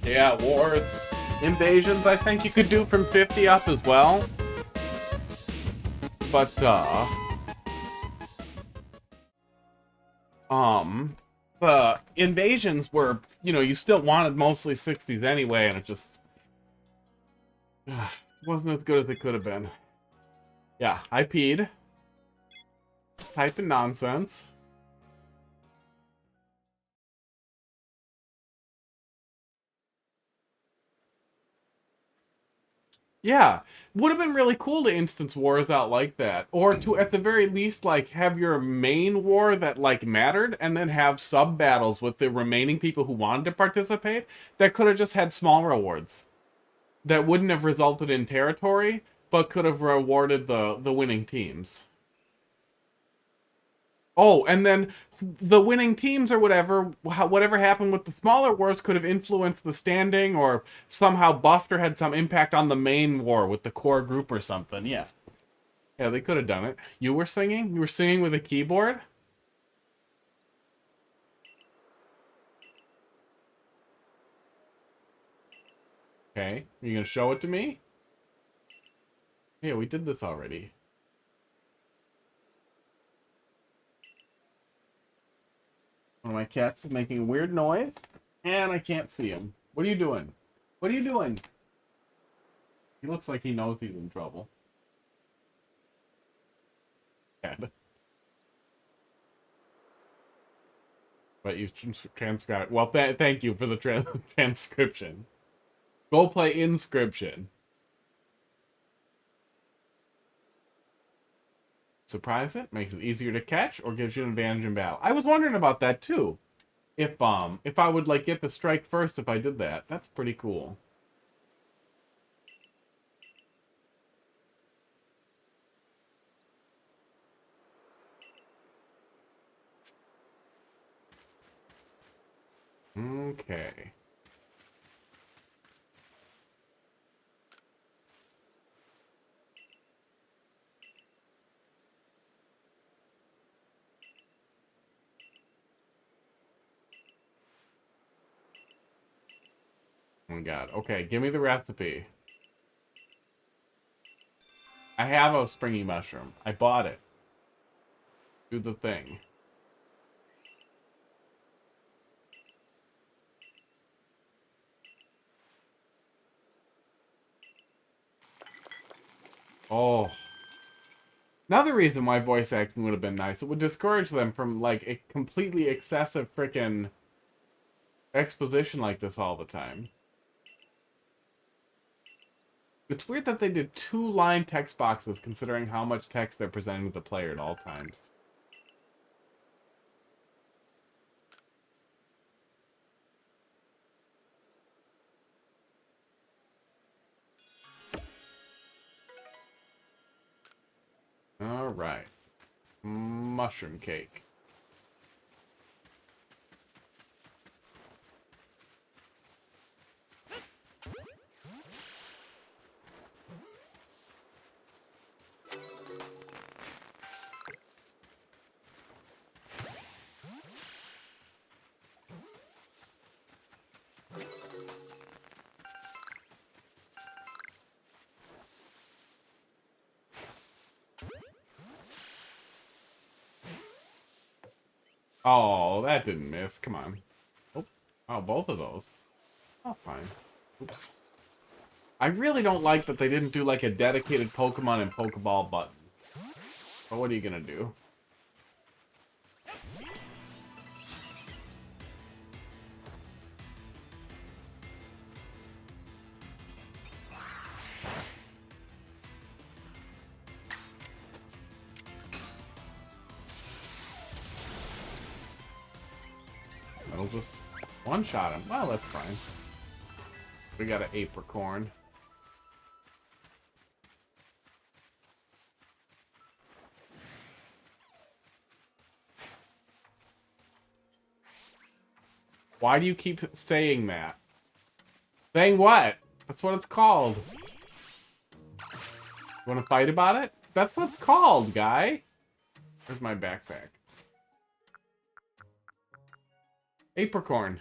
Yeah, wards. Invasions, I think you could do from 50 up as well. But, the invasions were, you know, you still wanted mostly 60s anyway, and it just wasn't as good as it could have been. Yeah, I peed. Just typing nonsense. Yeah, would have been really cool to instance wars out like that, or to at the very least like have your main war that like mattered, and then have sub battles with the remaining people who wanted to participate that could have just had small rewards that wouldn't have resulted in territory, but could have rewarded the winning teams. Oh, and then the winning teams or whatever, whatever happened with the smaller wars could have influenced the standing or somehow buffed or had some impact on the main war with the core group or something. Yeah. Yeah, they could have done it. You were singing? You were singing with a keyboard? Okay. Are you going to show it to me? Yeah, we did this already. One of my cats is making a weird noise, and I can't see him. What are you doing? What are you doing? He looks like he knows he's in trouble. Cat. But you transcribed. Well, thank you for the transcription. Go play Inscription. Surprise it, makes it easier to catch, or gives you an advantage in battle. I was wondering about that too. If I would like get the strike first if I did that. That's pretty cool. Okay. Oh my god. Okay, give me the recipe. I have a springy mushroom. I bought it. Do the thing. Oh. Another reason why voice acting would have been nice. It would discourage them from, like, a completely excessive frickin' exposition like this all the time. It's weird that they did 2-line text boxes considering how much text they're presenting to the player at all times. Alright. Mushroom cake. Oh, that didn't miss. Come on. Oh, both of those. Oh, fine. Oops. I really don't like that they didn't do like a dedicated Pokemon and Pokeball button. But what are you gonna do? That'll just one-shot him. Well, that's fine. We got an apricorn. Why do you keep saying that? Saying what? That's what it's called. You want to fight about it? That's what it's called, guy. Where's my backpack? Apricorn.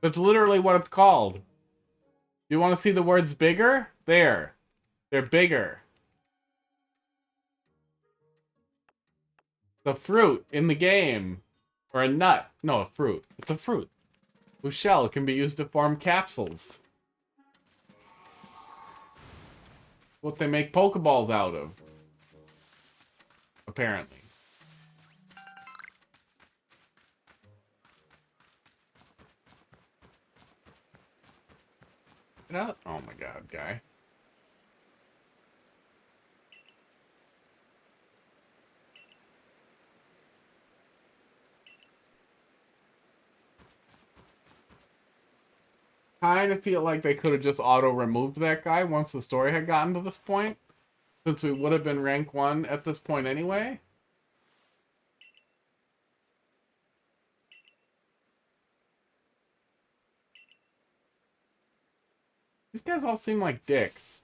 That's literally what it's called. You want to see the words bigger? There. They're bigger. It's a fruit in the game. Or a nut. No, a fruit. It's a fruit. Whose shell can be used to form capsules. What they make Pokeballs out of. Apparently. Get out. Oh my god, guy. Kind of feel like they could have just auto-removed that guy once the story had gotten to this point. Since we would have been rank 1 at this point anyway. These guys all seem like dicks.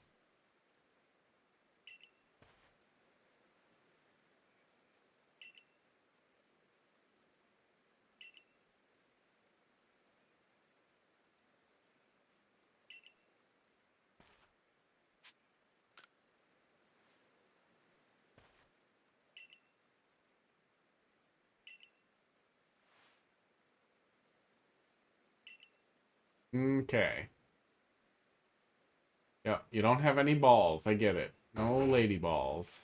Okay. Yeah, you don't have any balls. I get it. No lady balls.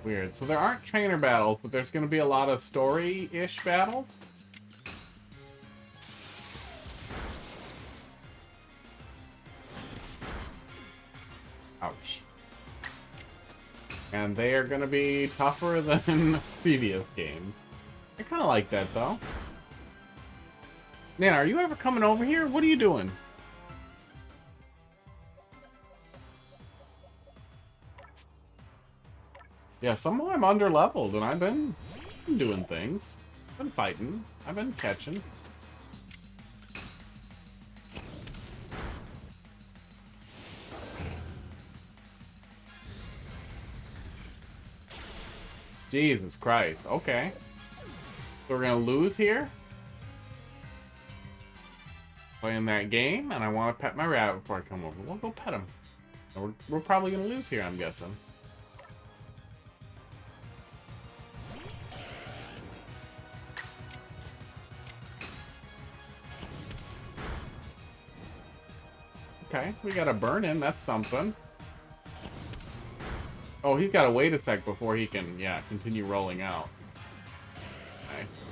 Weird. So there aren't trainer battles, but there's going to be a lot of story-ish battles. Ouch. And they are going to be tougher than previous games. I kind of like that, though. Nana, are you ever coming over here? What are you doing? Yeah, somehow I'm under-leveled, and I've been doing things. I've been fighting. I've been catching. Jesus Christ. Okay. So we're gonna lose here? Playing that game, and I want to pet my rabbit before I come over. We'll go pet him. We're probably gonna lose here, I'm guessing. Okay, we got a burn in. That's something. Oh, he's got to wait a sec before he can, yeah, continue rolling out. Nice.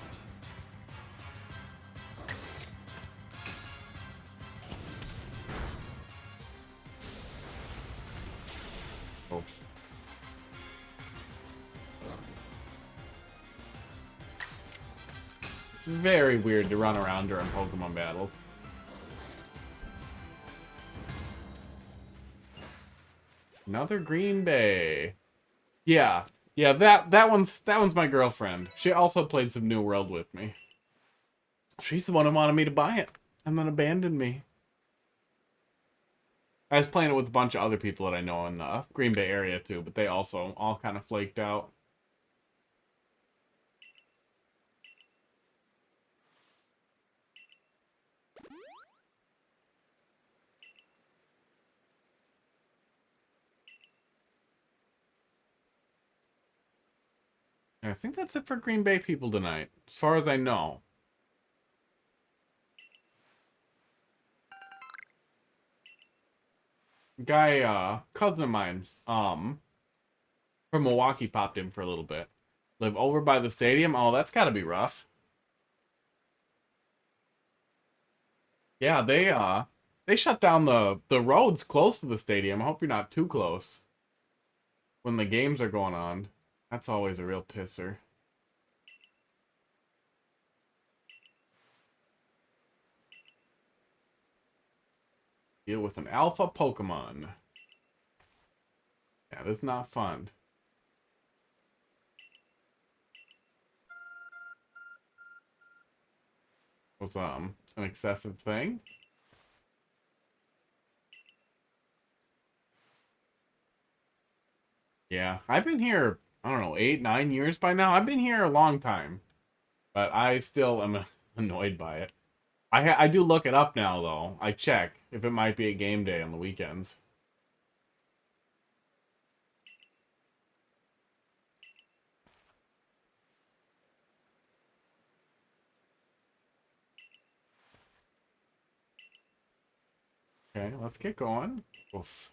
Oops. It's very weird to run around during Pokemon battles. Another Green Bay. Yeah. Yeah, that one's my girlfriend. She also played some New World with me. She's the one who wanted me to buy it and then abandoned me. I was playing it with a bunch of other people that I know in the Green Bay area too, but they also all kind of flaked out. I think that's it for Green Bay people tonight, as far as I know. Guy, cousin of mine, from Milwaukee popped in for a little bit. Live over by the stadium? Oh, that's gotta be rough. Yeah, they shut down the roads close to the stadium. I hope you're not too close when the games are going on. That's always a real pisser. Deal with an alpha Pokemon. Yeah, this is not fun. Was an excessive thing? Yeah, I've been here, I don't know, 8, 9 years by now. I've been here a long time, but I still am annoyed by it. I do look it up now, though. I check if it might be a game day on the weekends. Okay, let's get going. Oof.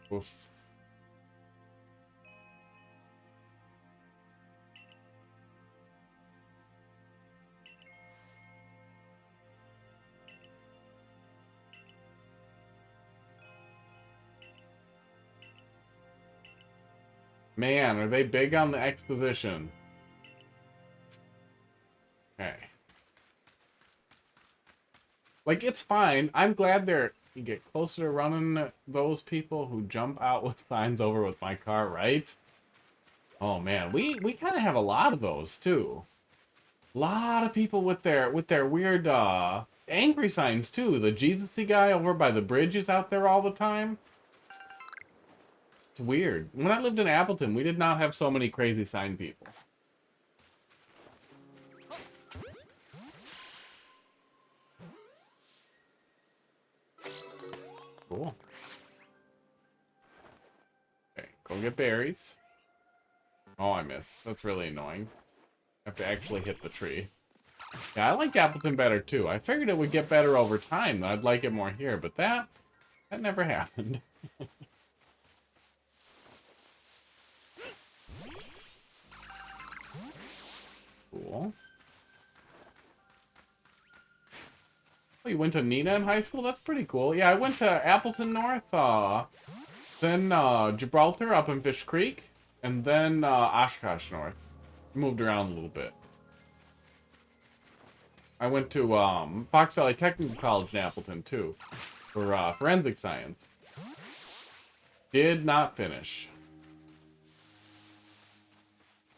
Oof. Man, are they big on the exposition? Okay. Like, it's fine. I'm glad you get closer to running those people who jump out with signs over with my car, right? Oh man, we kind of have a lot of those too. A lot of people with their weird angry signs too. The Jesus-y guy over by the bridge is out there all the time. It's weird. When I lived in Appleton, we did not have so many crazy sign people. Cool. Okay, go get berries. Oh, I missed. That's really annoying. I have to actually hit the tree. Yeah, I like Appleton better too. I figured it would get better over time. I'd like it more here, but that never happened. Cool. Oh, you went to Nina in high school? That's pretty cool. Yeah, I went to Appleton North, then Gibraltar up in Fish Creek, and then Oshkosh North. Moved around a little bit. I went to Fox Valley Technical College in Appleton too, for forensic science. Did not finish.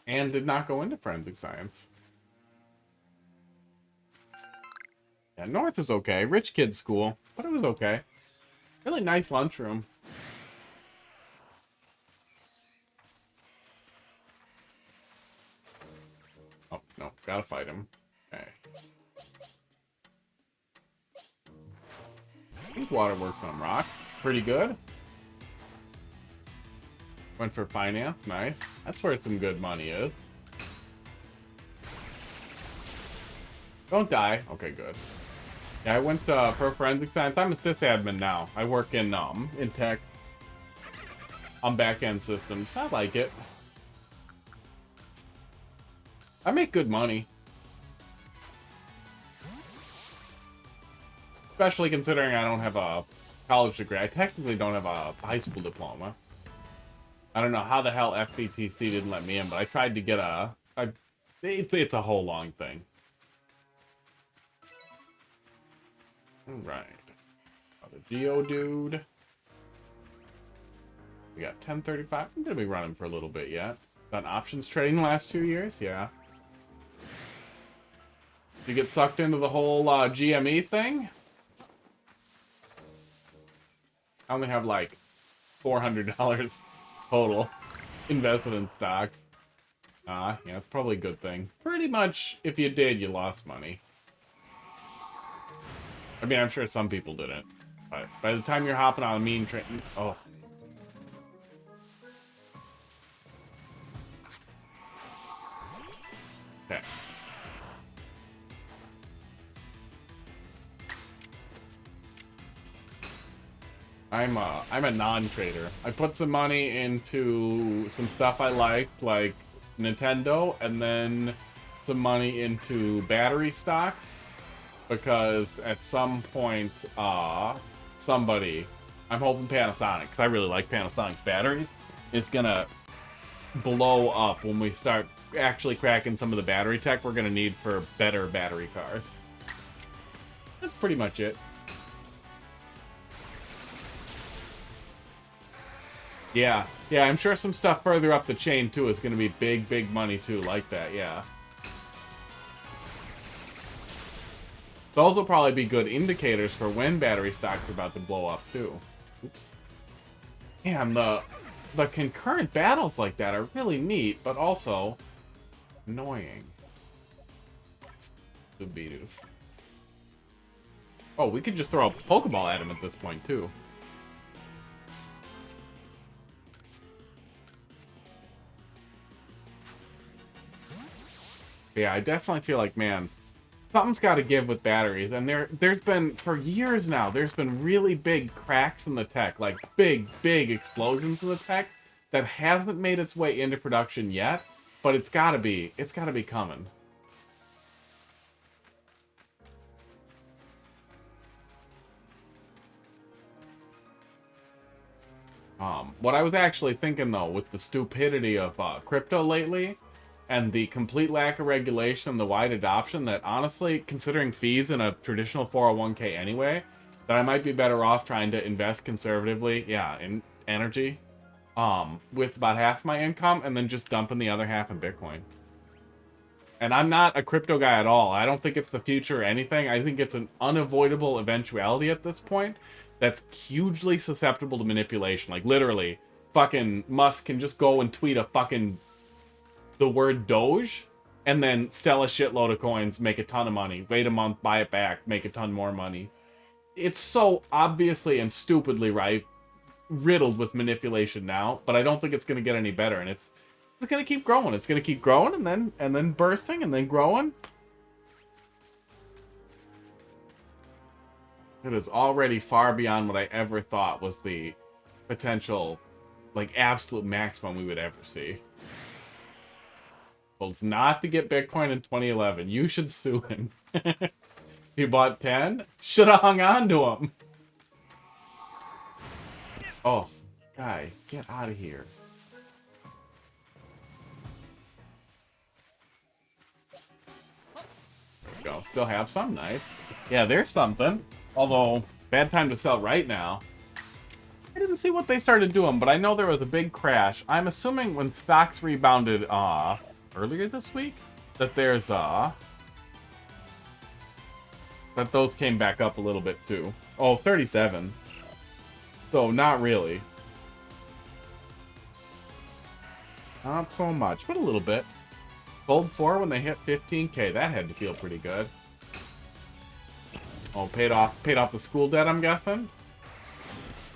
And did not go into forensic science. Yeah, North is okay. Rich kid school, but it was okay. Really nice lunchroom. Oh, no. Gotta fight him. Okay. These waterworks on rock. Pretty good. Went for finance. Nice. That's where some good money is. Don't die. Okay, good. Yeah, I went for forensic science. I'm a sysadmin now. I work in tech. On back-end systems. I like it. I make good money. Especially considering I don't have a college degree. I technically don't have a high school diploma. I don't know how the hell FBTC didn't let me in, but I tried to get it's a whole long thing. Alright. The Geodude. We got 1035. I'm gonna be running for a little bit yet. Done options trading the last 2 years? Yeah. You get sucked into the whole GME thing? I only have like $400 total invested in stocks. Yeah, it's probably a good thing. Pretty much, if you did, you lost money. I mean, I'm sure some people didn't. But by the time you're hopping on a mean train... Oh. Okay. I'm a non-trader. I put some money into some stuff I like Nintendo, and then some money into battery stocks, because at some point, somebody, I'm hoping Panasonic, because I really like Panasonic's batteries, is gonna blow up when we start actually cracking some of the battery tech we're going to need for better battery cars. That's pretty much it. Yeah, I'm sure some stuff further up the chain, too, is going to be big money, too, like that, yeah. Those will probably be good indicators for when battery stocks are about to blow up, too. Oops. Damn, the concurrent battles like that are really neat, but also annoying. Doobie-doof. Oh, we could just throw a Pokeball at him at this point, too. Yeah, I definitely feel like, man, something's got to give with batteries. And there's been, for years now, there's been really big cracks in the tech. Like, big explosions in the tech that hasn't made its way into production yet. But it's got to be. It's got to be coming. What I was actually thinking, though, with the stupidity of crypto lately, and the complete lack of regulation and the wide adoption, that honestly, considering fees in a traditional 401k anyway, that I might be better off trying to invest conservatively, yeah, in energy, with about half my income, and then just dumping the other half in Bitcoin. And I'm not a crypto guy at all. I don't think it's the future or anything. I think it's an unavoidable eventuality at this point that's hugely susceptible to manipulation. Like, literally, fucking Musk can just go and tweet the word Doge, and then sell a shitload of coins, make a ton of money, wait a month, buy it back, make a ton more money. It's so obviously and stupidly riddled with manipulation now, but I don't think it's going to get any better, and it's going to keep growing. It's going to keep growing, and then bursting, and then growing. It is already far beyond what I ever thought was the potential, like, absolute maximum we would ever see. Well, it's not to get Bitcoin in 2011. You should sue him. He bought 10? Should have hung on to him. Oh, guy, get out of here. There we go. Still have some nice. Yeah, there's something. Although, bad time to sell right now. I didn't see what they started doing, but I know there was a big crash. I'm assuming when stocks rebounded, earlier this week, that there's that those came back up a little bit too. Oh, 37. So not really. Not so much, but a little bit. Gold 4 when they hit 15k, that had to feel pretty good. Oh, paid off the school debt, I'm guessing.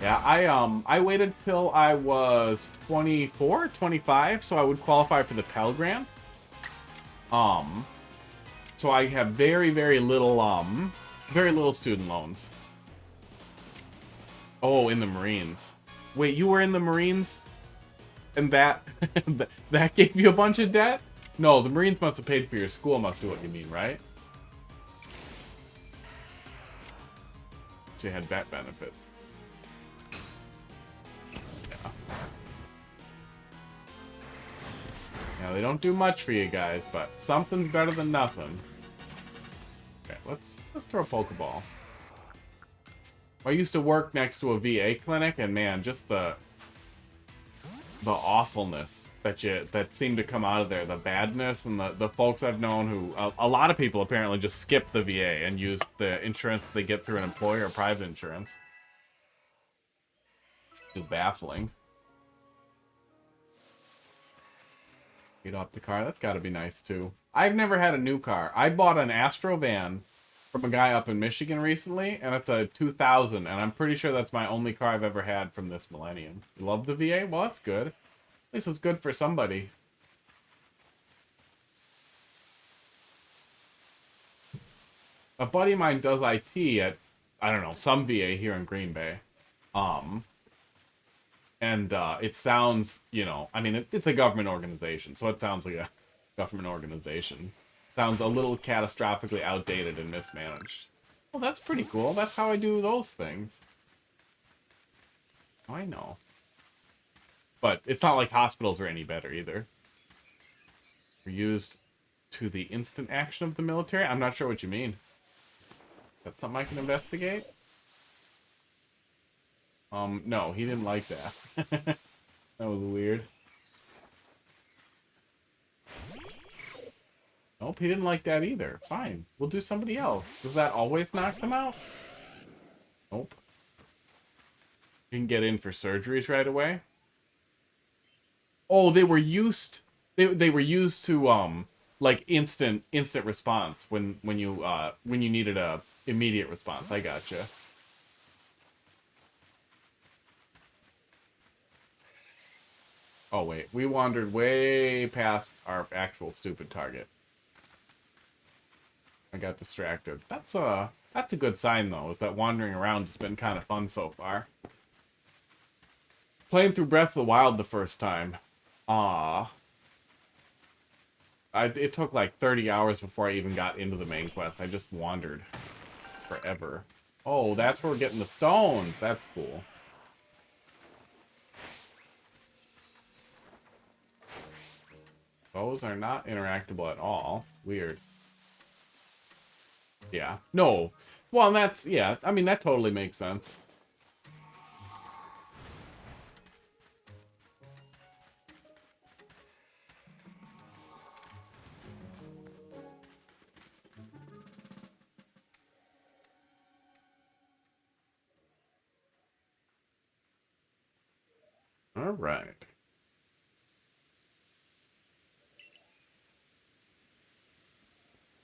Yeah, I waited till I was 24, 25, so I would qualify for the Pell Grant. So I have very little student loans. Oh, in the Marines. Wait, you were in the Marines? And that that gave you a bunch of debt? No, the Marines must have paid for your school, must be what you mean, right? So you had vet benefits. Yeah, they don't do much for you guys, but something's better than nothing. Okay, let's throw a Pokeball. I used to work next to a VA clinic, and man, just the awfulness that seemed to come out of there, the badness, and the folks I've known who, a lot of people apparently just skip the VA and use the insurance that they get through an employer or private insurance. Which is baffling. Get off the car. That's got to be nice, too. I've never had a new car. I bought an Astro van from a guy up in Michigan recently, and it's a 2000, and I'm pretty sure that's my only car I've ever had from this millennium. You love the VA? Well, that's good. At least it's good for somebody. A buddy of mine does IT at, I don't know, some VA here in Green Bay. And it sounds, you know, I mean, it's a government organization, so it sounds like a government organization. Sounds a little catastrophically outdated and mismanaged. Well, that's pretty cool. That's how I do those things. I know. But it's not like hospitals are any better either. Were used to the instant action of the military? I'm not sure what you mean. That's something I can investigate? No, he didn't like that. That was weird. Nope, he didn't like that either. Fine, we'll do somebody else. Does that always knock them out? Nope. You can get in for surgeries right away. Oh, they were used. They were used to like instant response when you needed a immediate response. I gotcha. Oh wait, we wandered way past our actual stupid target. I got distracted. That's a good sign though, is that wandering around has been kind of fun so far. Playing through Breath of the Wild the first time. It took like 30 hours before I even got into the main quest. I just wandered forever. Oh, that's where we're getting the stones. That's cool. Those are not interactable at all. Weird. Yeah. No. Well, that's, yeah, I mean, that totally makes sense. All right.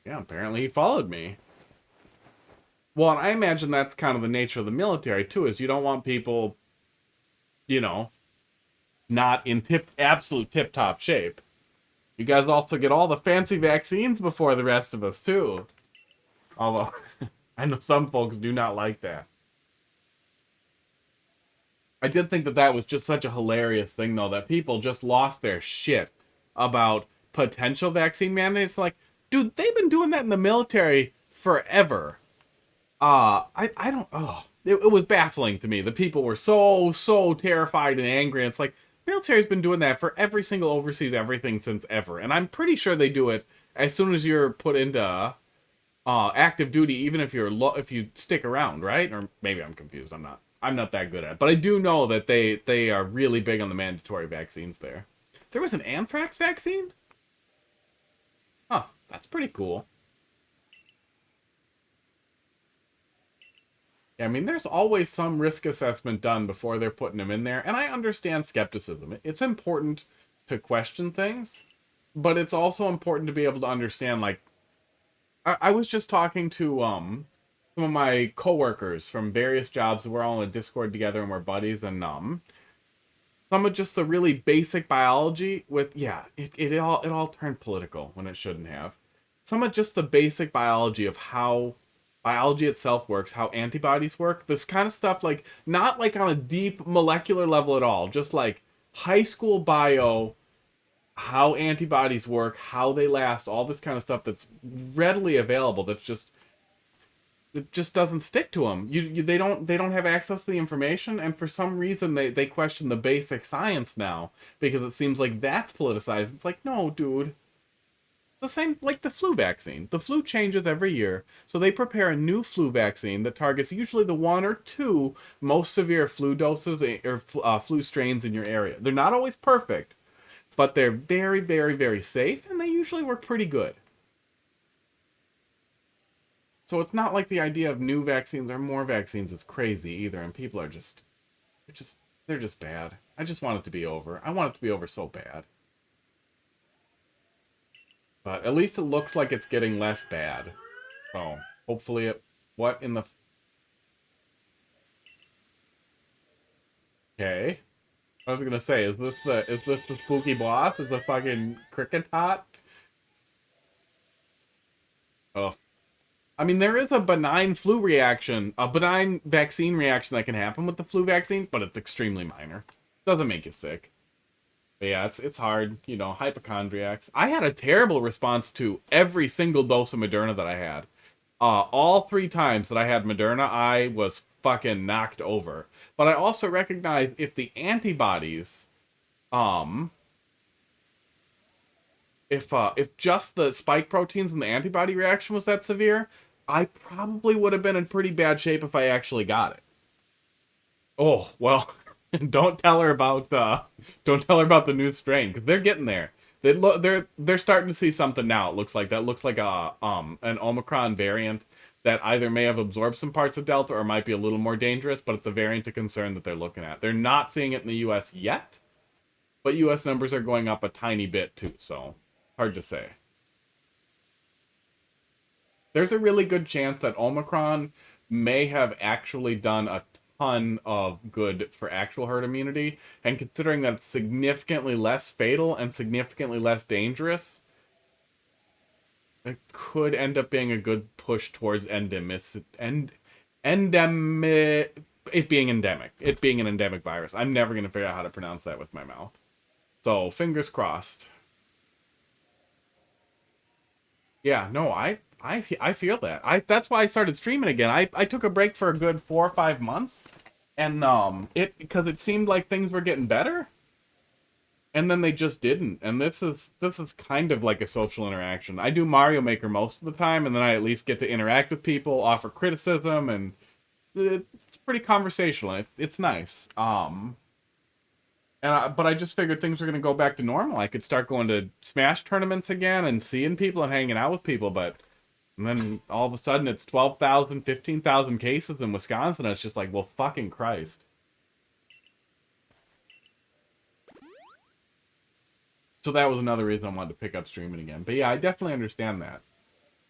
Yeah, apparently he followed me. Well, and I imagine that's kind of the nature of the military, too, is you don't want people, you know, not in absolute tip-top shape. You guys also get all the fancy vaccines before the rest of us, too. Although, I know some folks do not like that. I did think that that was just such a hilarious thing, though, that people just lost their shit about potential vaccine mandates. Like, dude, they've been doing that in the military forever. I don't, oh, it was baffling to me. The people were so terrified and angry. And it's like, military's been doing that for every single overseas everything since ever. And I'm pretty sure they do it as soon as you're put into active duty, even if if you stick around, right? Or maybe I'm confused. I'm not that good at it. But I do know that they are really big on the mandatory vaccines there. There was an anthrax vaccine? Huh, that's pretty cool. Yeah, I mean, there's always some risk assessment done before they're putting them in there, and I understand skepticism. It's important to question things, but it's also important to be able to understand, like, I was just talking to some of my coworkers from various jobs. We're all in a Discord together and we're buddies, and some of just the really basic biology with, yeah, it all turned political when it shouldn't have. Some of just the basic biology of how biology itself works, how antibodies work, this kind of stuff, like not like on a deep molecular level at all, just like high school bio, how antibodies work, how they last, all this kind of stuff that's readily available. That's just, it just doesn't stick to them. They don't have access to the information, and for some reason they question the basic science now because it seems like that's politicized. It's like, no, dude. The same like the flu vaccine. The flu changes every year, so they prepare a new flu vaccine that targets usually the one or two most severe flu doses or flu strains in your area. They're not always perfect, but they're very, very, very safe, and they usually work pretty good. So it's not like the idea of new vaccines or more vaccines is crazy either, and people are they're just they're just bad. I just want it to be over. I want it to be over so bad. But at least it looks like it's getting less bad. So hopefully it. What in the? Okay. I was gonna say, is this the spooky boss? Is the fucking cricket hot? Oh, I mean, there is a benign flu reaction, a benign vaccine reaction that can happen with the flu vaccine, but it's extremely minor. Doesn't make you sick. But yeah, it's hard, hypochondriacs. I had a terrible response to every single dose of Moderna that I had. All 3 times that I had Moderna, I was fucking knocked over. But I also recognize if the antibodies, um, if just the spike proteins and the antibody reaction was that severe, I probably would have been in pretty bad shape if I actually got it. Oh, well, don't tell her about the new strain because they're getting there. They're starting to see something now. It looks like that looks like a an Omicron variant that either may have absorbed some parts of Delta or might be a little more dangerous, but it's a variant of concern that they're looking at. They're not seeing it in the US yet, but US numbers are going up a tiny bit too, so hard to say. There's a really good chance that Omicron may have actually done a ton of good for actual herd immunity, and considering that it's significantly less fatal and significantly less dangerous, it could end up being a good push towards endemic, it being endemic, it being an endemic virus. I'm never going to figure out how to pronounce that with my mouth. So, fingers crossed. Yeah, no, I feel that. That's why I started streaming again. I took a break for a good 4 or 5 months, and it because it seemed like things were getting better, and then they just didn't. And this is kind of like a social interaction. I do Mario Maker most of the time, and then I at least get to interact with people, offer criticism, and it's pretty conversational. It's nice. But I just figured things were gonna go back to normal. I could start going to Smash tournaments again and seeing people and hanging out with people, but. And then all of a sudden it's 12,000, 15,000 cases in Wisconsin. And it's just like, well, fucking Christ. So that was another reason I wanted to pick up streaming again. But yeah, I definitely understand that.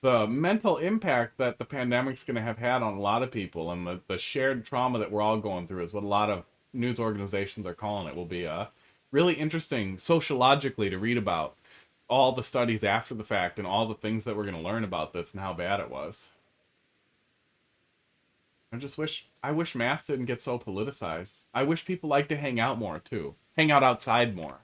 The mental impact that the pandemic's going to have had on a lot of people and the shared trauma that we're all going through is what a lot of news organizations are calling it will be really interesting sociologically to read about all the studies after the fact and all the things that we're going to learn about this and how bad it was. I wish masks didn't get so politicized. I wish people like to hang out more too. Hang out outside more.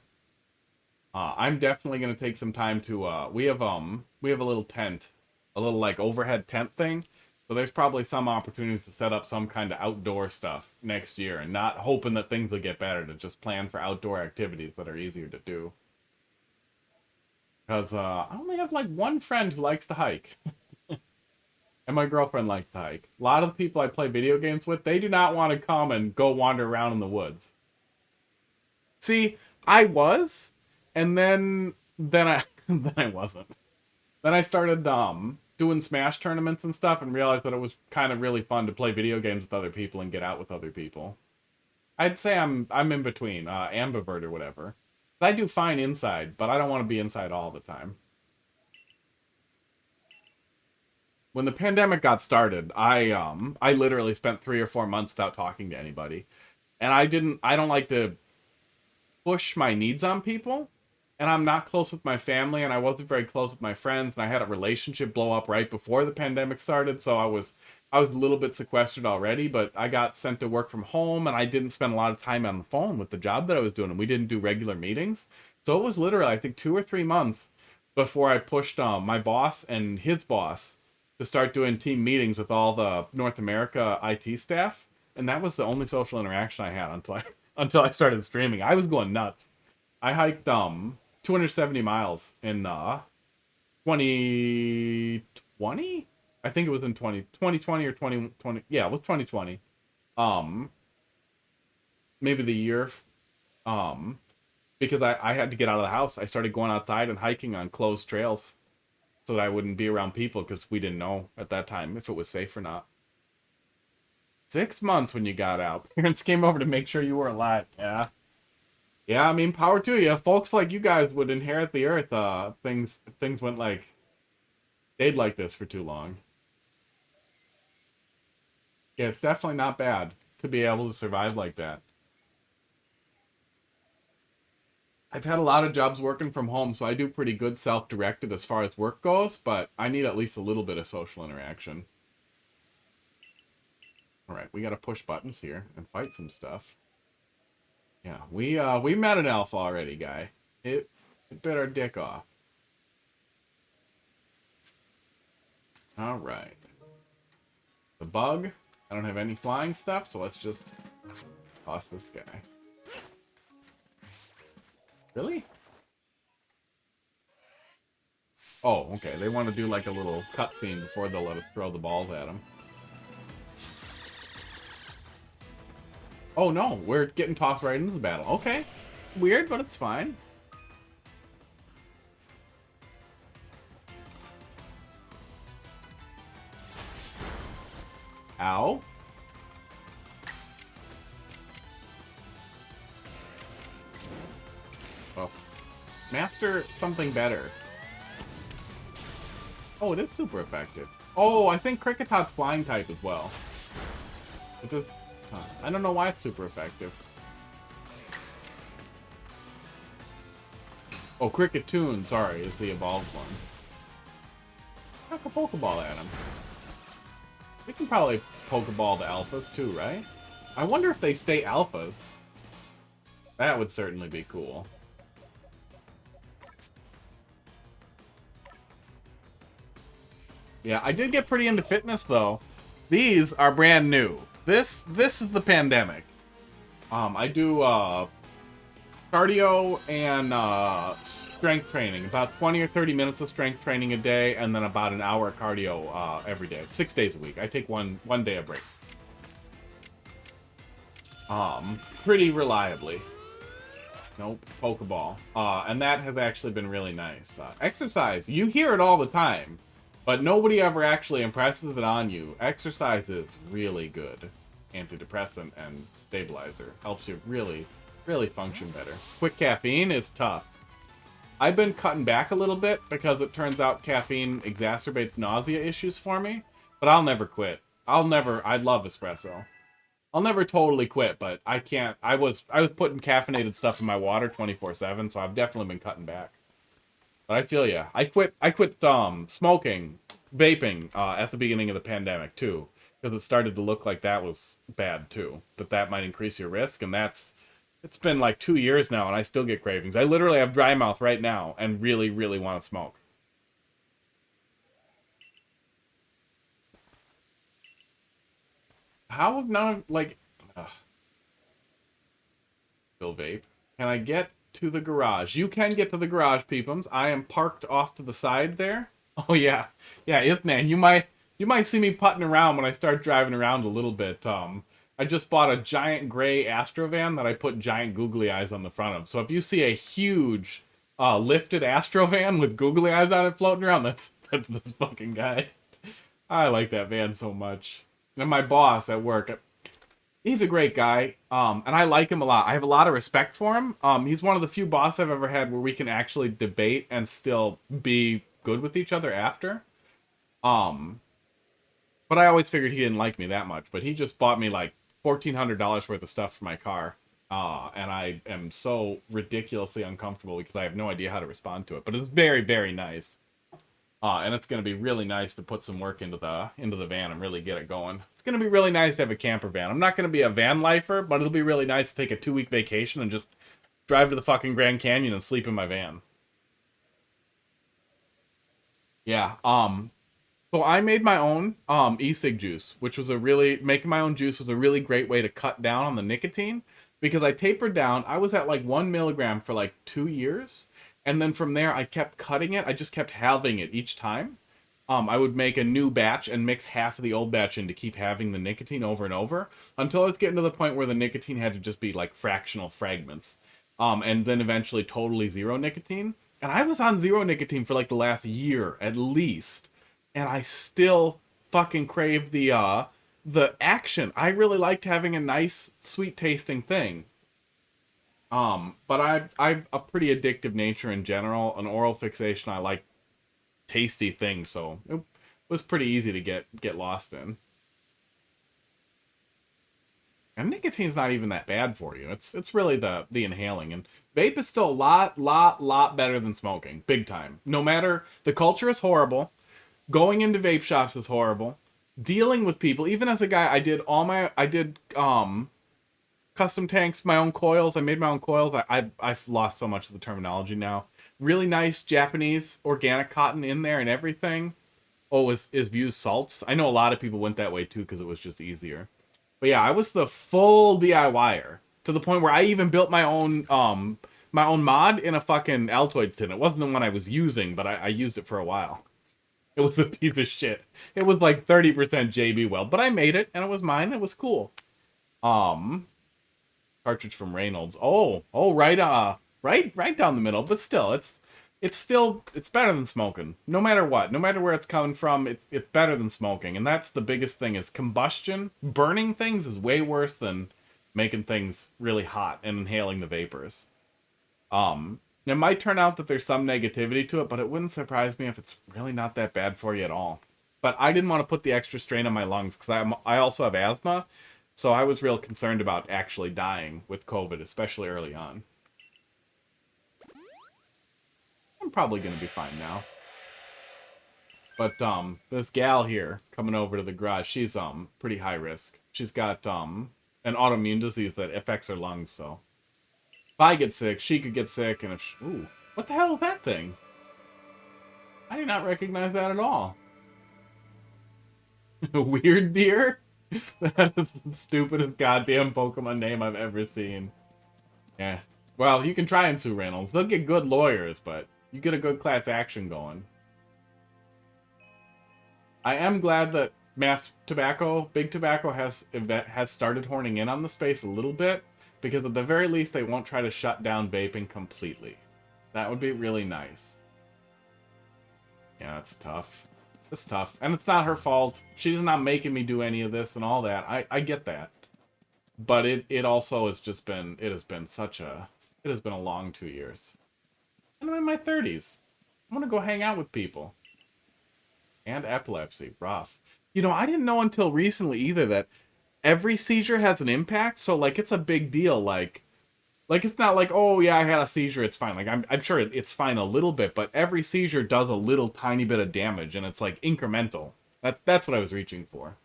I'm definitely gonna take some time to we have a little tent, a little like overhead tent thing. So there's probably some opportunities to set up some kind of outdoor stuff next year and not hoping that things will get better to just plan for outdoor activities that are easier to do. Because I only have like one friend who likes to hike. And my girlfriend likes to hike. A lot of the people I play video games with, they do not want to come and go wander around in the woods. See, I was, and then I then I wasn't. Then I started doing Smash tournaments and stuff, and realized that it was kind of really fun to play video games with other people and get out with other people. I'd say I'm in between, ambivert or whatever. I do fine inside, but I don't want to be inside all the time. When the pandemic got started, I literally spent 3 or 4 months without talking to anybody. And I don't like to push my needs on people. And I'm not close with my family, and I wasn't very close with my friends, and I had a relationship blow up right before the pandemic started, so I was a little bit sequestered already, but I got sent to work from home, and I didn't spend a lot of time on the phone with the job that I was doing, and we didn't do regular meetings. So it was literally, I think, 2 or 3 months before I pushed my boss and his boss to start doing team meetings with all the North America IT staff, and that was the only social interaction I had until I until I started streaming. I was going nuts. I hiked 270 miles in 2020. I think it was in 2020 or 2020. Yeah, it was 2020. Um, Maybe the year. Um, because I had to get out of the house. I started going outside and hiking on closed trails so that I wouldn't be around people because we didn't know at that time if it was safe or not. 6 months when you got out. Parents came over to make sure you were alive. Yeah. Yeah, I mean, power to you. Folks like you guys would inherit the earth. Things went like stayed like this for too long. Yeah, it's definitely not bad to be able to survive like that. I've had a lot of jobs working from home, so I do pretty good self-directed as far as work goes, but I need at least a little bit of social interaction. All right, we got to push buttons here and fight some stuff. Yeah, we met an elf already, guy. It bit our dick off. All right. The bug. I don't have any flying stuff, so let's just toss this guy. Really? Oh, okay. They want to do like a little cutscene before they'll let us throw the balls at them. Oh no, we're getting tossed right into the battle. Okay. Weird, but it's fine. Ow. Oh. Master something better. Oh, it is super effective. Oh, I think Cricketot's flying type as well. It just, I don't know why it's super effective. Oh, Cricketoon, sorry, is the evolved one. Chuck a Pokeball at him. We can probably Pokeball the alphas too, right? I wonder if they stay alphas. That would certainly be cool. Yeah, I did get pretty into fitness though. These are brand new. This is the pandemic. I do cardio and strength training. About 20 or 30 minutes of strength training a day, and then about an hour of cardio every day. 6 days a week. I take one day a break. Pretty reliably. Nope, Pokeball. And that has actually been really nice. Exercise, you hear it all the time, but nobody ever actually impresses it on you. Exercise is really good. Antidepressant and stabilizer. Helps you really function better. Quick caffeine is tough. I've been cutting back a little bit because it turns out caffeine exacerbates nausea issues for me, but I'll never quit. I love espresso. I'll never totally quit, but I can't. I was putting caffeinated stuff in my water 24/7, so I've definitely been cutting back. But I feel ya. I quit smoking, vaping at the beginning of the pandemic too, because it started to look like that was bad too. That might increase your risk, and it's been like 2 years now, and I still get cravings. I literally have dry mouth right now, and really want to smoke. How have none of like, ugh, still vape? Can I get to the garage? You can get to the garage, peepums. I am parked off to the side there. Oh yeah, yeah, man. You might see me putting around when I start driving around a little bit. I just bought a giant gray Astrovan that I put giant googly eyes on the front of. So if you see a huge lifted Astrovan with googly eyes on it floating around, that's this fucking guy. I like that van so much. And my boss at work, he's a great guy, and I like him a lot. I have a lot of respect for him. He's one of the few bosses I've ever had where we can actually debate and still be good with each other after. Um, but I always figured he didn't like me that much. But he just bought me like $1,400 worth of stuff for my car, and I am so ridiculously uncomfortable because I have no idea how to respond to it. But it's very nice. And it's going to be really nice to put some work into the van and really get it going. It's going to be really nice to have a camper van. I'm not going to be a van lifer, but it'll be really nice to take a 2-week vacation and just drive to the fucking Grand Canyon and sleep in my van. Yeah. So I made my own e-cig juice, which was making my own juice was a really great way to cut down on the nicotine because I tapered down. I was at like 1 milligram for like 2 years, and then from there I kept cutting it. I just kept halving it each time. I would make a new batch and mix half of the old batch in to keep having the nicotine over and over until I was getting to the point where the nicotine had to just be like fractional fragments, and then eventually totally zero nicotine. And I was on zero nicotine for like the last year at least, and I still fucking crave the action. I really liked having a nice sweet tasting thing. But I've a pretty addictive nature in general. An oral fixation. I like tasty things, so it was pretty easy to get lost in. And nicotine's not even that bad for you. It's really the inhaling. And vape is still a lot better than smoking, big time. No matter the culture is horrible. Going into vape shops is horrible. Dealing with people, even as a guy, I did custom tanks, my own coils. I made my own coils. I've lost so much of the terminology now. Really nice Japanese organic cotton in there and everything. Oh, is Vuse salts? I know a lot of people went that way too because it was just easier. But yeah, I was the full DIYer to the point where I even built my own mod in a fucking Altoids tin. It wasn't the one I was using, but I used it for a while. It was a piece of shit. It was like 30% JB Weld, but I made it and it was mine. It was cool. Um, Cartridge from Reynolds. Right down the middle, but still, it's better than smoking. No matter what, no matter where it's coming from, it's better than smoking, and that's the biggest thing. Is combustion, burning things is way worse than making things really hot and inhaling the vapors. It might turn out that there's some negativity to it, but it wouldn't surprise me if it's really not that bad for you at all. But I didn't want to put the extra strain on my lungs because I also have asthma, so I was real concerned about actually dying with COVID, especially early on. I'm probably gonna be fine now. But this gal here coming over to the garage, she's pretty high risk. She's got an autoimmune disease that affects her lungs, so if I get sick, she could get sick, and if ooh, what the hell is that thing? I did not recognize that at all. Weird deer? That is the stupidest goddamn Pokemon name I've ever seen. Yeah. Well, you can try and sue Reynolds. They'll get good lawyers, but you get a good class action going. I am glad that Big Tobacco has started horning in on the space a little bit, because at the very least they won't try to shut down vaping completely. That would be really nice. Yeah, that's tough. It's tough. And it's not her fault. She's not making me do any of this and all that. I get that. But it also has just been, it has been a long 2 years. And I'm in my 30s. I want to go hang out with people. And epilepsy. Rough. You know, I didn't know until recently either that every seizure has an impact. So, like, it's a big deal. Like it's not like, oh, yeah, I had a seizure, it's fine. Like, I'm sure it's fine a little bit, but every seizure does a little tiny bit of damage, and it's, like, incremental. That's what I was reaching for.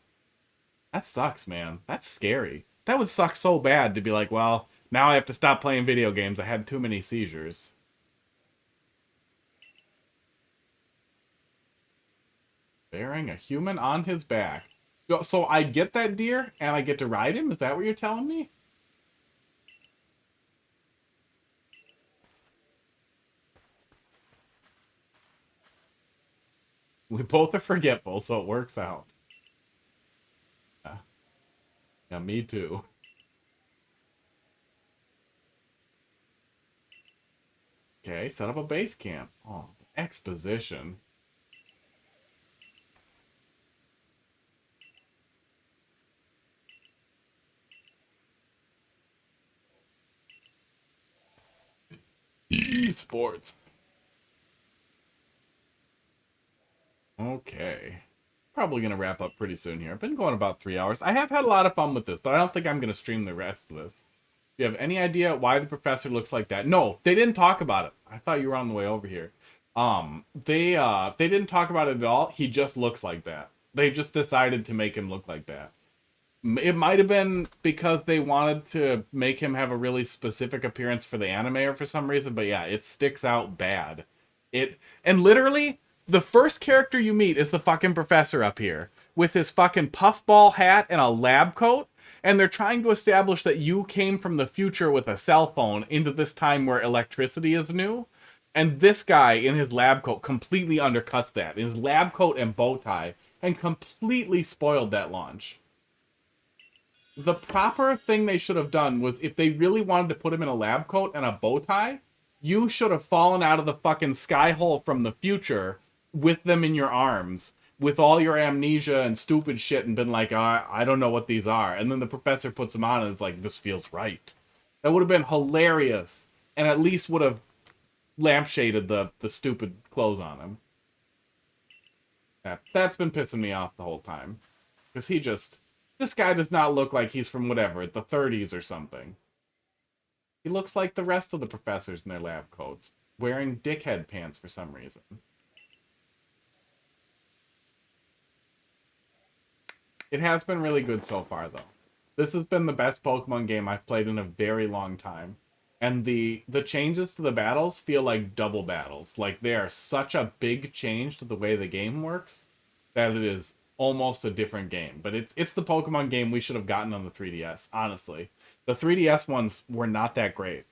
That sucks, man. That's scary. That would suck so bad to be like, well, now I have to stop playing video games. I had too many seizures. Bearing a human on his back. So I get that deer, and I get to ride him? Is that what you're telling me? We both are forgetful, so it works out. Yeah, yeah, me too. Okay, set up a base camp. Oh, exposition. Esports. Okay. Probably going to wrap up pretty soon here. I've been going about 3 hours. I have had a lot of fun with this, but I don't think I'm going to stream the rest of this. Do you have any idea why the professor looks like that? No, they didn't talk about it. I thought you were on the way over here. They didn't talk about it at all. He just looks like that. They just decided to make him look like that. It might have been because they wanted to make him have a really specific appearance for the anime or for some reason, but yeah, it sticks out bad. And literally the first character you meet is the fucking professor up here with his fucking puffball hat and a lab coat, and they're trying to establish that you came from the future with a cell phone into this time where electricity is new. And this guy in his lab coat completely undercuts that. In his lab coat and bow tie, and completely spoiled that launch. The proper thing they should have done was, if they really wanted to put him in a lab coat and a bow tie, you should have fallen out of the fucking sky hole from the future with them in your arms, with all your amnesia and stupid shit, and been like, I don't know what these are. And then the professor puts them on and is like, this feels right. That would have been hilarious, and at least would have lampshaded the stupid clothes on him. Yeah, that's been pissing me off the whole time. Because this guy does not look like he's from whatever, the 30s or something. He looks like the rest of the professors in their lab coats, wearing dickhead pants for some reason. It has been really good so far, though. This has been the best Pokemon game I've played in a very long time. And the changes to the battles feel like double battles. Like, they are such a big change to the way the game works that it is almost a different game. But it's the Pokemon game we should have gotten on the 3DS, honestly. The 3DS ones were not that great.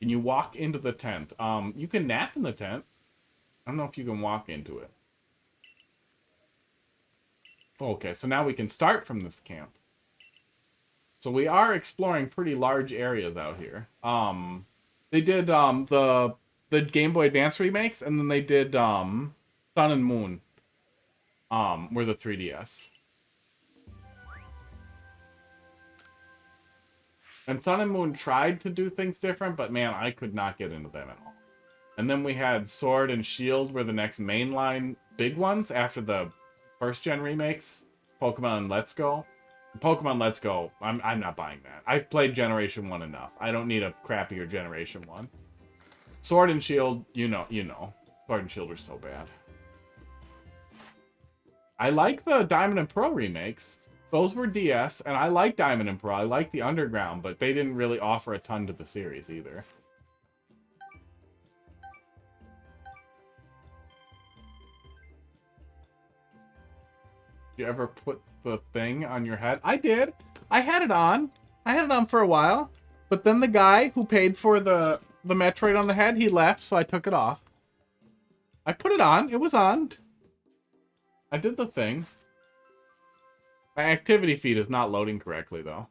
Can you walk into the tent? You can nap in the tent. I don't know if you can walk into it. Okay, so now we can start from this camp. So we are exploring pretty large areas out here. They did the Game Boy Advance remakes, and then they did Sun and Moon. Were the 3DS. And Sun and Moon tried to do things different, but man, I could not get into them at all. And then we had Sword and Shield were the next mainline big ones after the first gen remakes. Pokemon Let's Go. Pokemon Let's Go, I'm not buying that. I've played Generation 1 enough. I don't need a crappier Generation 1. Sword and Shield, you know. Sword and Shield are so bad. I like the Diamond and Pearl remakes. Those were DS, and I like Diamond and Pearl. I like the Underground, but they didn't really offer a ton to the series either. Did you ever put the thing on your head? I did. I had it on. I had it on for a while. But then the guy who paid for the Metroid on the head, he left, so I took it off. I put it on. It was on. I did the thing. My activity feed is not loading correctly, though.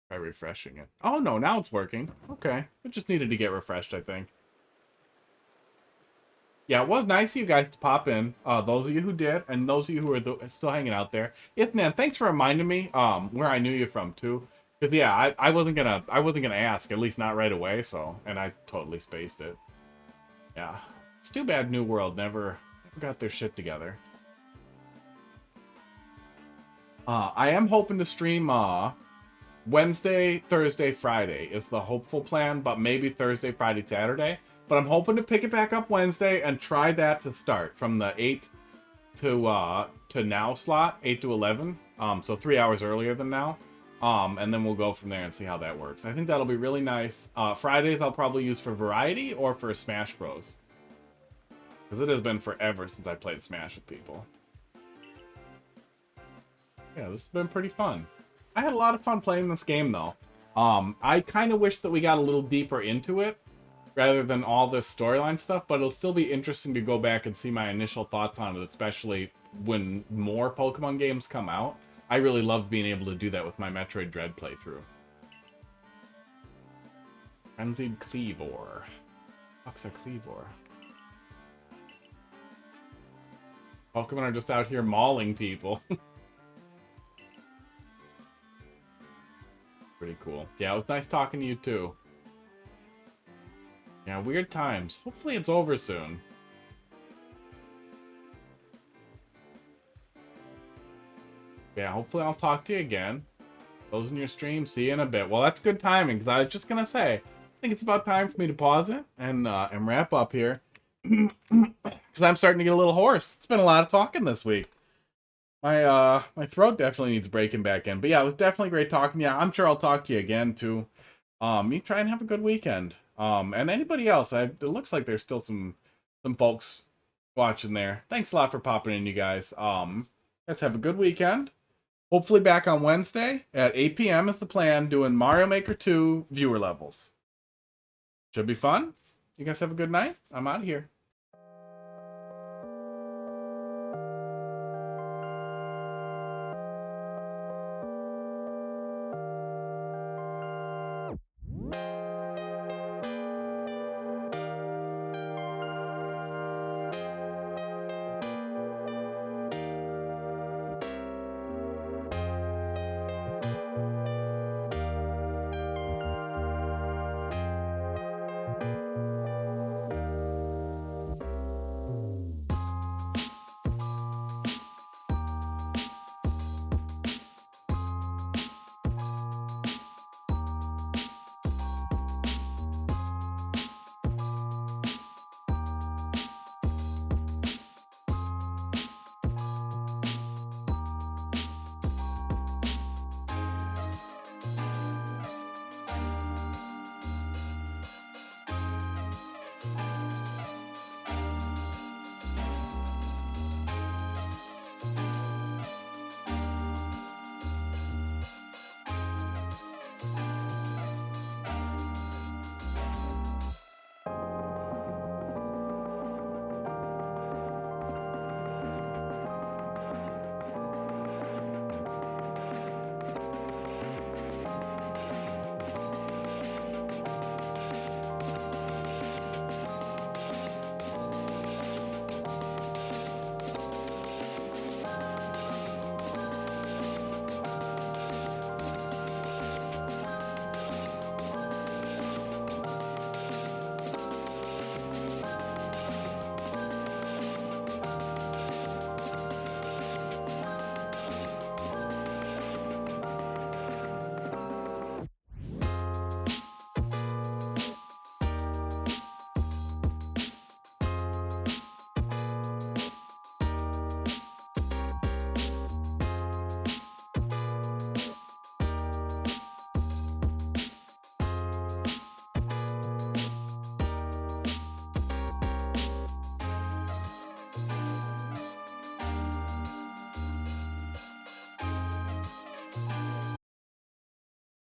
Try refreshing it. Oh, no, now it's working. Okay. It just needed to get refreshed, I think. Yeah, it was nice of you guys to pop in. Those of you who did, and those of you who are still hanging out there. Man, thanks for reminding me where I knew you from, too. Because, yeah, I wasn't gonna ask, at least not right away, so... And I totally spaced it. Yeah. It's too bad New World never got their shit together. I am hoping to stream Wednesday, Thursday, Friday is the hopeful plan, but maybe Thursday, Friday, Saturday. But I'm hoping to pick it back up Wednesday and try that to start from the 8 to now slot, 8 to 11. So 3 hours earlier than now. And then we'll go from there and see how that works. I think that'll be really nice. Fridays I'll probably use for variety or for Smash Bros. Because it has been forever since I played Smash with people. Yeah, this has been pretty fun. I had a lot of fun playing this game, though. I kind of wish that we got a little deeper into it, rather than all this storyline stuff, but it'll still be interesting to go back and see my initial thoughts on it, especially when more Pokemon games come out. I really loved being able to do that with my Metroid Dread playthrough. Frenzied Cleavor. Fuck's a Cleavor? Pokemon are just out here mauling people. Pretty cool. Yeah, it was nice talking to you too. Yeah, weird times. Hopefully it's over soon. Yeah, hopefully I'll talk to you again. Closing your stream, see you in a bit. Well, that's good timing, because I was just gonna say, I think it's about time for me to pause it and wrap up here. Because I'm starting to get a little hoarse. It's been a lot of talking this week. My throat definitely needs breaking back in. But yeah, it was definitely great talking to you. I'm sure I'll talk to you again too. You try and have a good weekend. And anybody else, it looks like there's still some folks watching there. Thanks a lot for popping in, you guys. Guys have a good weekend. Hopefully back on Wednesday at 8 p.m. is the plan, doing Mario Maker 2 viewer levels. Should be fun. You guys have a good night. I'm out of here.